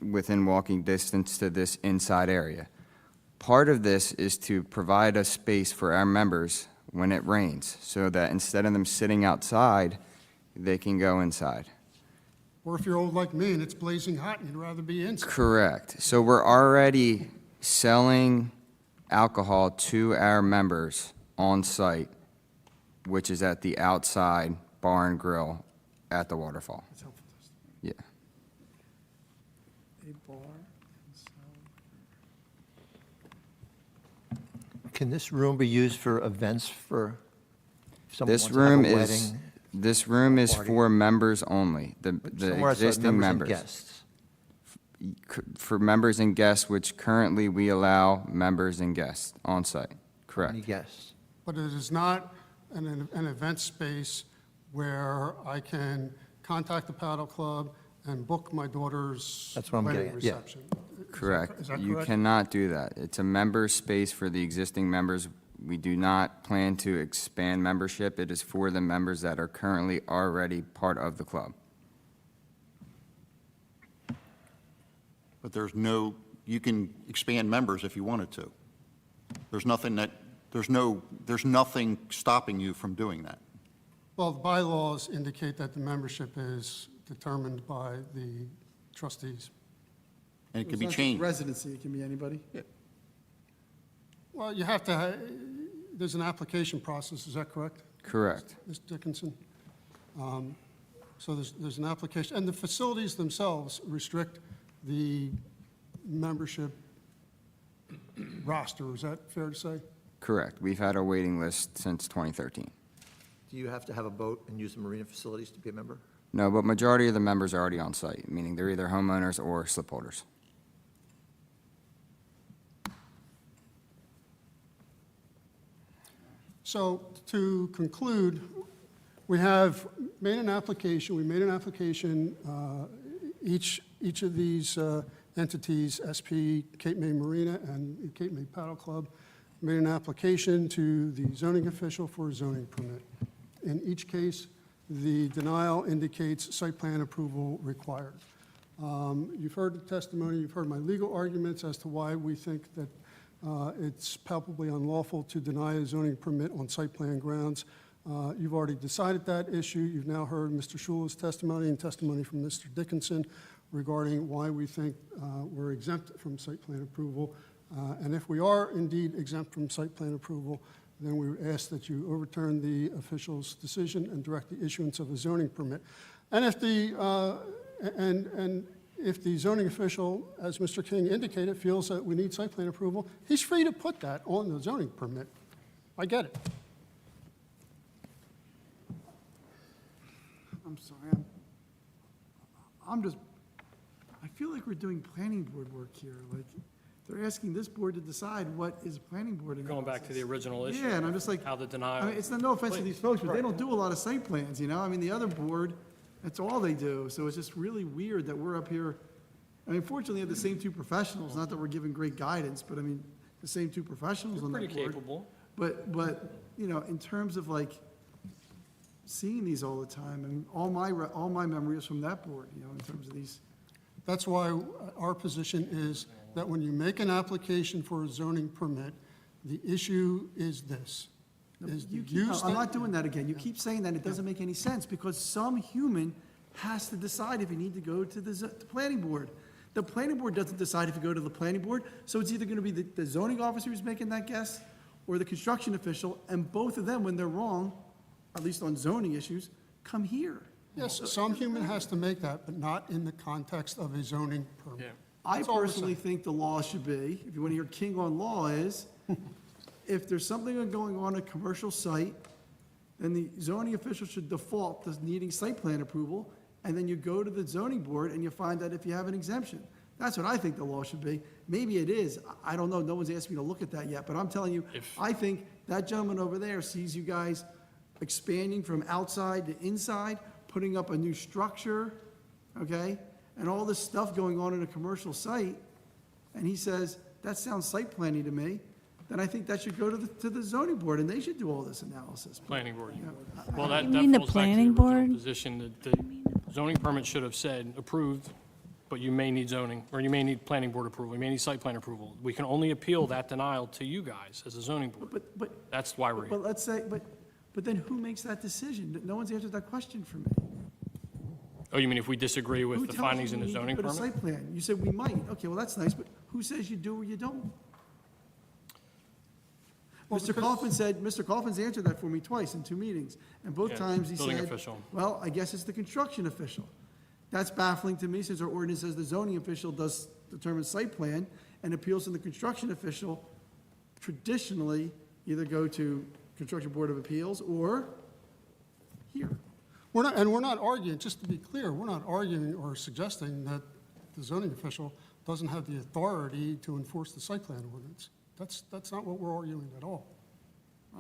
within walking distance to this inside area. Part of this is to provide a space for our members when it rains, so that instead of them sitting outside, they can go inside. Or if you're old like me and it's blazing hot and you'd rather be inside. Correct. So we're already selling alcohol to our members on site, which is at the outside bar and grill at the waterfall. It's helpful to us. Yeah. A bar. Can this room be used for events for if someone This wants to have a room wedding? is, this room is party. for members only, the Somewhere I saw existing members and members. guests. For members and guests, which currently we allow members and guests on site. Any Correct. guests? But it is not an event space where I can contact the paddle club and book my daughter's That's what I'm wedding getting at, yeah. reception. Correct. Is that You correct? cannot do that. It's a member space for the existing members. We do not plan to expand membership. It is for the members that are currently already part of the club. But you can expand members if you wanted to. There's nothing stopping you from doing that. Well, the bylaws indicate that the membership is determined by the trustees. And it can It's be not just changed. Residency, it can be anybody. Well, you have to, there's an application process, is that correct, Correct. Mr. Dickinson? So there's an application, and the facilities themselves restrict the membership roster, is that fair to say? Correct. We've had a waiting list since 2013. Do you have to have a boat and use the marina facilities to be a member? No, but majority of the members are already on site, meaning they're either homeowners or slip holders. So to conclude, we made an application, each of these entities, SP, Cape May Marina, and Cape May Paddle Club, made an application to the zoning official for a zoning permit. In each case, the denial indicates site plan approval required. You've heard the testimony, you've heard my legal arguments as to why we think that it's palpably unlawful to deny a zoning permit on site plan grounds. You've already decided that issue. You've now heard Mr. Shula's testimony and testimony from Mr. Dickinson regarding why we think we're exempt from site plan approval. And if we are indeed exempt from site plan approval, then we ask that you overturn the official's decision and direct the issuance of a zoning permit. And if the zoning official, as Mr. King indicated, feels that we need site plan approval, he's free to put that on the zoning permit. I get it. I'm sorry, I feel like we're doing planning board work here, like, they're asking this board to decide what is planning board analysis. Going back to the original issue. Yeah, and I'm just like, How the I denial. mean, it's no offense to these folks, but they don't do a lot of site plans, you know? I mean, the other board, that's all they do, so it's just really weird that we're up here. I mean, fortunately, we have the same two professionals, not that we're giving great guidance, but I mean, the same two professionals on that Pretty board. capable. But, you know, in terms of like, seeing these all the time, and all my memory is from that board, you know, in terms of these. That's why our position is that when you make an application for a zoning permit, the issue is this, is the You keep- use. I'm not doing that again. You keep saying that, it doesn't make any sense, because some human has to decide if you need to go to the planning board. The planning board doesn't decide if you go to the planning board, so it's either gonna be the zoning officer who's making that guess, or the construction official, and both of them, when they're wrong, at least on zoning issues, come here. Yes, some human has to make that, but not in the context of a zoning permit. I That's all we're personally saying. think the law should be, if you want to hear king on law is, if there's something going on a commercial site, then the zoning official should default to needing site plan approval, and then you go to the zoning board and you find out if you have an exemption. That's what I think the law should be. Maybe it is. I don't know. No one's asked me to look at that yet, but I'm telling you, I think that gentleman over there sees you guys expanding from outside to inside, putting up a new structure, okay? And all this stuff going on in a commercial site, and he says, that sounds site planning to me, then I think that should go to the zoning board, and they should do all this analysis. Planning board. Well, that You mean the falls back to planning original board? position that the zoning permit should have said approved, but you may need zoning, or you may need planning board approval, you may need site plan approval. We can only appeal that denial to you guys as a zoning board. But, That's why we're here. but let's say, but then who makes that decision? No one's answered that question for me. Oh, you mean if we disagree Who with the tells you findings in you the need to zoning go to permit? site plan? You said we might. Okay, well, that's nice, but who says you do or you don't? Mr. Coughlin's answered that for me twice in 2 meetings, and both Yeah, times he building said, official. well, I guess it's the construction official. That's baffling to me, since our ordinance says the zoning official does determine site plan, and appeals from the construction official traditionally either go to Construction Board of Appeals or here. We're not arguing, just to be clear, we're not arguing or suggesting that the zoning official doesn't have the authority to enforce the site plan ordinance. That's not what we're arguing at all.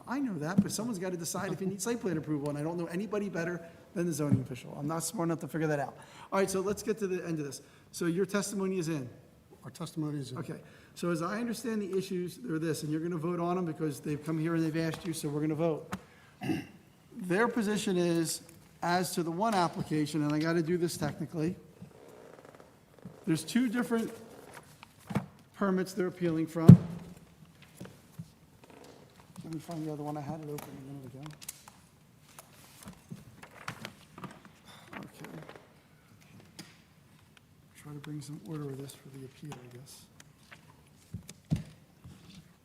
I know that, but someone's got to decide if you need site plan approval, and I don't know anybody better than the zoning official. I'm not smart enough to figure that out. All right, so let's get to the end of this. So your testimony is in. Our testimony is in. Okay, so as I understand the issues, they're this, and you're going to vote on them because they've come here and they've asked you, so we're going to vote. Their position is, as to the one application, and I got to do this technically, there's 2 different permits they're appealing from. Let me find the other one. I had it open a minute ago. Okay. Try to bring some order with this for the appeal, I guess.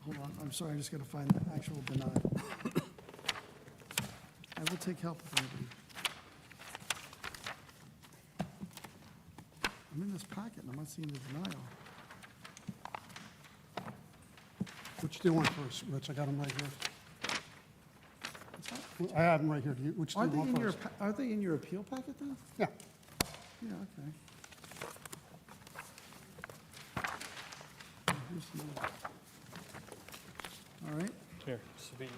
Hold on, I'm sorry, I just got to find the actual denial. I will take help if anybody. I'm in this packet and I'm not seeing the denial. Which do you want first, Rich? I got them right here. I have them right here. Which do you Are they want in your, first? are they in your appeal packet then? Yeah. Yeah, okay. Here's the- All right, Here, Sabine.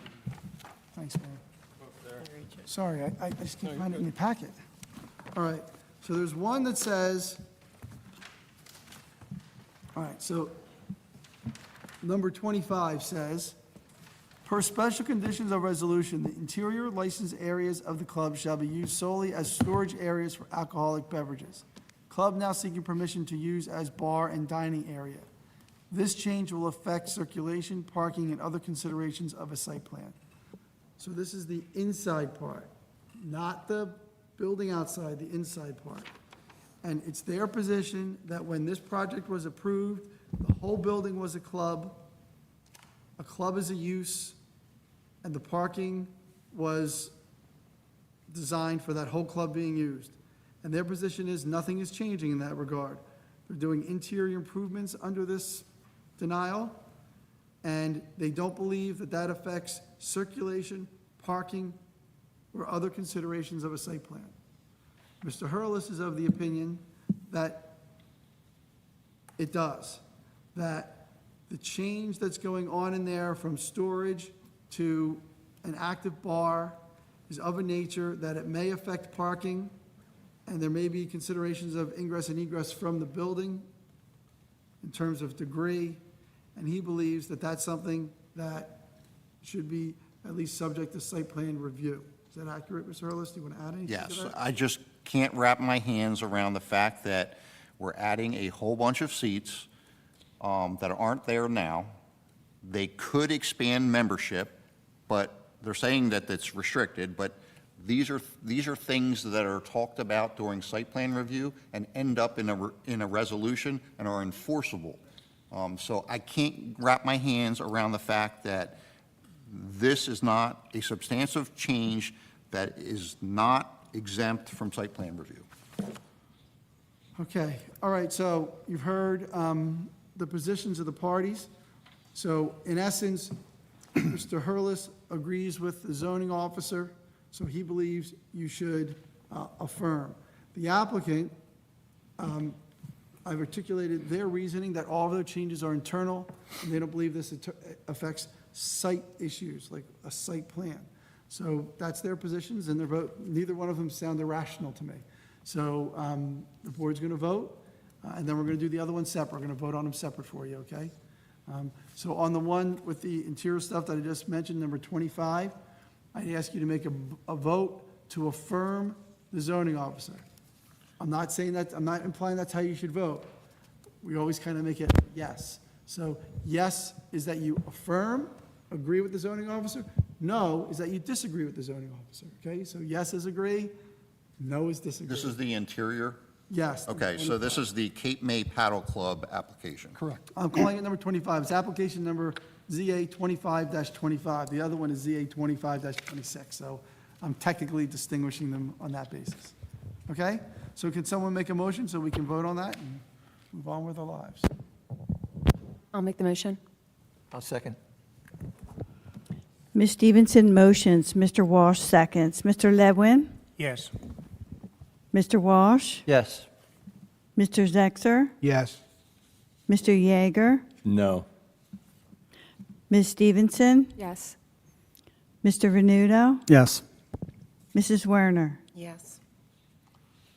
thanks, man. Over there. Sorry, I just No, can't you're find it in good. the packet. All right, so there's one that says, all right, so number 25 says, per special conditions of resolution, the interior licensed areas of the club shall be used solely as storage areas for alcoholic beverages. Club now seeking permission to use as bar and dining area. This change will affect circulation, parking, and other considerations of a site plan. So this is the inside part, not the building outside, the inside part. And it's their position that when this project was approved, the whole building was a club is a use, and the parking was designed for that whole club being used. And their position is nothing is changing in that regard. They're doing interior improvements under this denial, and they don't believe that that affects circulation, parking, or other considerations of a site plan. Mr. Hurlis is of the opinion that it does, that the change that's going on in there from storage to an active bar is of a nature that it may affect parking, and there may be considerations of ingress and egress from the building in terms of degree, and he believes that that's something that should be at least subject to site plan review. Is that accurate, Mr. Hurlis? Do you want to add anything to Yes, that? I just can't wrap my hands around the fact that we're adding a whole bunch of seats that aren't there now. They could expand membership, but they're saying that it's restricted, but these are things that are talked about during site plan review and end up in a resolution and are enforceable. So I can't wrap my hands around the fact that this is not a substantive change that is not exempt from site plan review. Okay, all right, so you've heard the positions of the parties. So in essence, Mr. Hurlis agrees with the zoning officer, so he believes you should affirm. The applicant, I've articulated their reasoning that all of their changes are internal, and they don't believe this affects site issues, like a site plan. So that's their positions, and their vote, neither one of them sound irrational to me. So the board's going to vote, and then we're going to do the other one separate. We're going to vote on them separate for you, okay? So on the one with the interior stuff that I just mentioned, number 25, I'd ask you to make a vote to affirm the zoning officer. I'm not saying that, I'm not implying that's how you should vote. We always kind of make it yes. So yes is that you affirm, agree with the zoning officer. No is that you disagree with the zoning officer, okay? So yes is agree, no is disagree. This is the interior? Yes. Okay, so this is the Cape May Paddle Club application. Correct. I'm calling it number 25. It's application number ZA 25-25. The other one is ZA 25-26. So I'm technically distinguishing them on that basis. Okay? So can someone make a motion so we can vote on that and move on with our lives? I'll make the motion. I'll second. Ms. Stevenson motions, Mr. Walsh seconds. Mr. Ledwin? Yes. Mr. Walsh? Yes. Mr. Zexer? Yes. Mr. Yeager? No. Ms. Stevenson? Yes. Mr. Venuto? Yes. Mrs. Werner? Yes.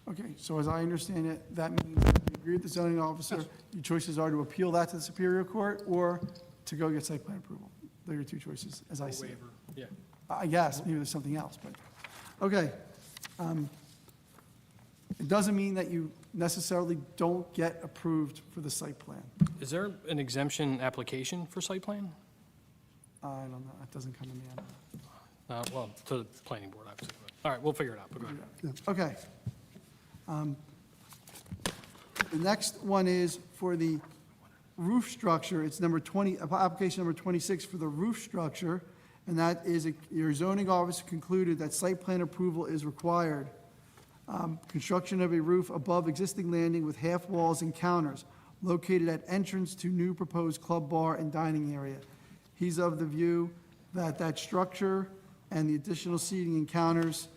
Okay, so as I understand it, that means that you agree with the zoning officer. Your choices are to appeal that to the Superior Court or to go get site plan approval. They're your two choices, as I see it. Waiver, yeah. I guess, maybe there's something else, but, okay. It doesn't mean that you necessarily don't get approved for the site plan. Is there an exemption application for site plan? I don't know, it doesn't come to me. I don't know. Well, to the planning board, obviously. But- All right, we'll figure it out, but go ahead. Okay. The next one is for the roof structure. It's number 20, application number 26 for the roof structure, and that is, your zoning officer concluded that site plan approval is required. Construction of a roof above existing landing with half walls and counters located at entrance to new proposed club bar and dining area. He's of the view that that structure and the additional seating and counters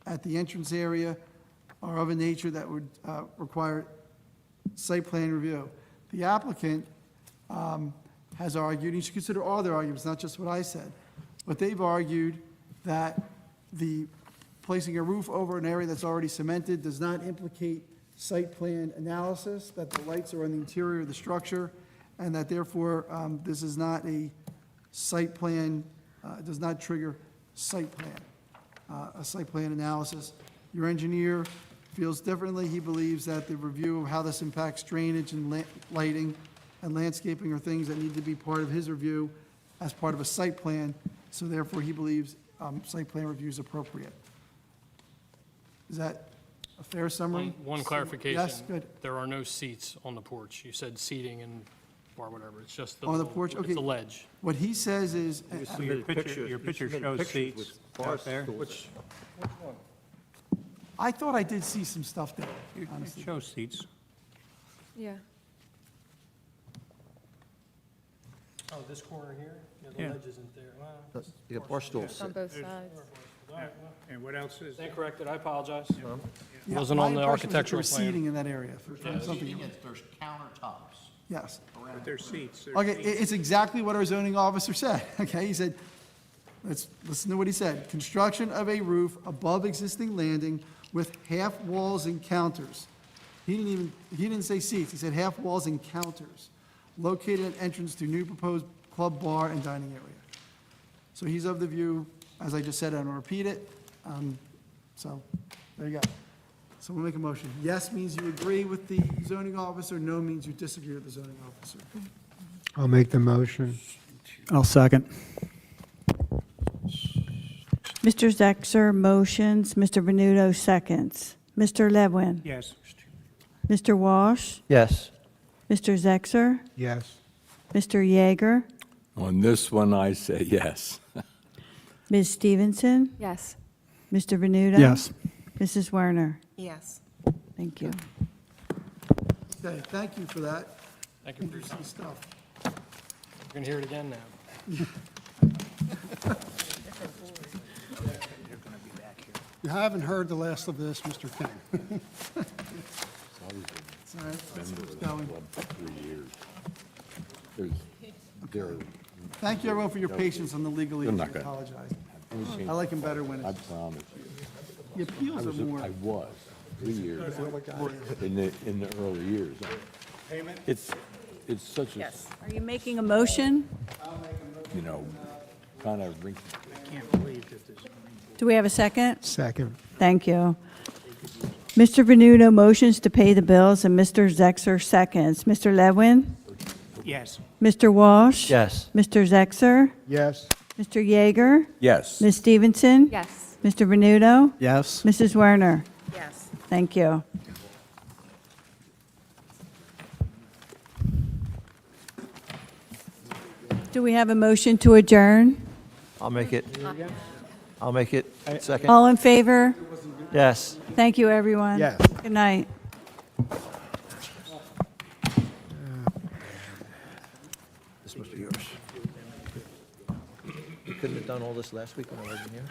at the entrance area are of a nature that would require site plan review. The applicant has argued, and you should consider all their arguments, not just what I said, but they've argued that the placing a roof over an area that's already cemented does not implicate site plan analysis, that the lights are on the interior of the structure, and that therefore this is not a site plan, does not trigger site plan, a site plan analysis. Your engineer feels differently. He believes that the review of how this impacts drainage and lighting and landscaping are things that need to be part of his review as part of a site plan, so therefore he believes site plan review is appropriate. Is that a fair summary? One clarification. Yes, good. There are no seats on the porch. You said seating and or whatever. It's just the. On the porch? It's Okay. a ledge. What he says is, Your picture shows seats out there. Which one? I thought I did see some stuff there, It honestly. shows seats. Yeah. Oh, this corner here? Yeah. The ledge isn't there. Well, The bar stools. On both sides. And what else is there? stand corrected. I apologize. Yeah, Wasn't my on the impression was that there architectural was plan. seating in that area for something. There's countertops. Yes. But there's seats. There's Okay, seats. it's exactly what our zoning officer said, okay? He said, let's listen to what he said. Construction of a roof above existing landing with half walls and counters. He didn't say seats, he said half walls and counters, located at entrance to new proposed club bar and dining area. So he's of the view, As I just said, I don't repeat it. So, there you go. So we'll make a motion. Yes means you agree with the zoning officer, no means you disagree with the zoning officer. I'll make the motion. I'll second. Mr. Zexer motions, Mr. Venuto seconds. Mr. Levin? Yes. Mr. Walsh? Yes. Mr. Zexer? Yes. Mr. Yeager? On this one, I say yes. Ms. Stevenson? Yes. Mr. Venuto? Yes. Mrs. Werner? Yes. Thank you. Okay, thank you for that. Thank you for your time. Interesting stuff. You're going to hear it again now. You haven't heard the last of this, Mr. King. It's all right, let's keep it going. For 3 years. They're, Thank you, everyone, for your patience on the legalese. They're I not gonna- apologize. I like them better when I it's, promise the you. appeals are more. I was 3 years in the early years. It's such a, Yes. Are you making a motion? you know, kind of wrinkly. Can't believe that this. Do we have a second? Second. Thank you. Mr. Venuto motions to pay the bills, and Mr. Zexer seconds. Mr. Levin? Yes. Mr. Walsh? Yes. Mr. Zexer? Yes. Mr. Yeager? Yes. Ms. Stevenson? Yes. Mr. Venuto? Yes. Mrs. Werner? Yes. Thank you. Do we have a motion to adjourn? I'll make it. I'll make it. Second. All in favor? Yes. Thank you, everyone. Yes. Good night. This must be yours. You couldn't have done all this last week when I wasn't here?